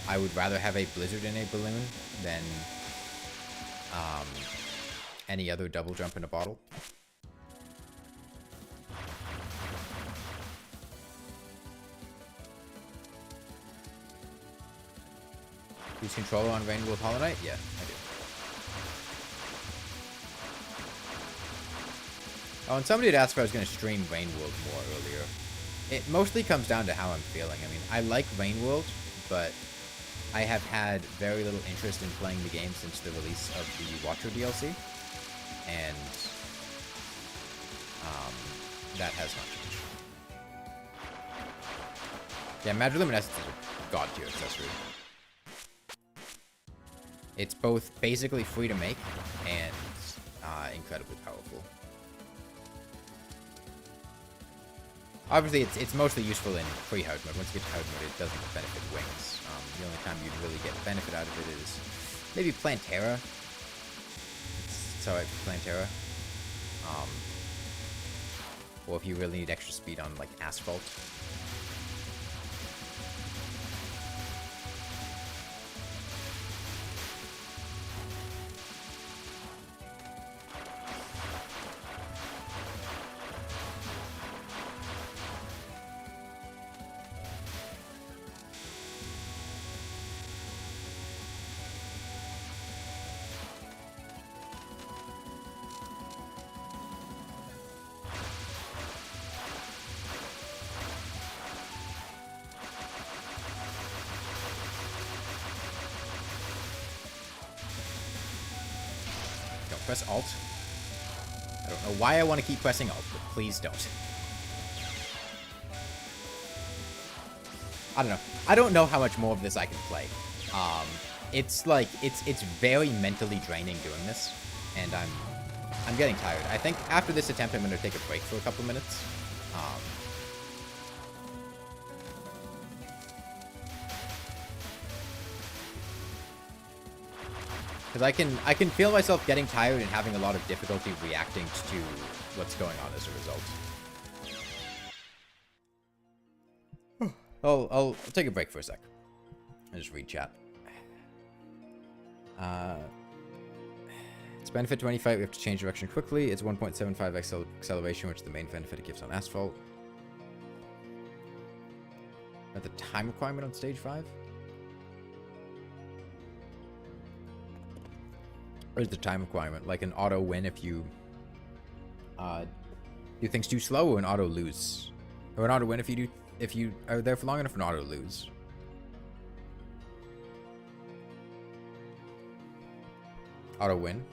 I would rather have a Blizzard in a balloon than any other double jump in a bottle. Use controller on Rainworld Hollow Knight? Yeah, I do. Oh, and somebody had asked if I was going to stream Rainworld more earlier. It mostly comes down to how I'm feeling. I mean, I like Rainworld, but I have had very little interest in playing the game since the release of the Watcher DLC. And that has not changed. Yeah, Magiluminescence is a god tier accessory. It's both basically free to make and incredibly powerful. Obviously, it's mostly useful in free-hard mode. Once you get to hard mode, it doesn't benefit wings. The only time you'd really get benefit out of it is maybe Plantera. It's alright for Plantera. Or if you really need extra speed on, like, Asphalt. Press Alt. I don't know why I want to keep pressing Alt, but please don't. I don't know. I don't know how much more of this I can play. It's like it's very mentally draining doing this, and I'm getting tired. I think after this attempt, I'm going to take a break for a couple minutes. Because I can feel myself getting tired and having a lot of difficulty reacting to what's going on as a result. I'll take a break for a sec. I'll just read chat. benefit to any fight, we have to change direction quickly. It's 1.75 acceleration, which is the main benefit it gives on asphalt. At the time requirement on stage 5? Or is the time requirement like an auto win if you do things too slow, or an auto lose? Or an auto win if you are there for long enough, an auto lose? Auto win.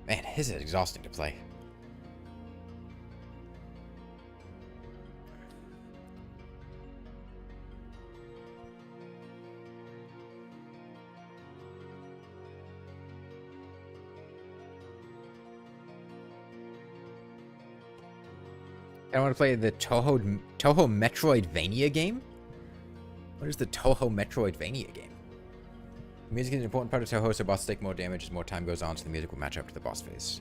Man, this is exhausting to play. I want to play the Toho Metroidvania game? What is the Toho Metroidvania game? The music is an important part of Toho, so bosses take more damage as more time goes on, so the music will match up to the boss phase.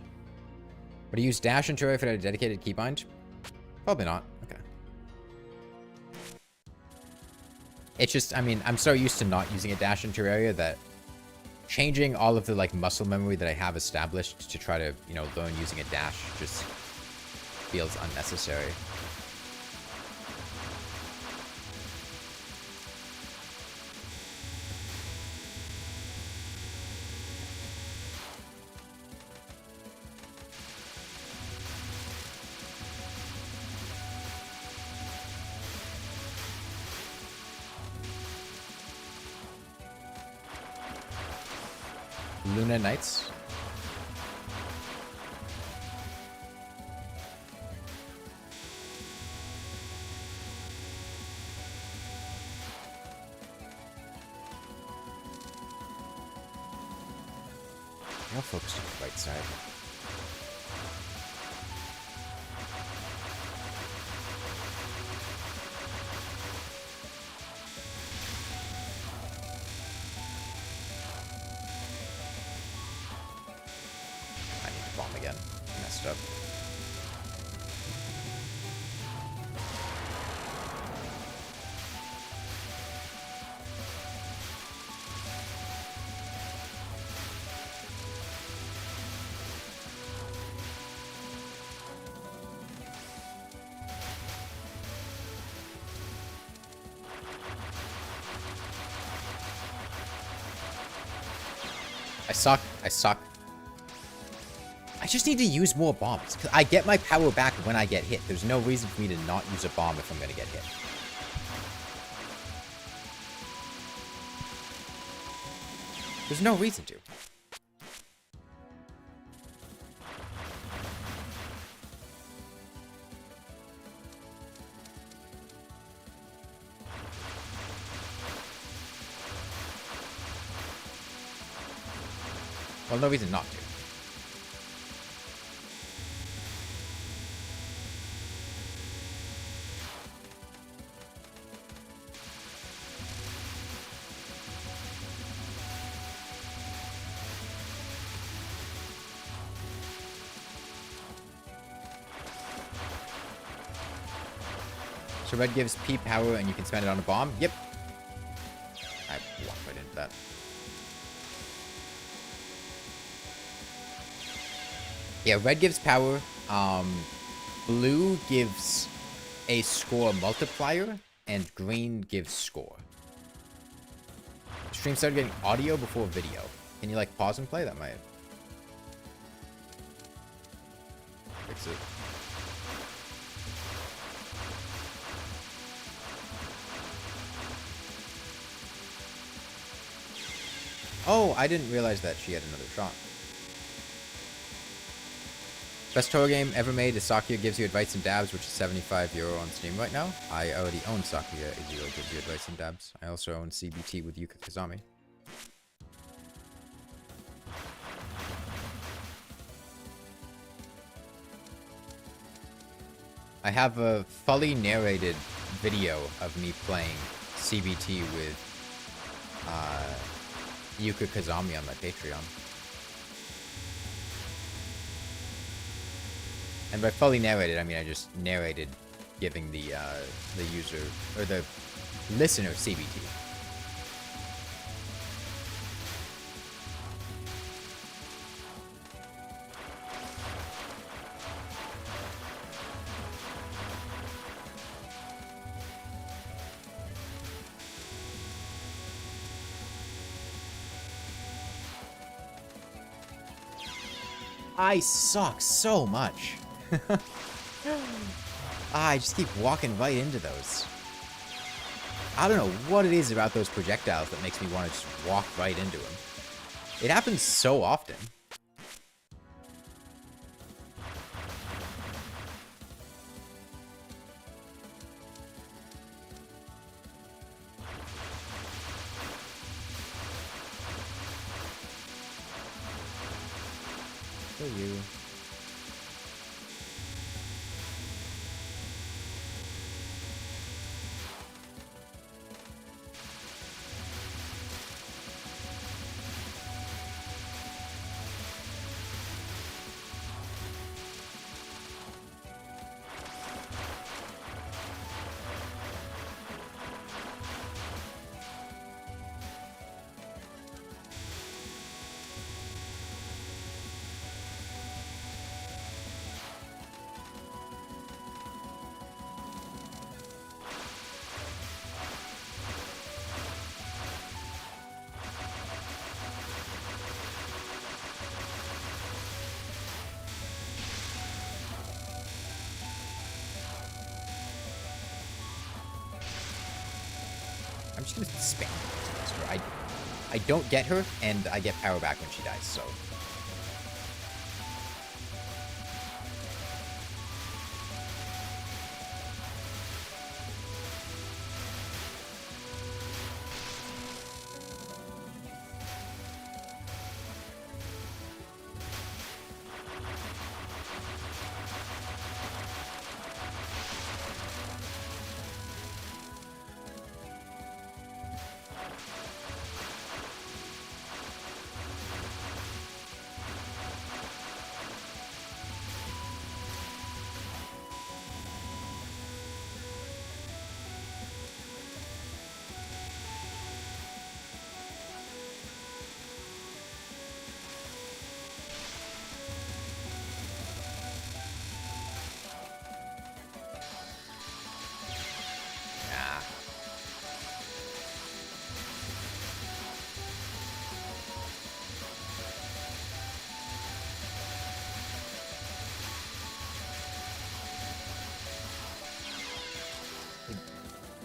Would you use dash and Touhou if it had a dedicated keybind? Probably not. Okay. It's just, I mean, I'm so used to not using a dash in Terraria that changing all of the, like, muscle memory that I have established to try to, you know, learn using a dash just feels unnecessary. Luna Knights. I'll focus on the right side. I need to bomb again. Messed up. I suck. I just need to use more bombs. 'Cause I get my power back when I get hit. There's no reason for me to not use a bomb if I'm gonna get hit. There's no reason to. Well, no reason not to. So red gives P power and you can spend it on a bomb? Yep. I walked right into that. Yeah, red gives power. Blue gives a score multiplier, and green gives score. Stream started getting audio before video. Can you, like, pause and play? That might fix it. Oh, I didn't realize that she had another shot. Best Toho game ever made is Sakuya Gives You Advice and Dabs, which is €75 on Steam right now. I already own Sakuya Gives You Advice and Dabs. I also own CBT with Yuka Kazami. I have a fully narrated video of me playing CBT with Yuka Kazami on my Patreon. And by fully narrated, I mean I just narrated giving the user, or the listener, CBT. I suck so much. I just keep walking right into those. I don't know what it is about those projectiles that makes me want to just walk right into them. It happens so often. For you. I'm just gonna spam her. I don't get her, and I get power back when she dies, so.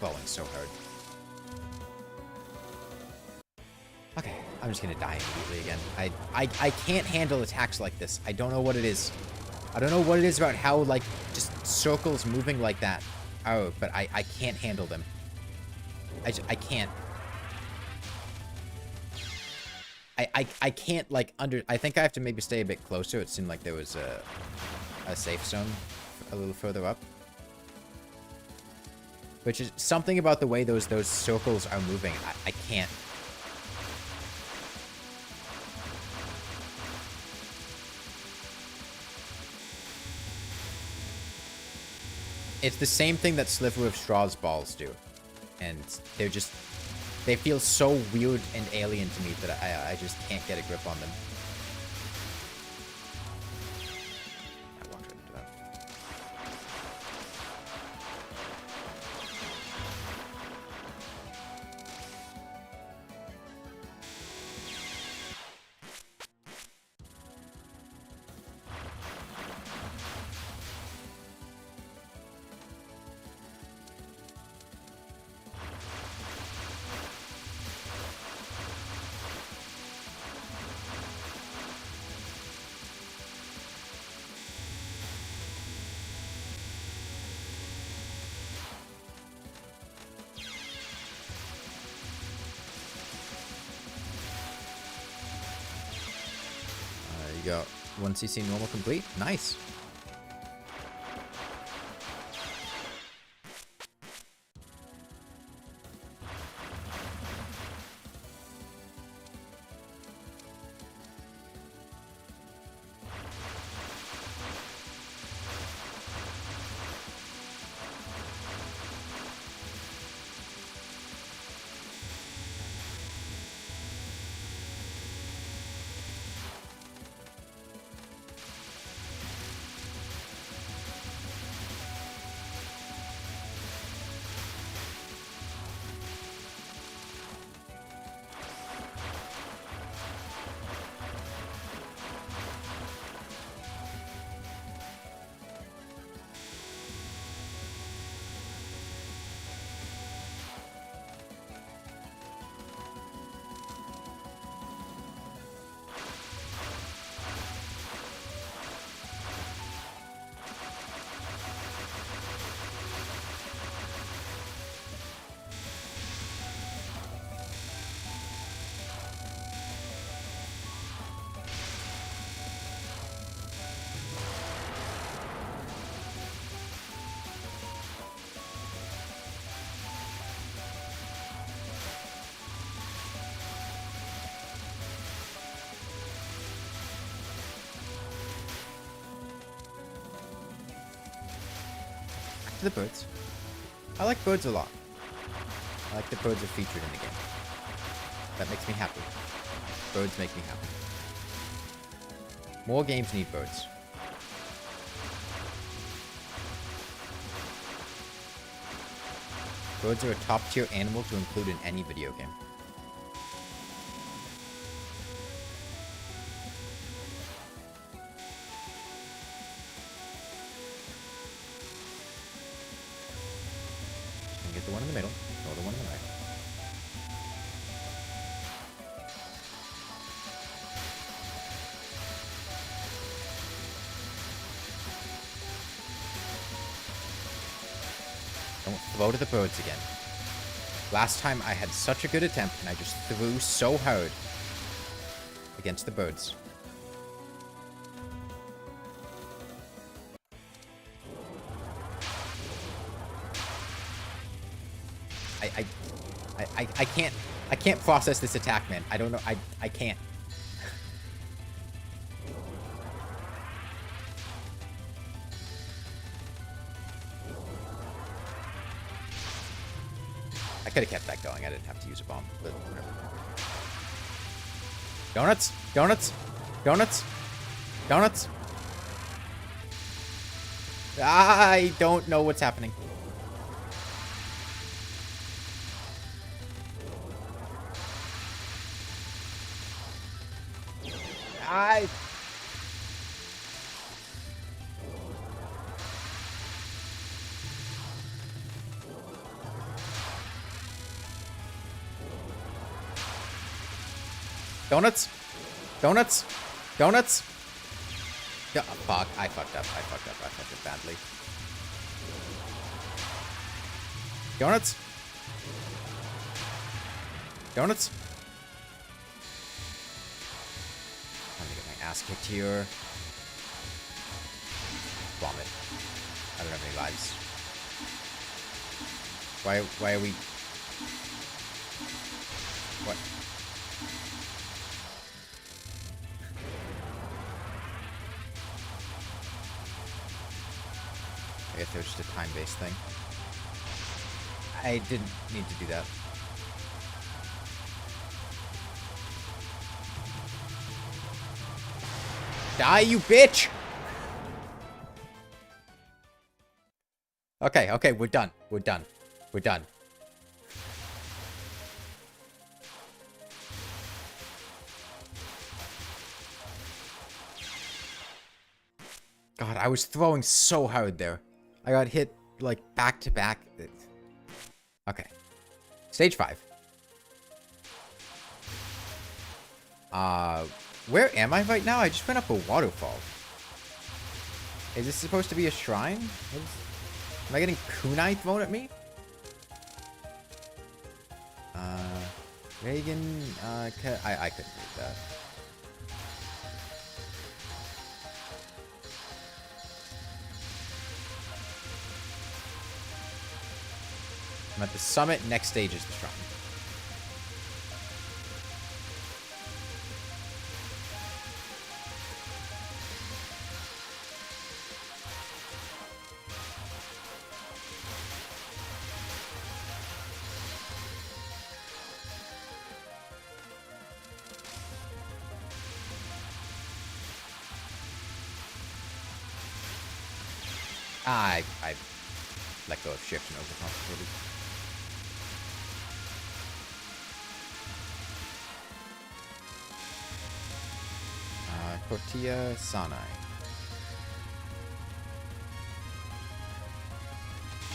Falling so hard. Okay, I'm just gonna die immediately again. I can't handle attacks like this. I don't know what it is. I don't know what it is about how, like, just circles moving like that. Oh, but I can't handle them. I can't. I can't, like, I think I have to maybe stay a bit closer. It seemed like there was a safe zone a little further up. Which is something about the way those circles are moving. I can't. It's the same thing that Sliver of Straw's balls do. And they're just... They feel so weird and alien to me that I just can't get a grip on them. I walked right into that. You got 1 CC normal complete. Nice. to the birds. I like birds a lot. I like that birds are featured in the game. That makes me happy. Birds make me happy. More games need birds. Birds are a top-tier animal to include in any video game. And get the one in the middle, or the one in the right. Don't throw to the birds again. Last time I had such a good attempt and I just threw so hard against the birds. I can't process this attack, man. I don't know. I can't. I could have kept that going. I didn't have to use a bomb, but whatever. Donuts! Donuts! Donuts! Donuts! I don't know what's happening. Donuts? Donuts? Donuts? Yeah, fuck. I fucked up. I fucked up. I fucked up badly. Donuts? Donuts? I'm gonna get my ass kicked here. Vomit. I don't have any lives. Why are we... What? I guess there's just a time-based thing. I didn't need to do that. Die, you bitch! Okay, okay, we're done. We're done. We're done. God, I was throwing so hard there. I got hit, like, back to back. Okay. Stage 5. Where am I right now? I just went up a waterfall. Is this supposed to be a shrine? Am I getting kunai thrown at me? Reagan, I couldn't read that. I'm at the summit. Next stage is the shrine. I let go of shift and overcomplicated. Tortilla Sanai.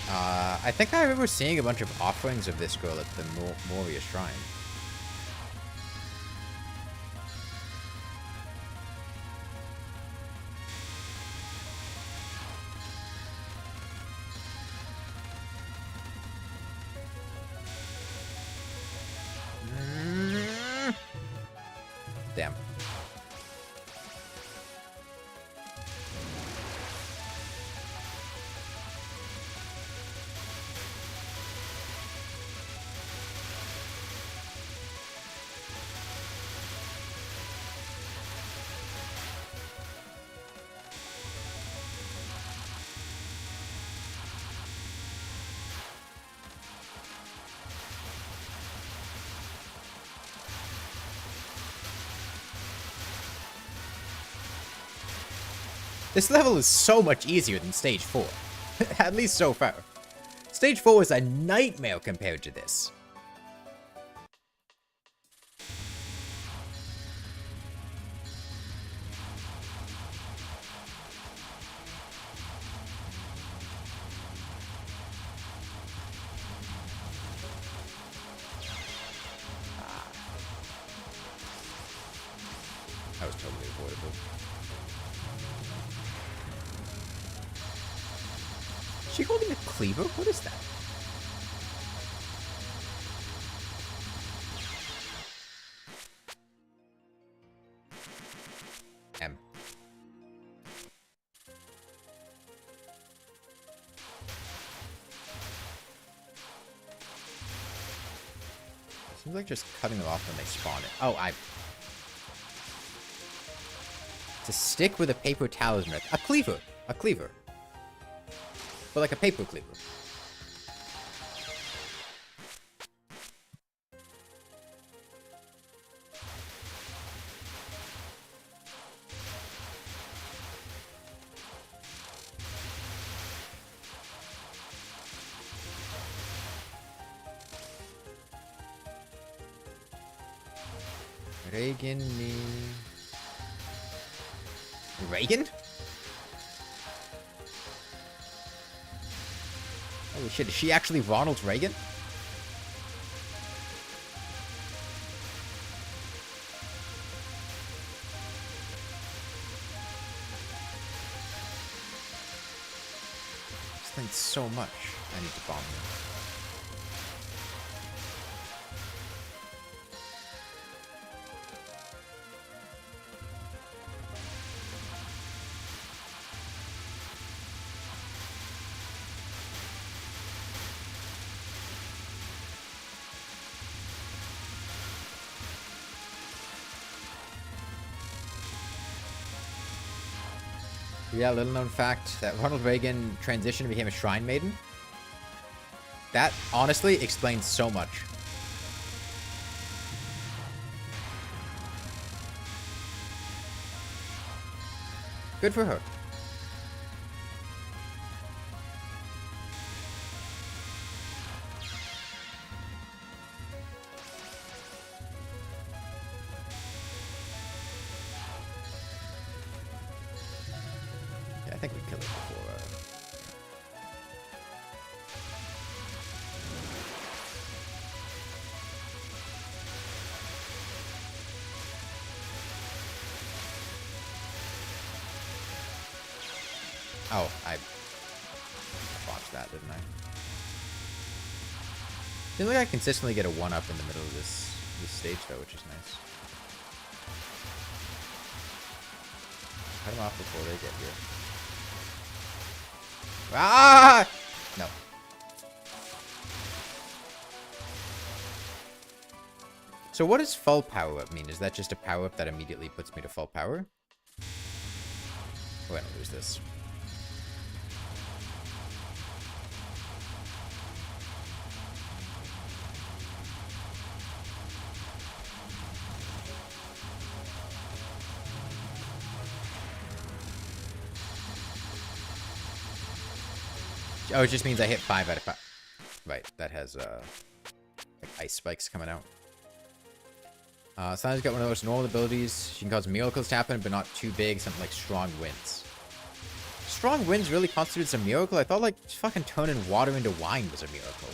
I think I remember seeing a bunch of offerings of this girl at the Moria Shrine. Damn. This level is so much easier than Stage 4. At least so far. Stage 4 is a nightmare compared to this. That was totally avoidable. Is she holding a cleaver? What is that? M. Seems like just cutting them off when they spawn it. Oh, to stick with a paper talisman. A cleaver. A cleaver. But like a paper cleaver. Reagan? Holy shit, is she actually Ronald Reagan? This thing's so much. I need to bomb them. Yeah, little known fact that Ronald Reagan transitioned and became a shrine maiden. That honestly explains so much. Good for her. I think we killed it before. Oh, I botched that, didn't I? Seems like I consistently get a 1-up in the middle of this stage, though, which is nice. Cut them off before they get here. Ah! No. So what does full power up mean? Is that just a power up that immediately puts me to full power? We're gonna lose this. Oh, it just means I hit 5 out of 5. Right, that has like ice spikes coming out. Sana's got one of those normal abilities. She can cause miracles to happen, but not too big. Something like strong winds. Strong winds really constitutes a miracle? I thought like fucking turning water into wine was a miracle.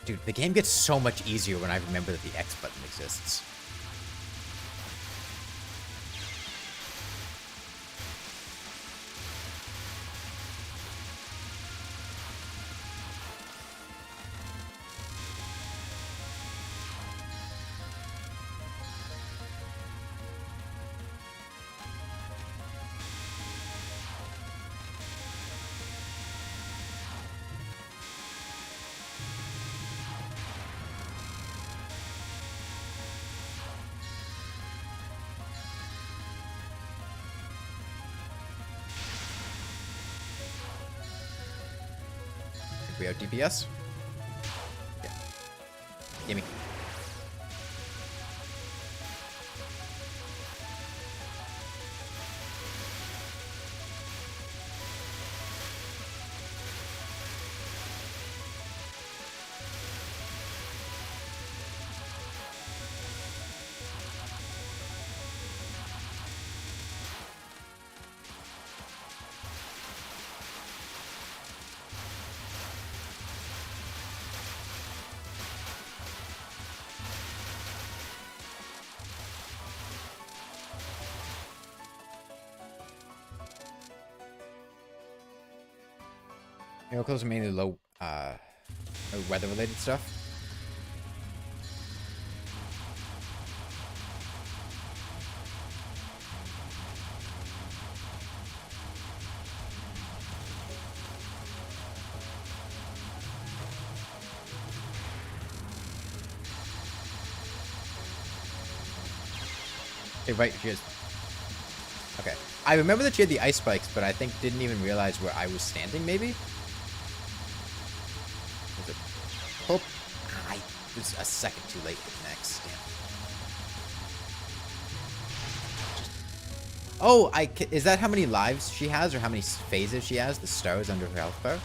Dude, the game gets so much easier when I remember that the X button exists. We have DPS? Yeah. Gimme. Miracles are mainly low, weather-related stuff. Hey, right, here's... Okay. I remember that she had the ice spikes, but I think didn't even realize where I was standing, maybe? Oh, I was a second too late with next. Damn. Oh, is that how many lives she has, or how many phases she has? The stars under her health bar?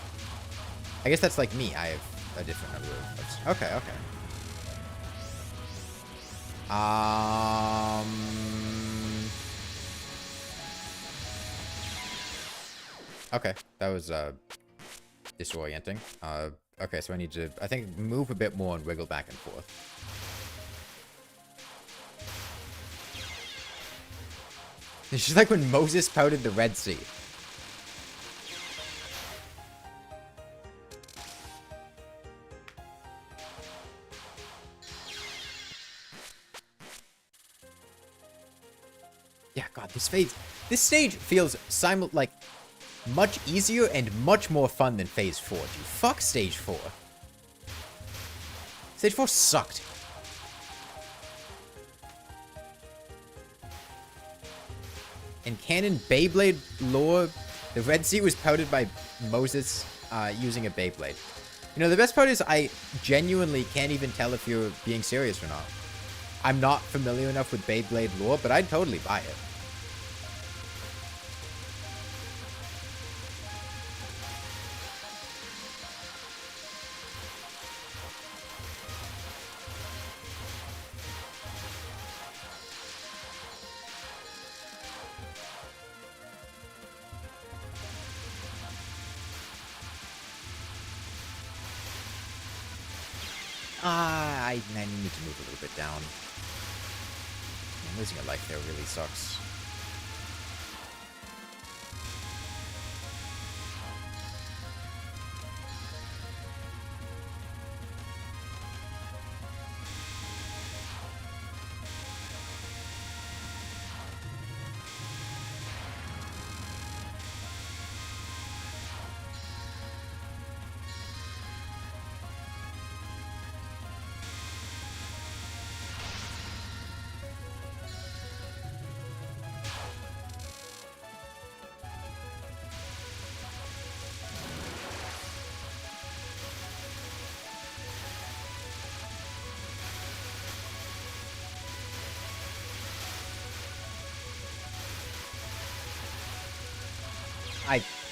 I guess that's like me. I have a different number of... Okay, okay. Okay, that was disorienting. Okay, so I need to, I think, move a bit more and wiggle back and forth. It's just like when Moses parted the Red Sea. Yeah, God, this stage feels like much easier and much more fun than Phase 4. Dude, fuck Stage 4. Stage 4 sucked. In canon Beyblade lore, the Red Sea was powdered by Moses using a Beyblade. You know, the best part is I genuinely can't even tell if you're being serious or not. I'm not familiar enough with Beyblade lore, but I'd totally buy it. I need to move a little bit down. Man, losing a life there really sucks.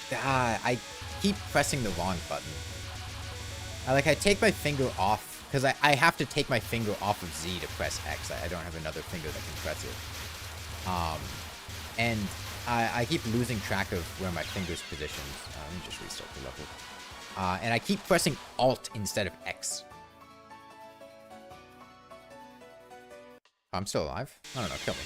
I keep pressing the wrong button. I take my finger off, because I have to take my finger off of Z to press X. I don't have another finger that can press it. And I keep losing track of where my finger's positioned. Let me just restart the level. And I keep pressing Alt instead of X. I'm still alive. I don't know, kill me.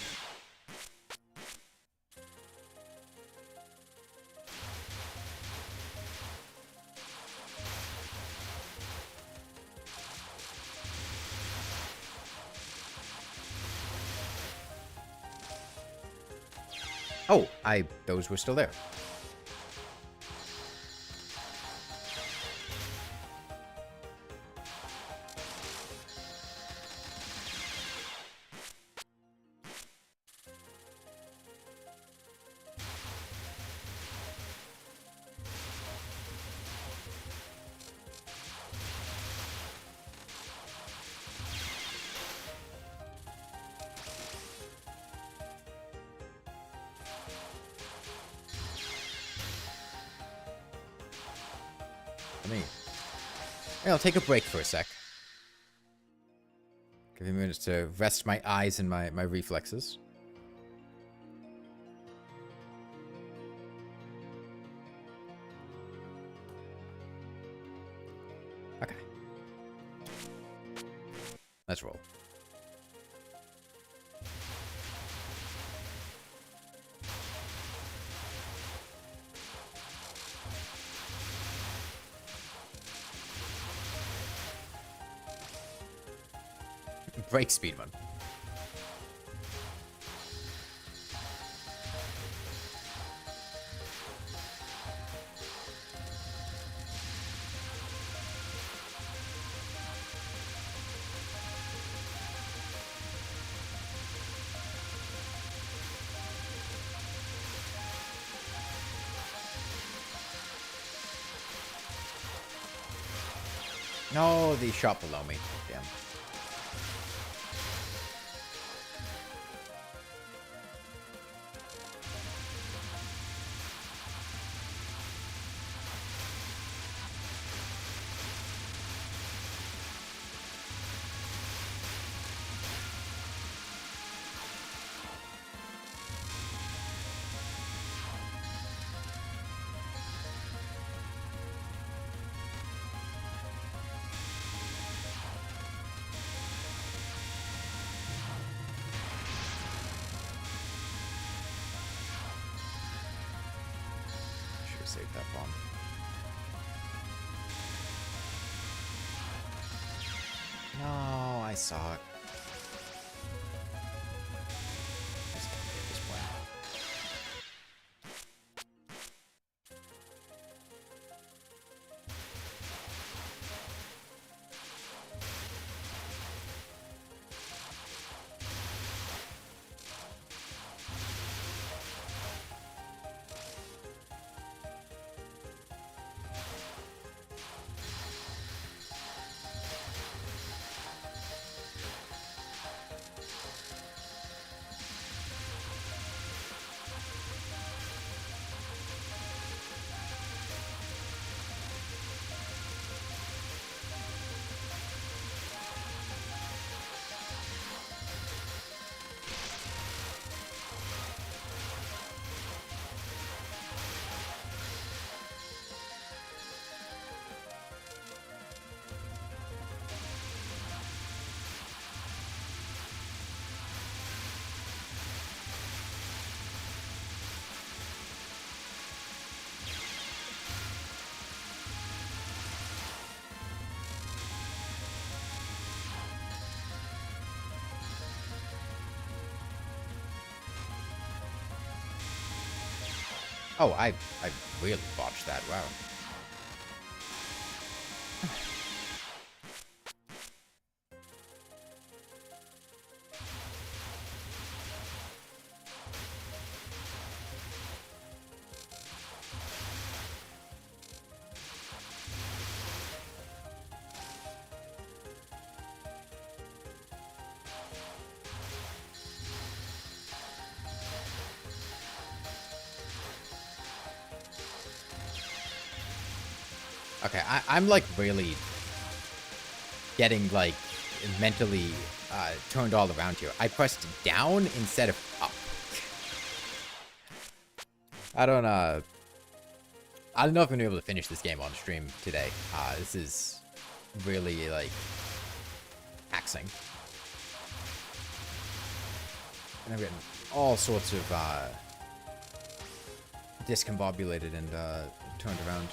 Oh, those were still there. I'll take a break for a sec. Give me a minute to rest my eyes and my reflexes. Okay. Let's roll. Break speed one. No, the shot below me. Damn. Save that bomb. No, I saw it. Just at this point. Oh, I really botched that. Wow. Okay, I'm like really getting like mentally turned all around here. I pressed down instead of up. I don't know if I'm gonna be able to finish this game on stream today. This is really like taxing. And I'm getting all sorts of discombobulated and turned around.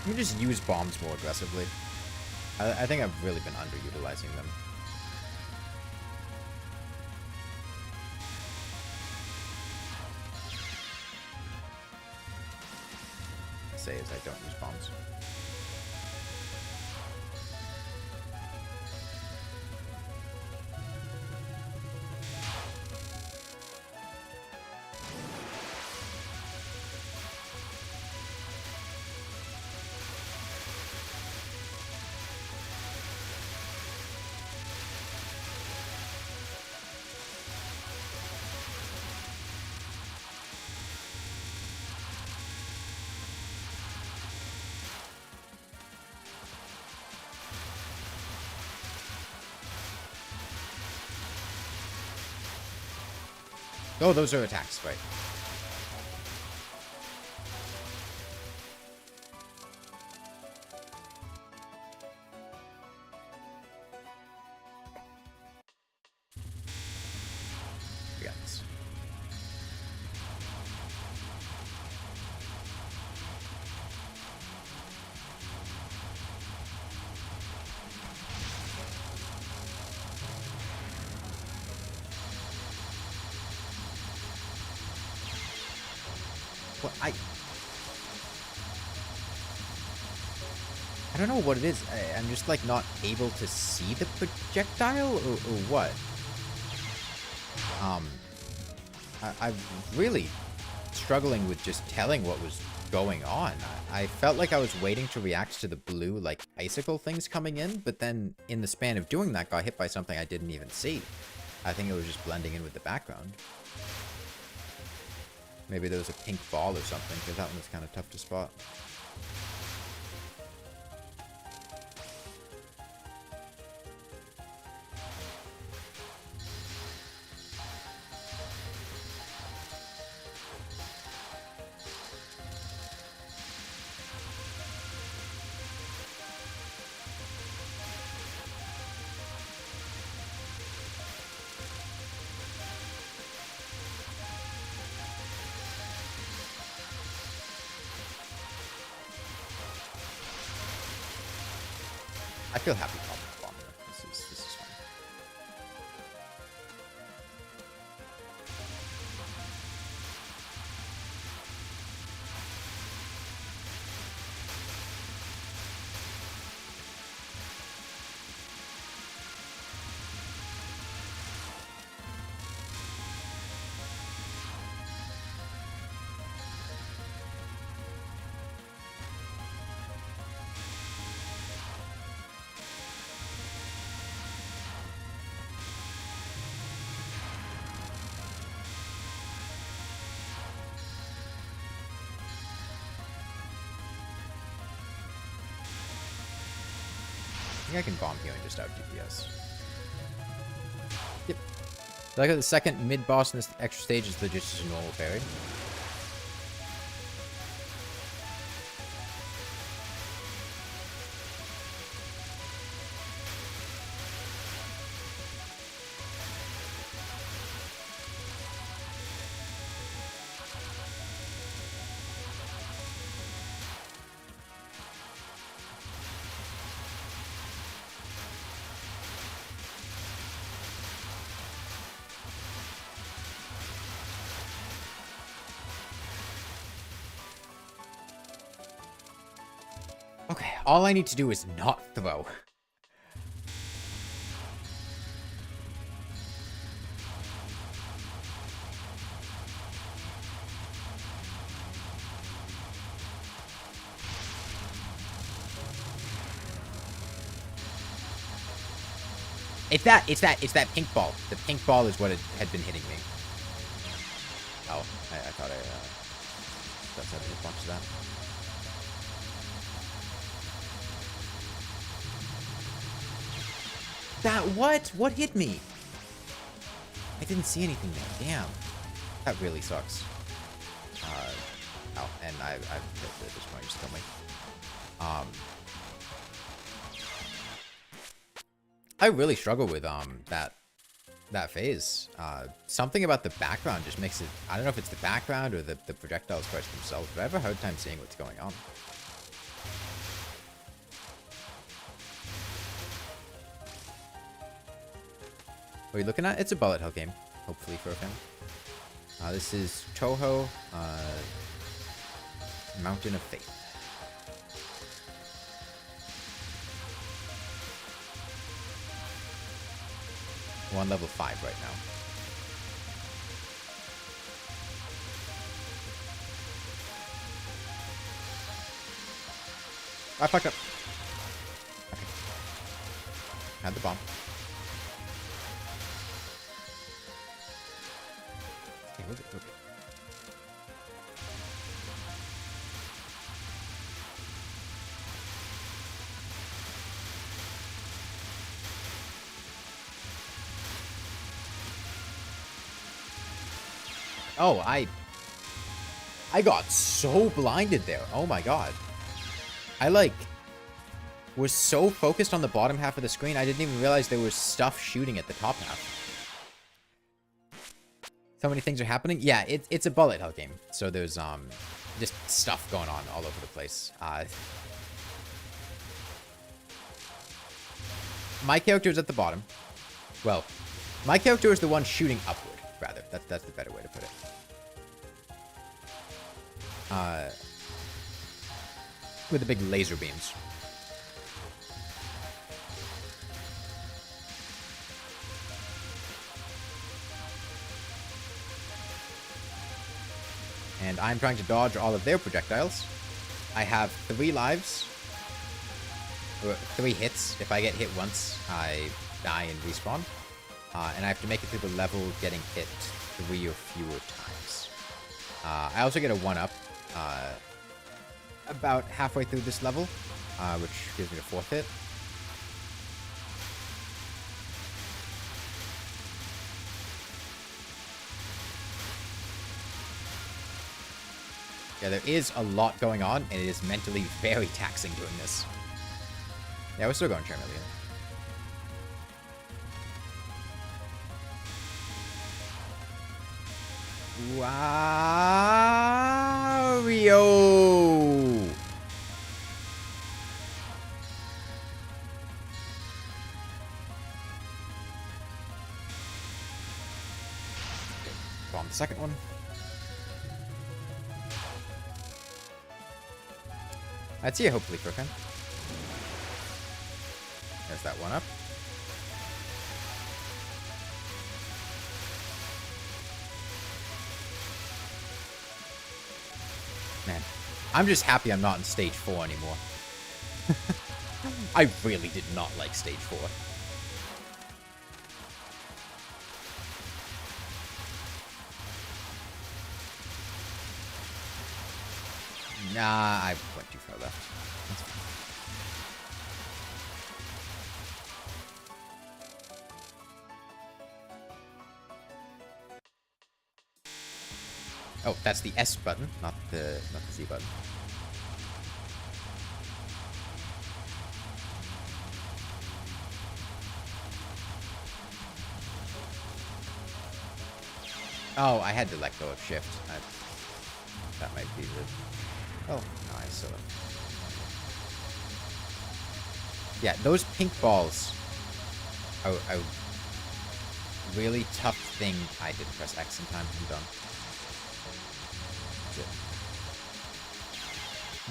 Let me just use bombs more aggressively. I think I've really been underutilizing them. Say as I don't use bombs. Oh, those are attacks, right? We got this. Well, I don't know what it is. I'm just like not able to see the projectile or what. I'm really struggling with just telling what was going on. I felt like I was waiting to react to the blue like icicle things coming in, but then in the span of doing that got hit by something I didn't even see. I think it was just blending in with the background. Maybe there was a pink ball or something, because that one was kind of tough to spot. I feel happy calling the bomb. This is fun. I think I can bomb here and just out DPS. Yep. Like the second mid-boss in this extra stage is just a normal parry. Okay, all I need to do is not throw. It's that pink ball. The pink ball is what it had been hitting me. Oh, I thought that's how to hitbox that. That what? What hit me? I didn't see anything there. Damn. That really sucks. Oh, and I've hit at this point. Just kill me. I really struggle with that phase. Something about the background just makes it. I don't know if it's the background or the projectiles first themselves, but I have a hard time seeing what's going on. What are you looking at? It's a bullet hell game, hopefully for him. This is Toho, Mountain of Faith. We're on level 5 right now. I fucked up. Okay. Had the bomb. Okay, where's it? Okay. Oh, I got so blinded there. Oh my god. I, like, was so focused on the bottom half of the screen, I didn't even realize there was stuff shooting at the top half. So many things are happening. Yeah, it's a bullet hell game. So there's, just stuff going on all over the place. My character is at the bottom. Well, my character is the one shooting upward, rather. That's the better way to put it. With the big laser beams. And I'm trying to dodge all of their projectiles. I have 3 lives. Or 3 hits. If I get hit once, I die and respawn. And I have to make it through the level getting hit 3 or fewer times. I also get a 1-up about halfway through this level, which gives me the 4th hit. Yeah, there is a lot going on, and it is mentally very taxing doing this. Yeah, we're still going Charmeleon. Wario! Bomb the second one. I'd see you hopefully, Crookin. There's that 1-up. Man, I'm just happy I'm not in stage 4 anymore. I really did not like stage 4. Nah, I went too far left. That's fine. Oh, that's the S button, not the Z button. Oh, I had to let go of shift. That might be the... Oh, no, I saw it. Yeah, those pink balls are a really tough thing. I didn't press X in time. I'm done.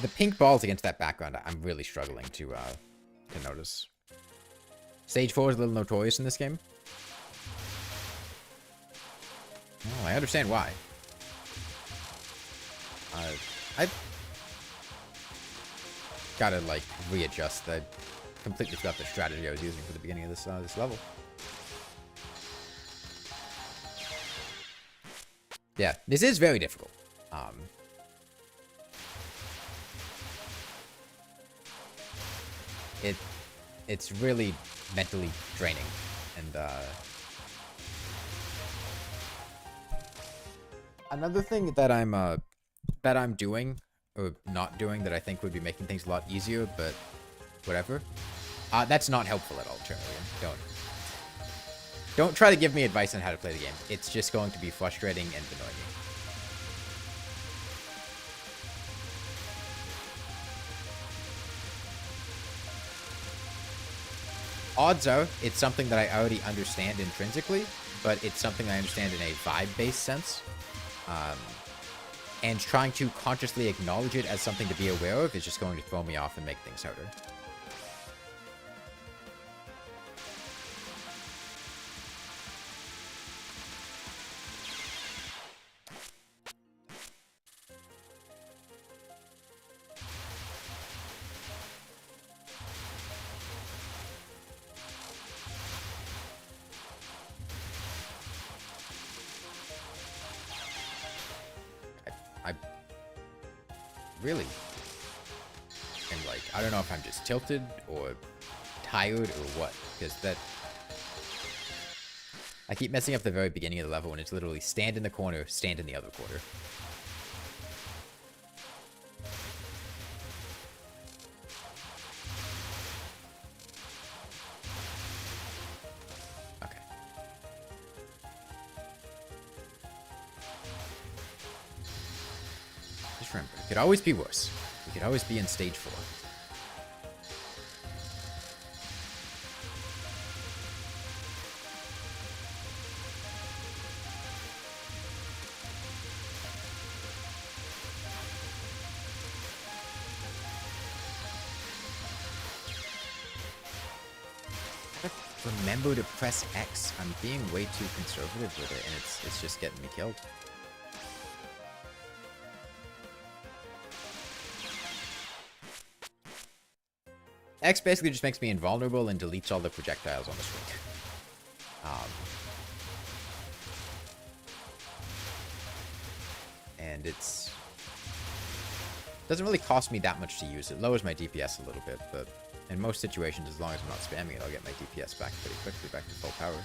The pink balls against that background, I'm really struggling to notice. Stage 4 is a little notorious in this game. Oh, I understand why. I gotta, like, readjust. I completely forgot the strategy I was using for the beginning of this level. Yeah, this is very difficult. It's really mentally draining, and another thing that I'm doing or not doing that I think would be making things a lot easier, but whatever. That's not helpful at all, Charlie. Don't try to give me advice on how to play the game. It's just going to be frustrating and annoying. Odds are, it's something that I already understand intrinsically, but it's something I understand in a vibe-based sense. And trying to consciously acknowledge it as something to be aware of is just going to throw me off and make things harder. Really? And, like, I don't know if I'm just tilted or tired or what, because I keep messing up the very beginning of the level, and it's literally stand in the corner, stand in the other corner. Okay. Just remember, it could always be worse. We could always be in stage 4. Remember to press X. I'm being way too conservative with it, and it's just getting me killed. X basically just makes me invulnerable and deletes all the projectiles on the screen. And doesn't really cost me that much to use. It lowers my DPS a little bit, but in most situations, as long as I'm not spamming it, I'll get my DPS back pretty quickly, back to full power.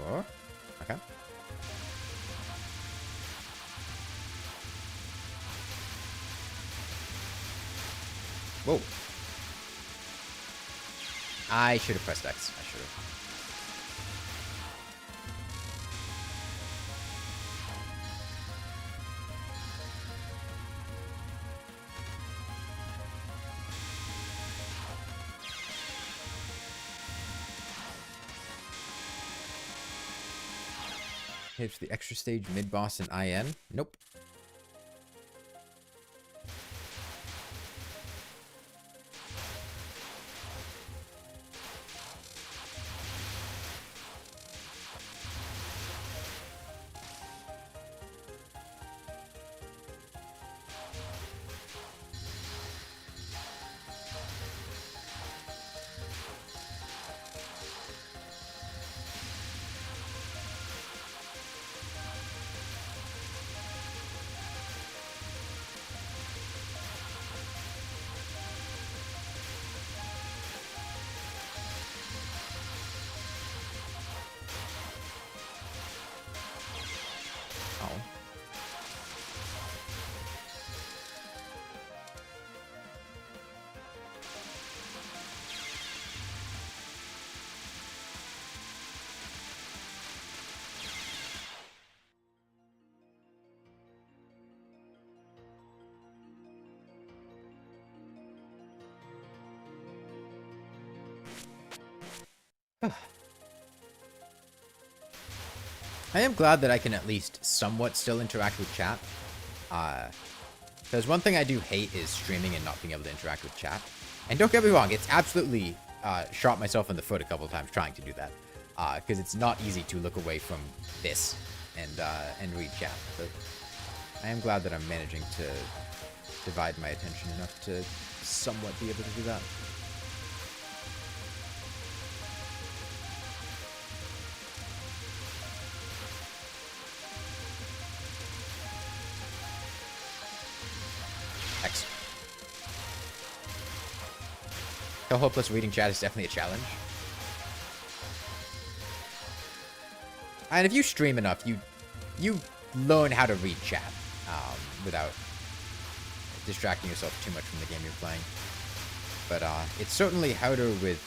Oh, okay. Whoa. I should have pressed X. I should have. Hits the extra stage mid-boss in IN. Nope. I am glad that I can at least somewhat still interact with chat. Because one thing I do hate is streaming and not being able to interact with chat. And don't get me wrong, it's absolutely shot myself in the foot a couple of times trying to do that. Because it's not easy to look away from this and read chat. But I am glad that I'm managing to divide my attention enough to somewhat be able to do that. X. Toho plus reading chat is definitely a challenge. And if you stream enough, you learn how to read chat without distracting yourself too much from the game you're playing. But it's certainly harder with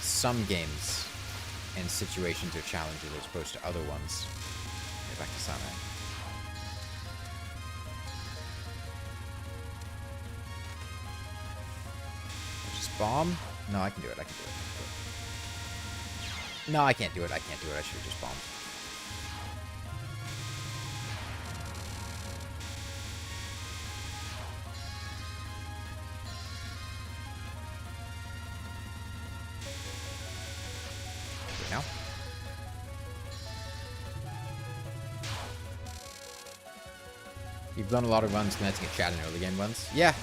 some games and situations or challenges as opposed to other ones. Get back to Samurai. Just bomb? No, I can do it. I can do it. No, I can't do it. I can't do it. I should have just bombed. Now. You've done a lot of runs commencing at chat in early game runs. Yeah,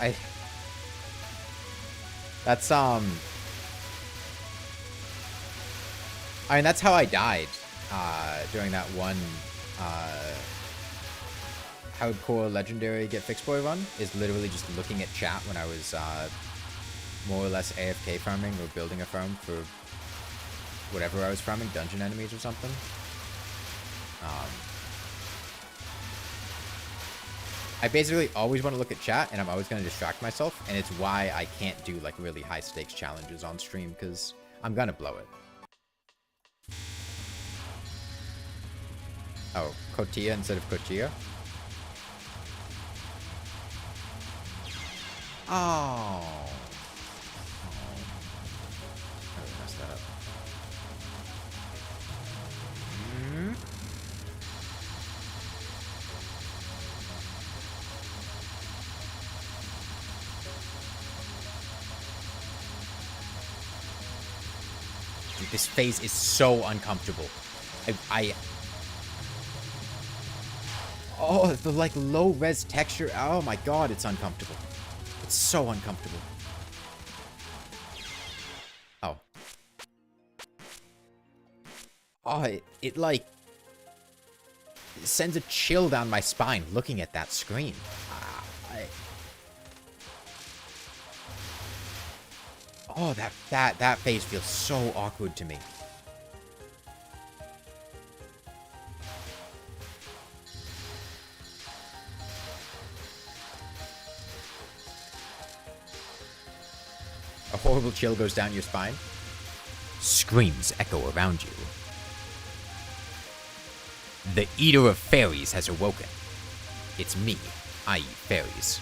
that's I mean, that's how I died during that one hardcore legendary get fixed boy run, is literally just looking at chat when I was more or less AFK farming or building a farm for whatever I was farming, dungeon enemies or something. I basically always want to look at chat, and I'm always going to distract myself, and it's why I can't do like really high stakes challenges on stream, because I'm going to blow it. Oh, Cotilla instead of Cochilla? Oh. I really messed that up. Dude, this phase is so uncomfortable. Oh, the like low res texture. Oh my god, it's uncomfortable. It's so uncomfortable. Oh. Oh, it like it sends a chill down my spine looking at that screen. Oh, that phase feels so awkward to me. A horrible chill goes down your spine. Screams echo around you. The Eater of Fairies has awoken. It's me. I eat fairies.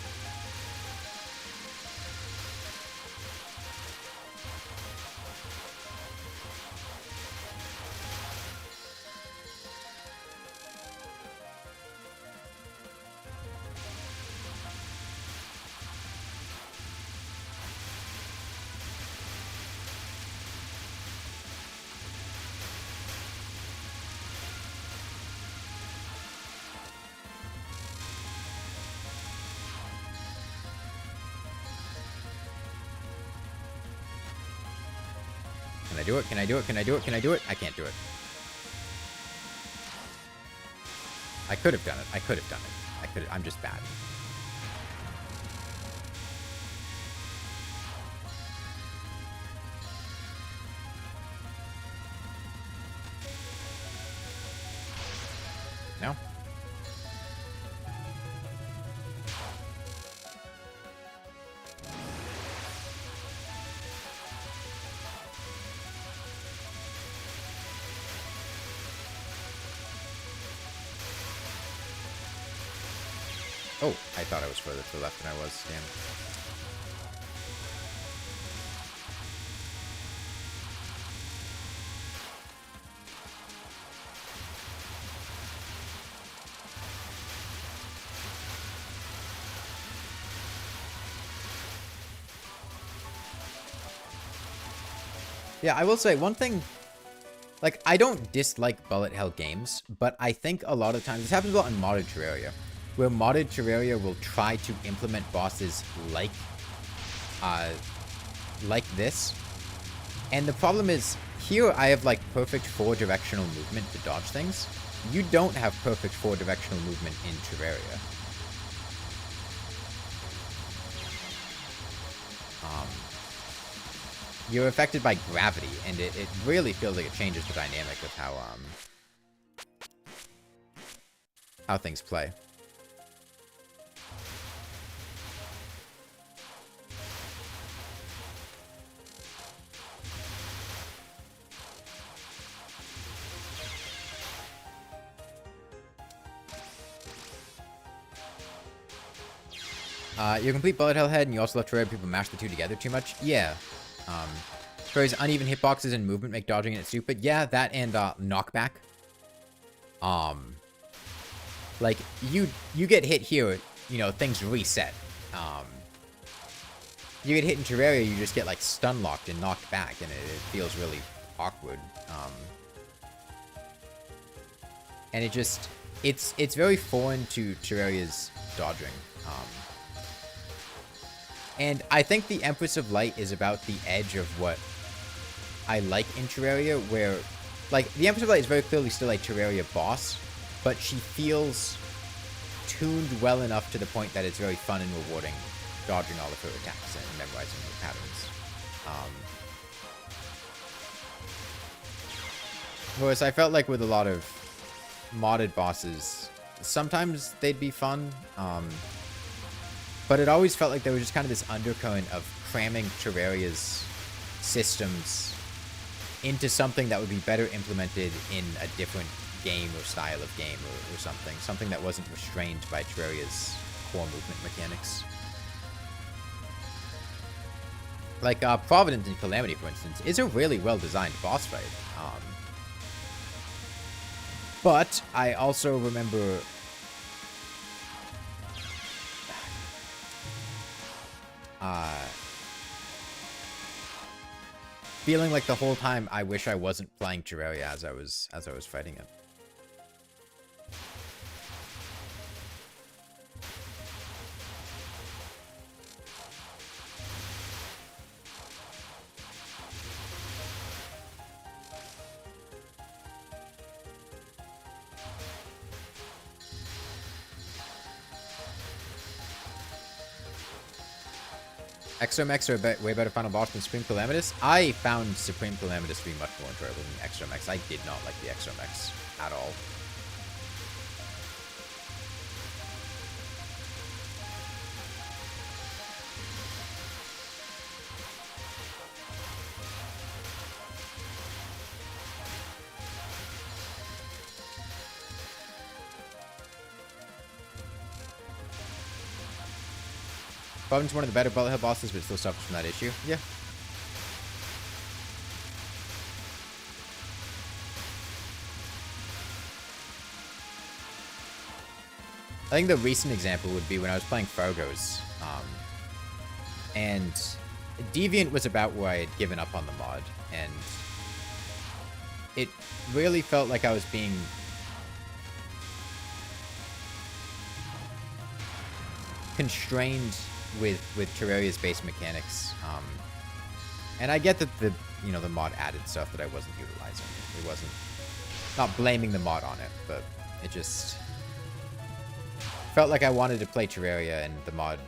Can I do it? Can I do it? Can I do it? Can I do it? I can't do it. I could have done it. I could have done it. I could. I'm just bad. No? Oh, I thought I was further to the left than I was. Damn. Yeah, I will say one thing. Like, I don't dislike bullet hell games, but I think a lot of times, this happens a lot in modded Terraria, where modded Terraria will try to implement bosses like this. And the problem is, here I have like perfect 4-directional movement to dodge things. You don't have perfect 4-directional movement in Terraria. You're affected by gravity, and it really feels like it changes the dynamic of how things play. You complete bullet hell head, and you also left Terraria people mash the two together too much. Yeah. Terraria's uneven hitboxes and movement make dodging it stupid. Yeah, that and knockback. Like you get hit here, you know, things reset. You get hit in Terraria, you just get like stun locked and knocked back, and it feels really awkward. And it just it's very foreign to Terraria's dodging. And I think the Empress of Light is about the edge of what I like in Terraria, where, like, the Empress of Light is very clearly still a Terraria boss, but she feels tuned well enough to the point that it's very fun and rewarding dodging all of her attacks and memorizing her patterns. Whereas I felt like with a lot of modded bosses, sometimes they'd be fun, but it always felt like there was just kind of this undercurrent of cramming Terraria's systems into something that would be better implemented in a different game or style of game or something. Something that wasn't restrained by Terraria's core movement mechanics. Like, Providence and Calamity, for instance, is a really well-designed boss fight. But I also remember... feeling like the whole time I wish I wasn't playing Terraria as I was fighting it. Exomex are a way better final boss than Supreme Calamitous. I found Supreme Calamitous to be much more enjoyable than Exomex. I did not like the Exomex at all. Providence one of the better bullet hell bosses, but it still suffers from that issue. Yeah. I think the recent example would be when I was playing Fargo's. And Deviant was about where I had given up on the mod. And it really felt like I was being... constrained with Terraria's base mechanics, and I get that the mod added stuff that I wasn't utilizing. It wasn't, not blaming the mod on it, but it just felt like I wanted to play Terraria, and the mod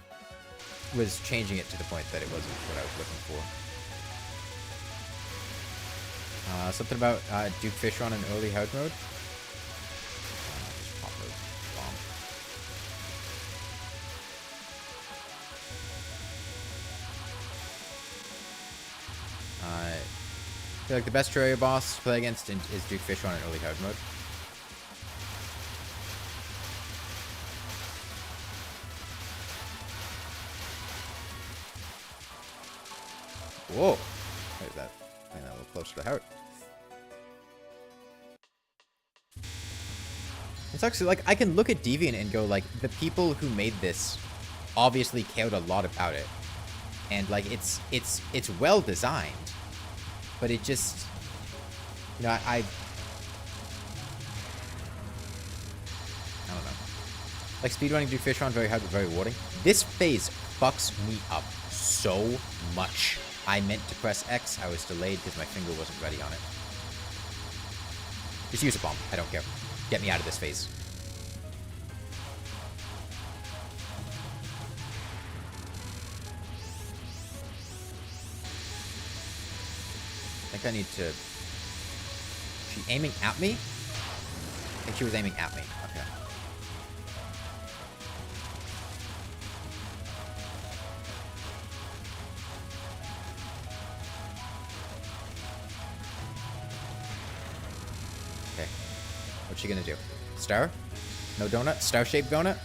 was changing it to the point that it wasn't what I was looking for. Something about Duke Fisher on an early hard mode. Just pop a bomb. I feel like the best Terraria boss to play against is Duke Fisher on an early hard mode. Whoa! There's that. Bring that a little closer to the heart. It's actually like I can look at Deviant and go like, the people who made this obviously cared a lot about it, and like it's well designed. but it just, you know, I don't know. Like speedrunning do fish on very hard but very rewarding. This phase fucks me up so much. I meant to press X. I was delayed because my finger wasn't ready on it. Just use a bomb. I don't care. Get me out of this phase. I think I need to... Is she aiming at me? I think she was aiming at me. Okay. Okay. What's she gonna do? Star? No donut? Star-shaped donut?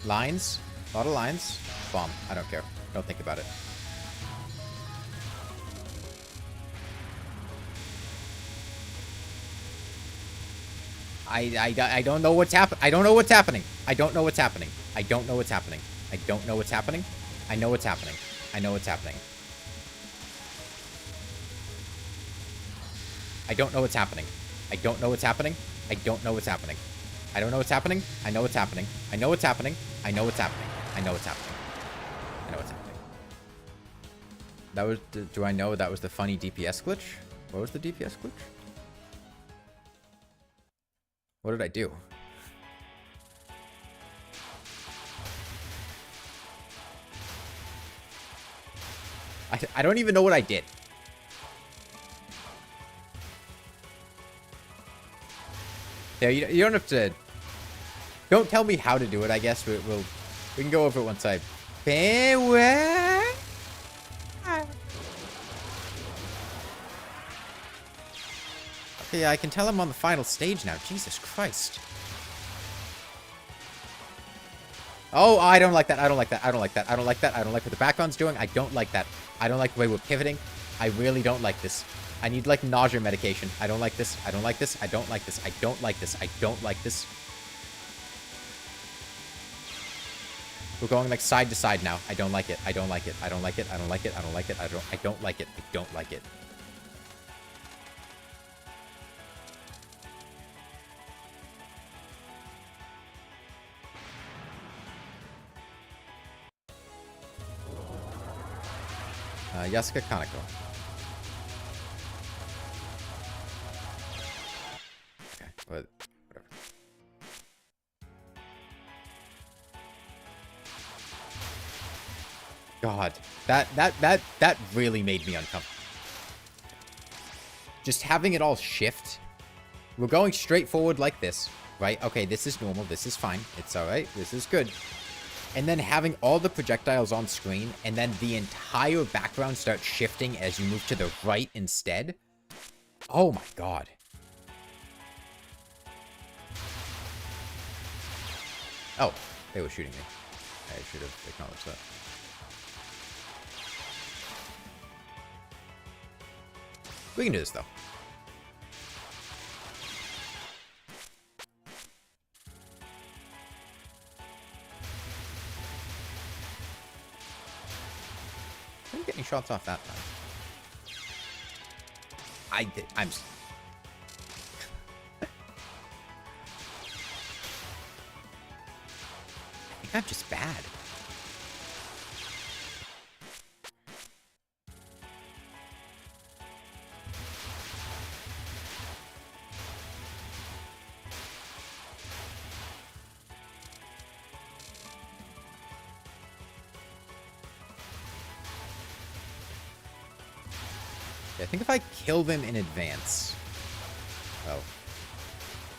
Lines? A lot of lines. Bomb. I don't care. Don't think about it. I don't know what's happening. I don't know what's happening. I don't know what's happening. I don't know what's happening. I don't know what's happening. I know what's happening. I know what's happening. I don't know what's happening. I don't know what's happening. I don't know what's happening. I don't know what's happening. I know what's happening. I know what's happening. I know what's happening. I know what's happening. I know what's happening. That was... Do I know that was the funny DPS glitch? What was the DPS glitch? What did I do? I don't even know what I did. There, you don't have to... Don't tell me how to do it, I guess. We can go over it once I... Okay, I can tell I'm on the final stage now. Jesus Christ. Oh, I don't like that. I don't like that. I don't like that. I don't like that. I don't like what the background's doing. I don't like that. I don't like the way we're pivoting. I really don't like this. I need, like, nausea medication. I don't like this. I don't like this. I don't like this. I don't like this. I don't like this. We're going, like, side to side now. I don't like it. I don't like it. I don't like it. I don't like it. I don't like it. I don't like it. I don't like it. Yasuka Kaneko. Okay, but whatever. God, that really made me uncomfortable. Just having it all shift. We're going straight forward like this, right? Okay, this is normal. This is fine. It's all right. This is good. And then having all the projectiles on screen, and then the entire background start shifting as you move to the right instead. Oh my god. Oh, they were shooting me. I should have acknowledged that. We can do this, though. I didn't get any shots off that time. I did. I think I'm just bad. I think if I kill them in advance... Oh.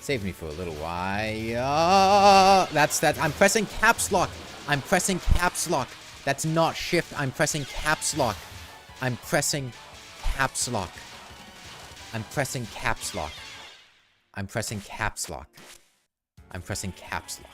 Save me for a little while. That's... I'm pressing caps lock. I'm pressing caps lock. That's not shift. I'm pressing caps lock. I'm pressing caps lock. I'm pressing caps lock. I'm pressing caps lock. I'm pressing caps lock.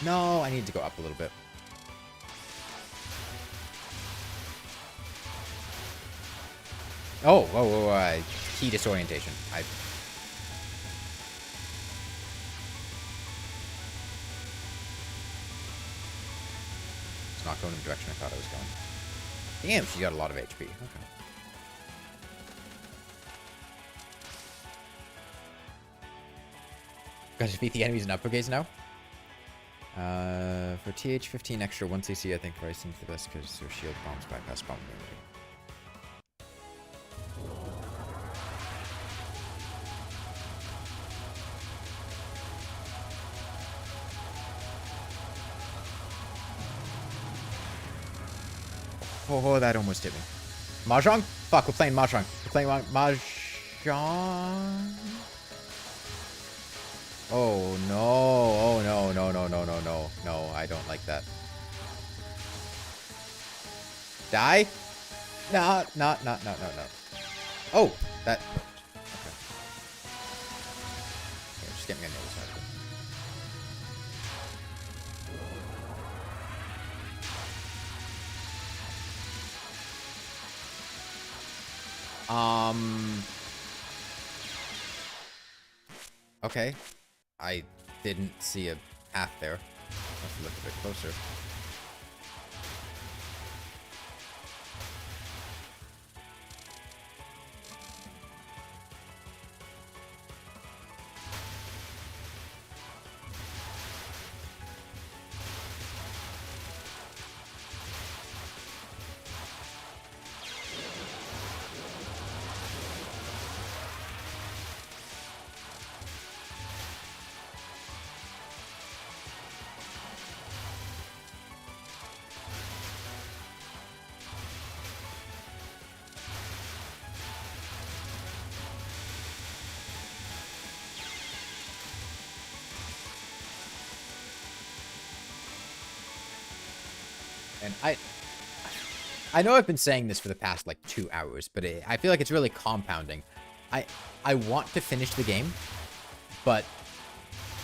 No, I need to go up a little bit. Oh, key disorientation. It's not going in the direction I thought it was going. Damn, she got a lot of HP. Okay. Gotta defeat the enemies in uppercase now. For TH 15 extra 1 CC, I think Rice seems the best because their shield bombs bypass bomb immunity. Oh, that almost hit me. Mahjong? Fuck, we're playing Mahjong. We're playing Mahjong. Oh, no. Oh, no, no, no, no, no, no. No, I don't like that. Die? No, no, no, no, no, no. Oh, that... Okay. Yeah, just get me on the other side. Okay. I didn't see a path there. Let's look a bit closer. And I know I've been saying this for the past, like, 2 hours, but I feel like it's really compounding. I want to finish the game, but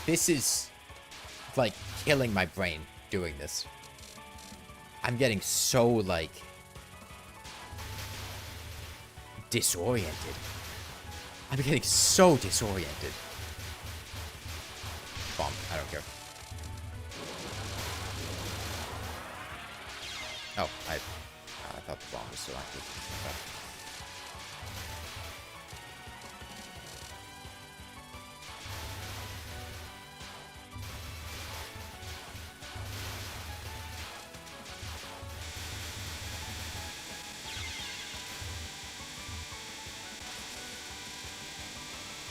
this is, like, killing my brain doing this. I'm getting so, like, disoriented. I'm getting so disoriented. Bomb. I don't care. Oh, I thought the bomb was still active. Okay.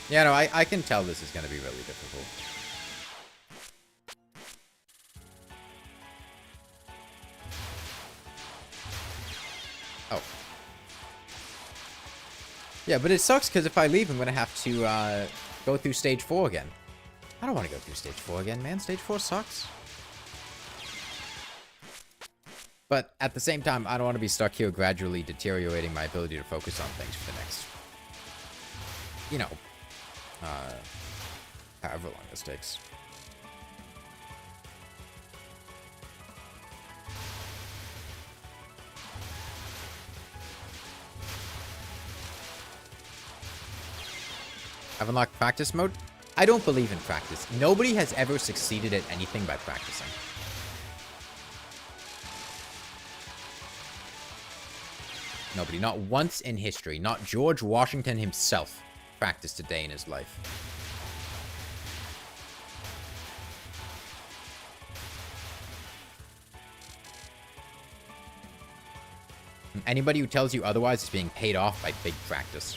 Yeah, no, I can tell this is going to be really difficult. Oh. Yeah, but it sucks because if I leave, I'm going to have to go through stage 4 again. I don't want to go through stage 4 again, man. Stage 4 sucks. But at the same time, I don't want to be stuck here gradually deteriorating my ability to focus on things for the next, you know, however long this takes. I've unlocked practice mode. I don't believe in practice. Nobody has ever succeeded at anything by practicing. Nobody. Not once in history. Not George Washington himself practiced a day in his life. Anybody who tells you otherwise is being paid off by big practice.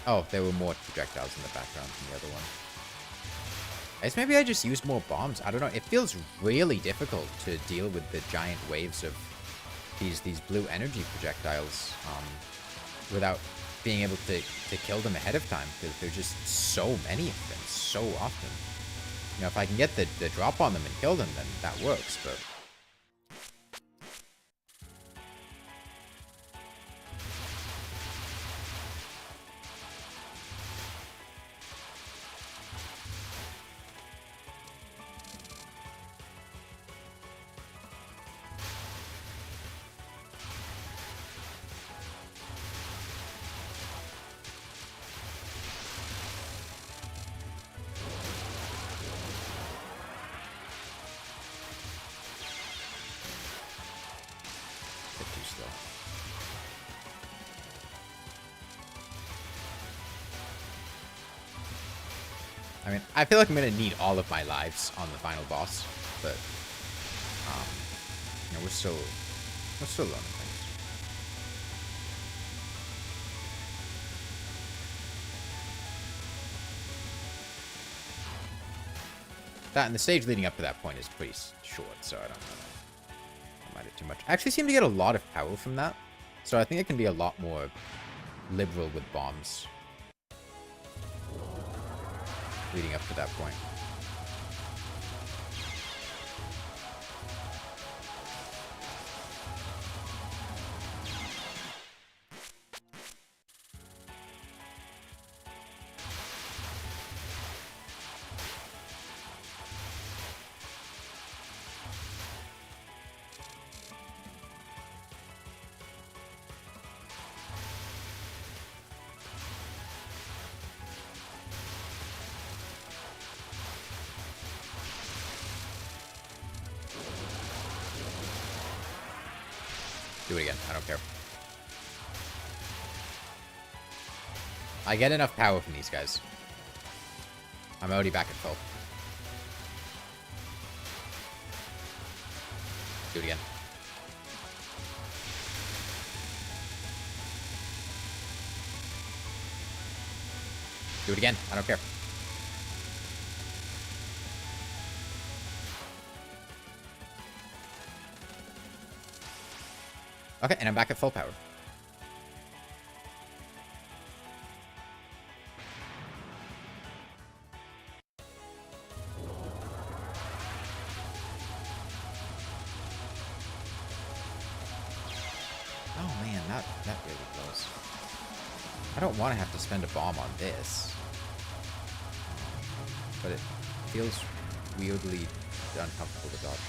Oh, there were more projectiles in the background from the other one. I guess maybe I just used more bombs. I don't know. It feels really difficult to deal with the giant waves of these blue energy projectiles without being able to kill them ahead of time, because there's just so many of them so often. You know, if I can get the drop on them and kill them, then that works, but I mean, I feel like I'm gonna need all of my lives on the final boss, but you know, we're still learning things. That and the stage leading up to that point is pretty short, so I don't mind it too much. I actually seem to get a lot of power from that, so I think it can be a lot more liberal with bombs leading up to that point. Do it again. I don't care. I get enough power from these guys. I'm already back at full. Do it again. Do it again. I don't care. Okay, and I'm back at full power. Oh man, that really blows. I don't want to have to spend a bomb on this. But it feels weirdly uncomfortable to dodge.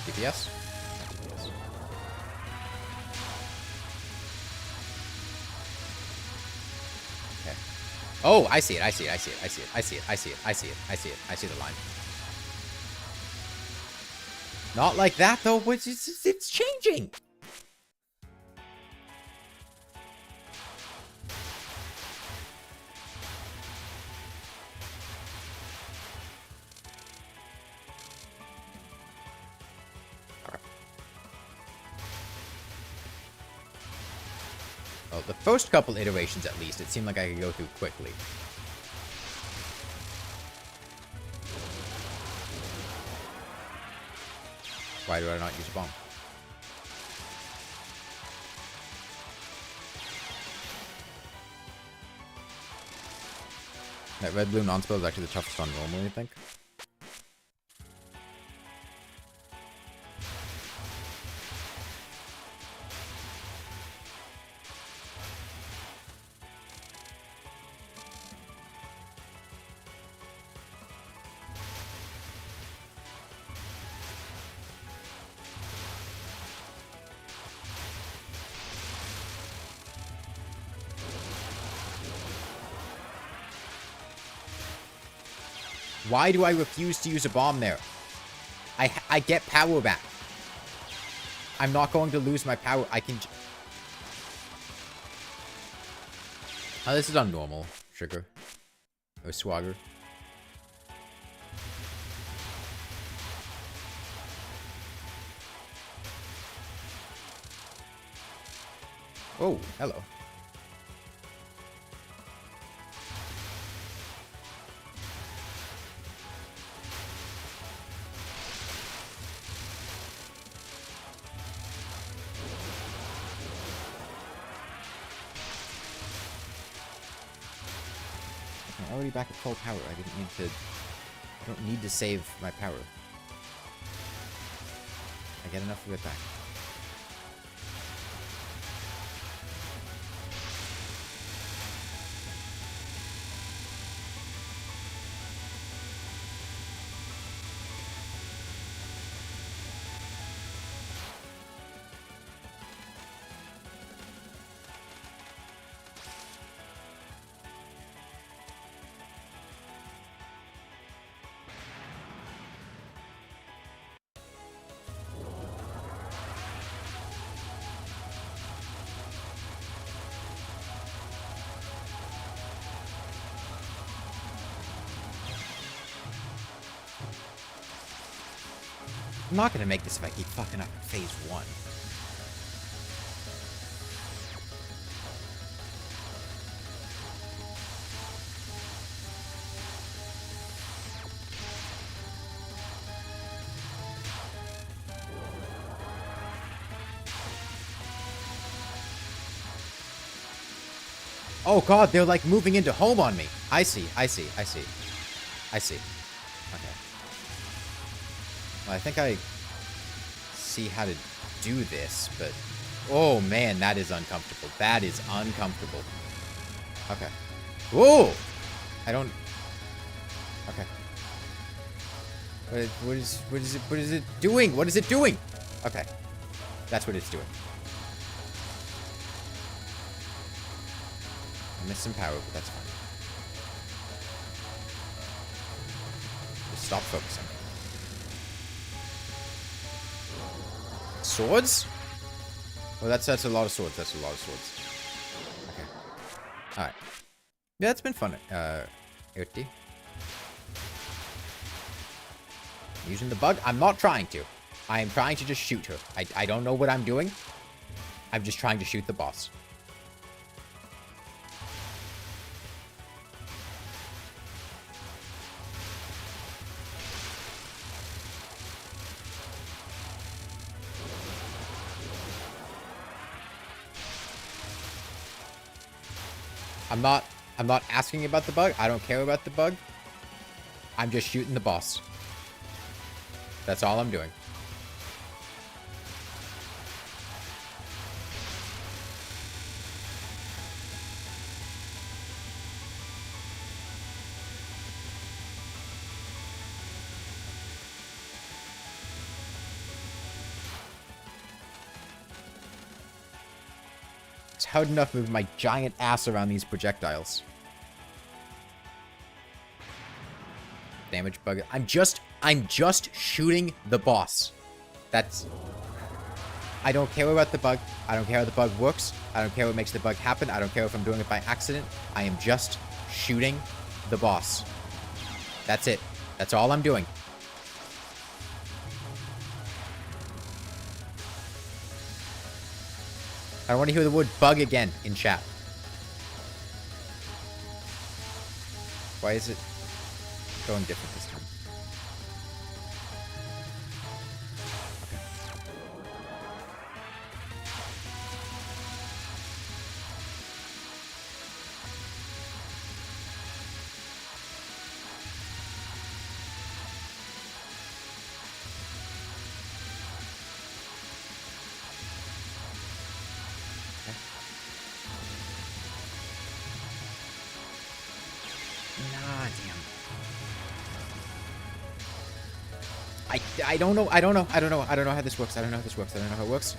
DPS? Okay. Oh, I see it. I see it. I see it. I see it. I see it. I see it. I see it. I see it. I see the line. Not like that though. It's changing. Well, the first couple iterations, at least, it seemed like I could go through quickly. Why do I not use a bomb? That red blue non-spell is actually the toughest on normal, I think. Why do I refuse to use a bomb there? I get power back. I'm not going to lose my power. I can... Oh, this is on normal. Sugar. Or swagger. Oh, hello. I'm already back at full power. I didn't need to... I don't need to save my power. I get enough of it back. I'm not gonna make this if I keep fucking up phase 1. Oh god, they're like moving into home on me. I see. Okay. Well, I think I see how to do this, but... Oh, man, that is uncomfortable. That is uncomfortable. Okay. Whoa! I don't... Okay. What is it doing? What is it doing? Okay. That's what it's doing. I missed some power, but that's fine. Just stop focusing. Swords? Oh, that's a lot of swords. That's a lot of swords. Okay. Alright. Yeah, it's been fun, Irti. Using the bug? I'm not trying to. I am trying to just shoot her. I don't know what I'm doing. I'm just trying to shoot the boss. I'm not asking about the bug. I don't care about the bug. I'm just shooting the boss. That's all I'm doing. It's hard enough moving my giant ass around these projectiles. Damage bug. I'm just shooting the boss. That's... I don't care about the bug. I don't care how the bug works. I don't care what makes the bug happen. I don't care if I'm doing it by accident. I am just shooting the boss. That's it. That's all I'm doing. I don't want to hear the word bug again in chat. Why is it going different this time? I don't know how this works. I don't know how it works.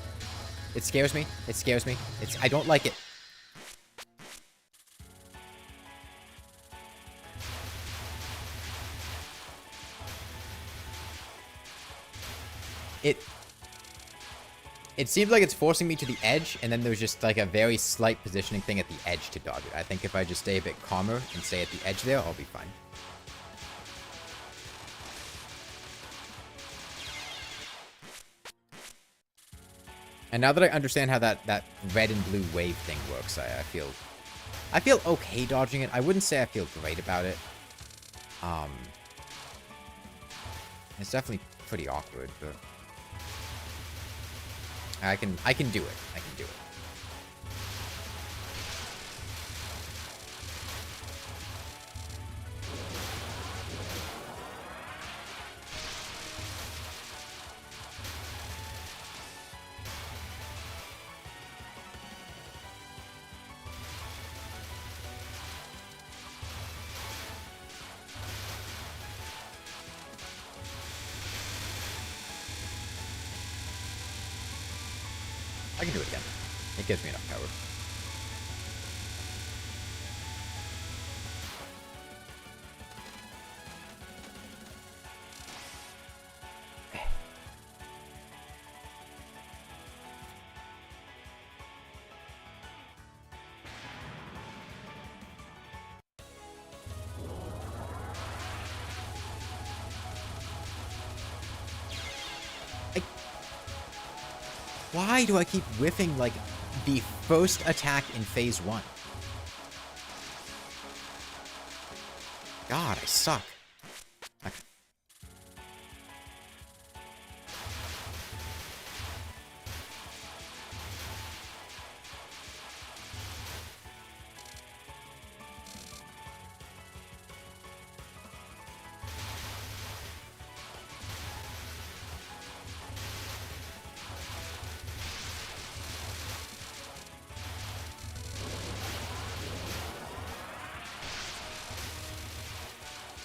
It scares me. I don't like it. It seems like it's forcing me to the edge, and then there's just like a very slight positioning thing at the edge to dodge it. I think if I just stay a bit calmer and stay at the edge there, I'll be fine. And now that I understand how that red and blue wave thing works, I feel okay dodging it. I wouldn't say I feel great about it. It's definitely pretty awkward, but I can do it. I can do it. I can do it again. It gives me enough power. Why do I keep whiffing, like, the first attack in phase 1? God, I suck. Okay.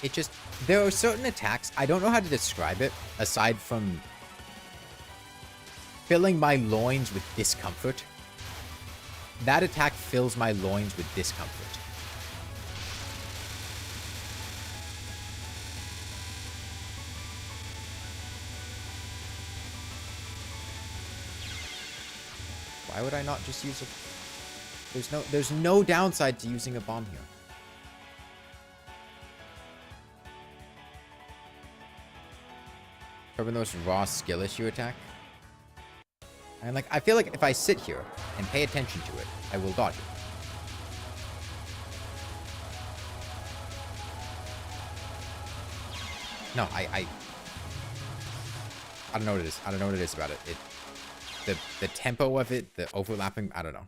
It just, there are certain attacks, I don't know how to describe it, aside from filling my loins with discomfort. That attack fills my loins with discomfort. Why would I not just use a... There's no downside to using a bomb here. Turbinos raw skill issue attack. And like, I feel like if I sit here and pay attention to it, I will dodge it. No, I don't know what it is. I don't know what it is about it. The tempo of it, the overlapping, I don't know.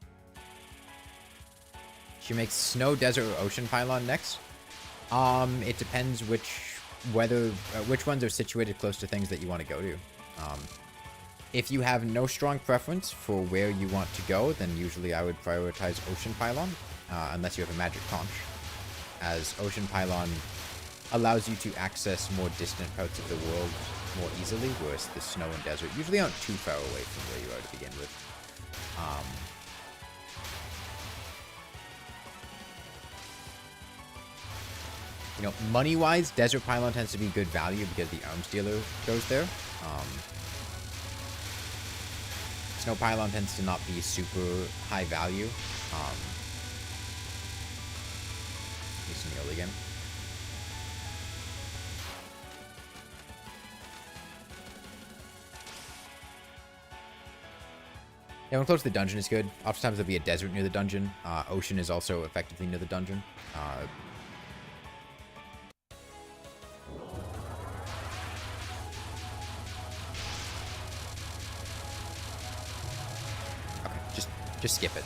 She makes snow, desert, or ocean pylon next. It depends which ones are situated close to things that you want to go to. If you have no strong preference for where you want to go, then usually I would prioritize ocean pylon, unless you have a magic conch, as ocean pylon allows you to access more distant parts of the world more easily, whereas the snow and desert usually aren't too far away from where you are to begin with. You know, money-wise, Desert Pylon tends to be good value because the arms dealer goes there. Snow Pylon tends to not be super high value. He's in the early game. Yeah, when close to the dungeon is good. Oftentimes there'll be a desert near the dungeon. Ocean is also effectively near the dungeon. Just skip it.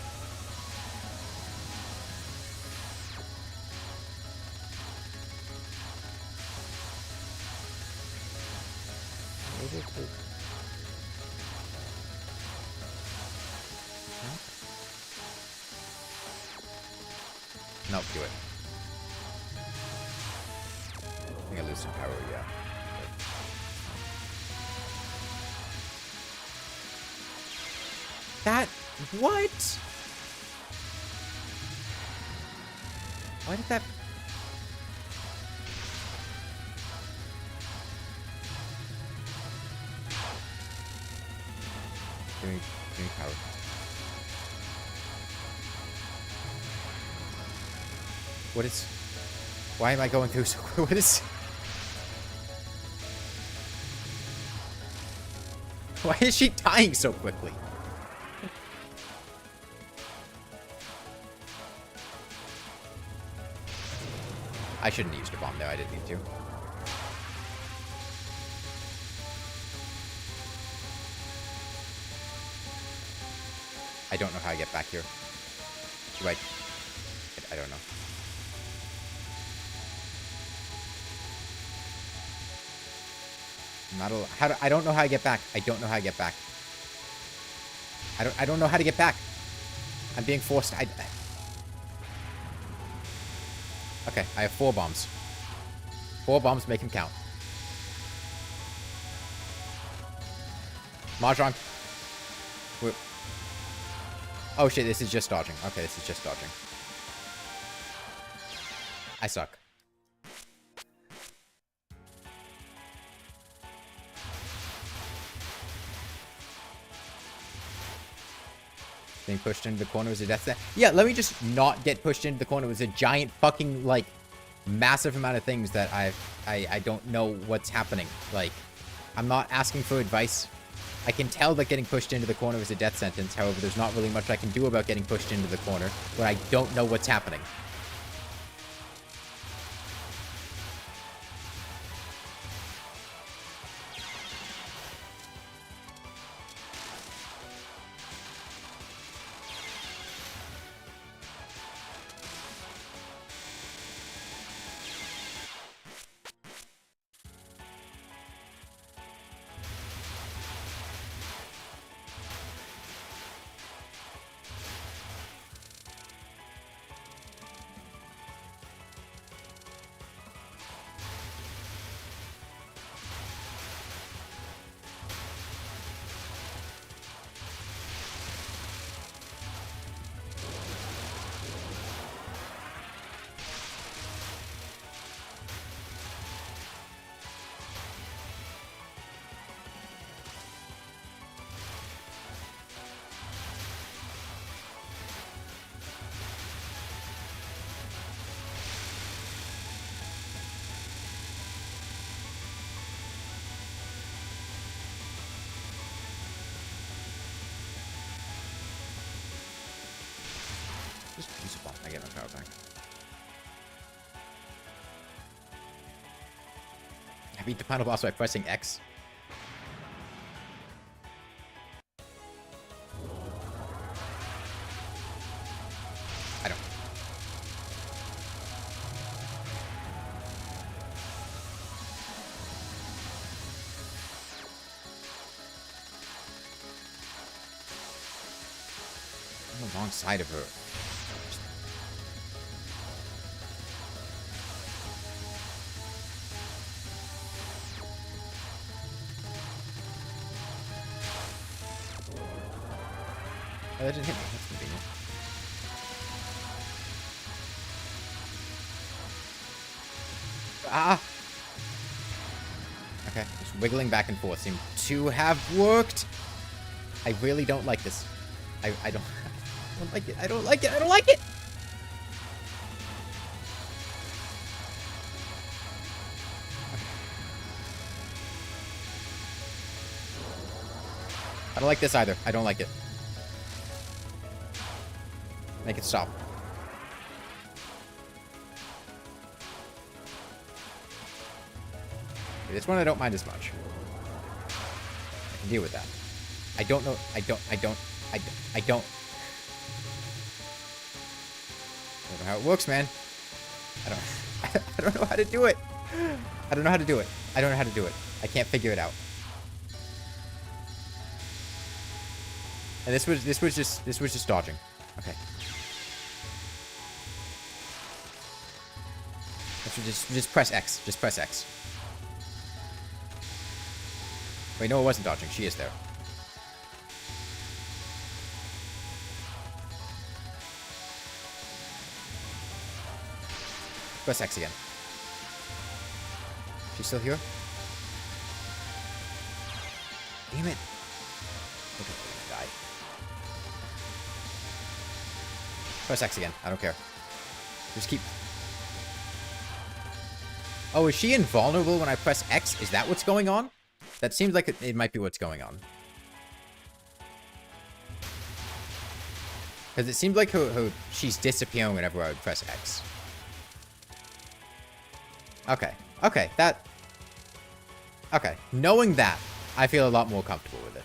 Nope, do it. I think I lose some power, yeah. That... What? Why did that... Give me power. What is... Why am I going through so quick? What is... Why is she dying so quickly? I shouldn't have used a bomb there. I didn't need to. I don't know how I get back here. Do I don't know. I don't know how I get back. I don't know how I get back. I don't know how to get back. I'm being forced. Okay, I have 4 bombs. 4 bombs make him count. Mahjong. Oh shit, this is just dodging. Okay, this is just dodging. I suck. Being pushed into the corner was a death sentence. Yeah, let me just not get pushed into the corner. It was a giant fucking, like, massive amount of things that I don't know what's happening. Like, I'm not asking for advice. I can tell that getting pushed into the corner is a death sentence. However, there's not really much I can do about getting pushed into the corner when I don't know what's happening. Just use a bomb. I get my power back. I beat the final boss by pressing X. I don't. I'm on the wrong side of her. Oh, that didn't hit me. That's convenient. Ah! Okay, just wiggling back and forth seemed to have worked. I really don't like this. I don't like it. I don't like it. I don't like it! I don't like this either. I don't like it. Make it stop. Okay, this one I don't mind as much. I can deal with that. I don't know. I don't know how it works, man. I don't know how to do it. I don't know how to do it. I don't know how to do it. I can't figure it out. And this was just dodging. Okay. Just press X. Just press X. Wait, no, it wasn't dodging. She is there. Press X again. She's still here? Damn it. Okay, die. Press X again. I don't care. Just keep... Oh, is she invulnerable when I press X? Is that what's going on? That seems like it might be what's going on. Because it seems like she's disappearing whenever I would press X. Okay. Okay, that... Okay. Knowing that, I feel a lot more comfortable with it.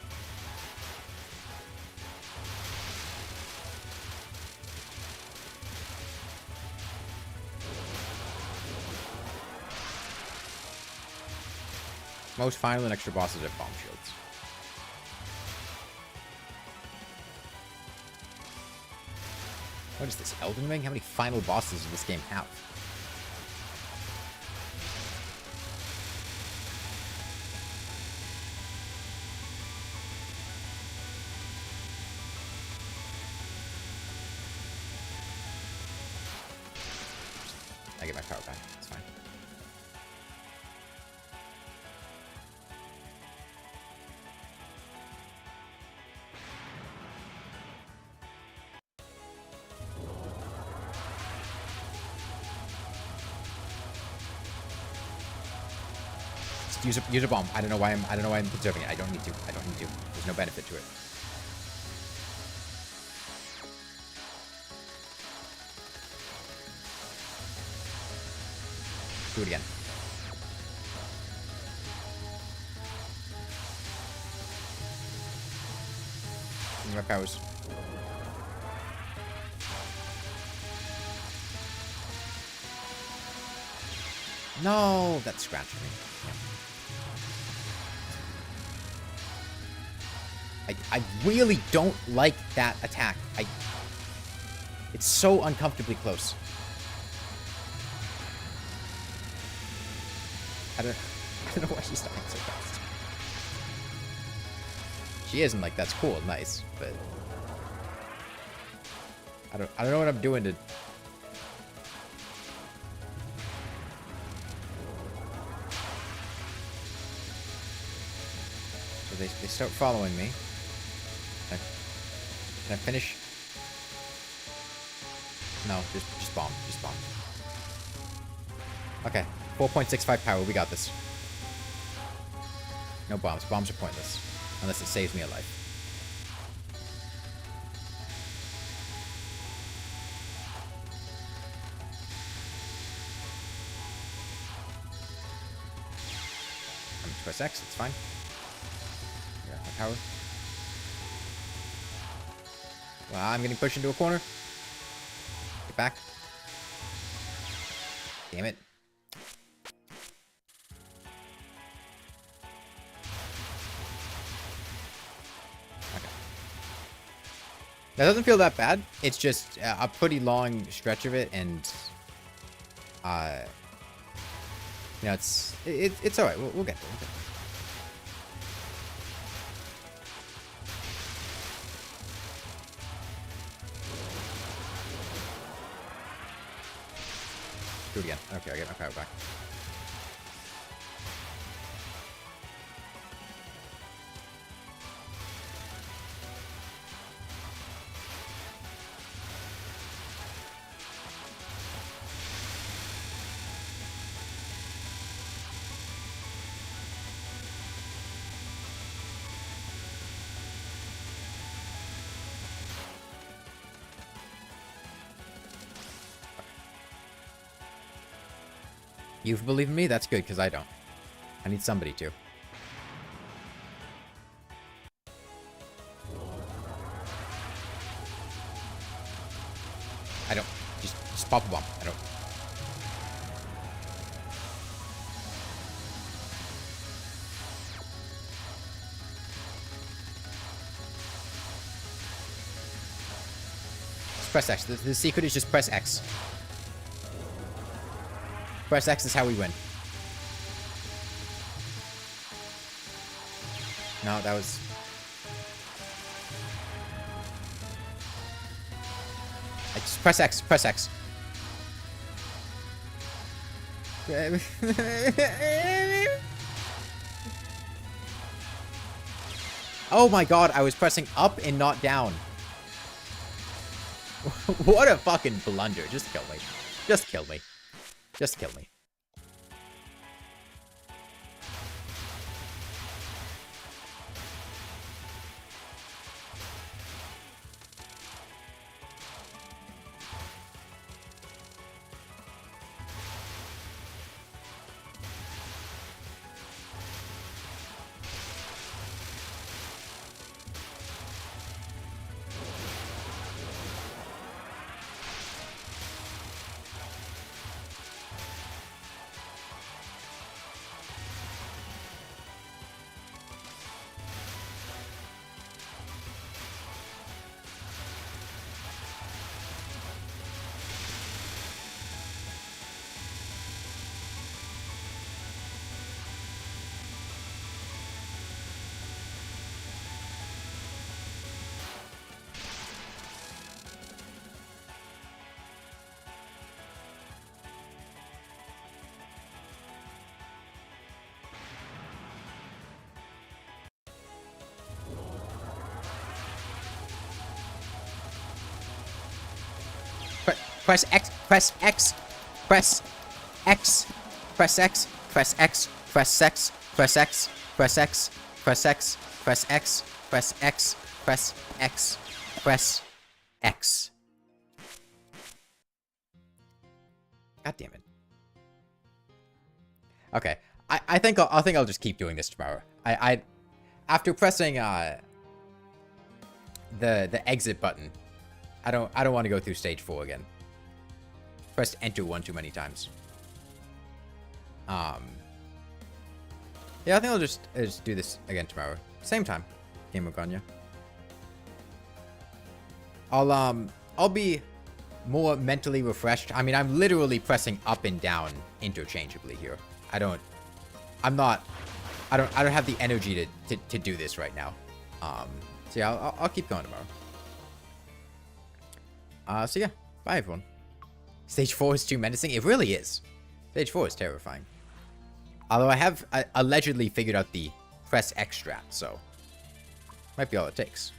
Most final and extra bosses have bomb shields. What is this, Elden Ring? How many final bosses does this game have? I get my power back. It's fine. Just use a bomb. I don't know why I'm conserving it. I don't need to. There's no benefit to it. Do it again. My powers. No, that scratched me. Yeah. I really don't like that attack. It's so uncomfortably close. I don't know why she's dying so fast. She isn't like that's cool, nice, but I don't know what I'm doing to. So they start following me. Can I finish? No, just bomb. Okay, 4.65 power. We got this. No bombs. Bombs are pointless unless it saves me a life. I'm gonna press X. It's fine. Yeah, my power. Well, I'm getting pushed into a corner. Get back. Damn it. Okay. That doesn't feel that bad. It's just a pretty long stretch of it, and you know, it's all right. We'll get there. Do it again. Okay, I get my power back. You believe in me? That's good, because I don't. I need somebody to. I don't. Just pop a bomb. I don't. Just press X. The secret is just press X. Press X is how we win. No, that was... just press X. Press X. Oh my god, I was pressing up and not down. What a fucking blunder. Just kill me. Just kill me. Just kill me. Press X, press X, press X, press X, press X, press X, Press X, press X, press X, press X, press X, press X, press X. God damn it. Okay, I think I'll just keep doing this tomorrow. After pressing the exit button, I don't want to go through stage 4 again. Pressed enter one too many times. Yeah, I think I'll just do this again tomorrow. Same time. Game of Ganya. I'll be more mentally refreshed. I mean, I'm literally pressing up and down interchangeably here. I don't have the energy to do this right now. So yeah, I'll keep going tomorrow. So yeah, bye everyone. Stage 4 is too menacing. It really is. Stage 4 is terrifying. Although I have allegedly figured out the press X strat, so might be all it takes.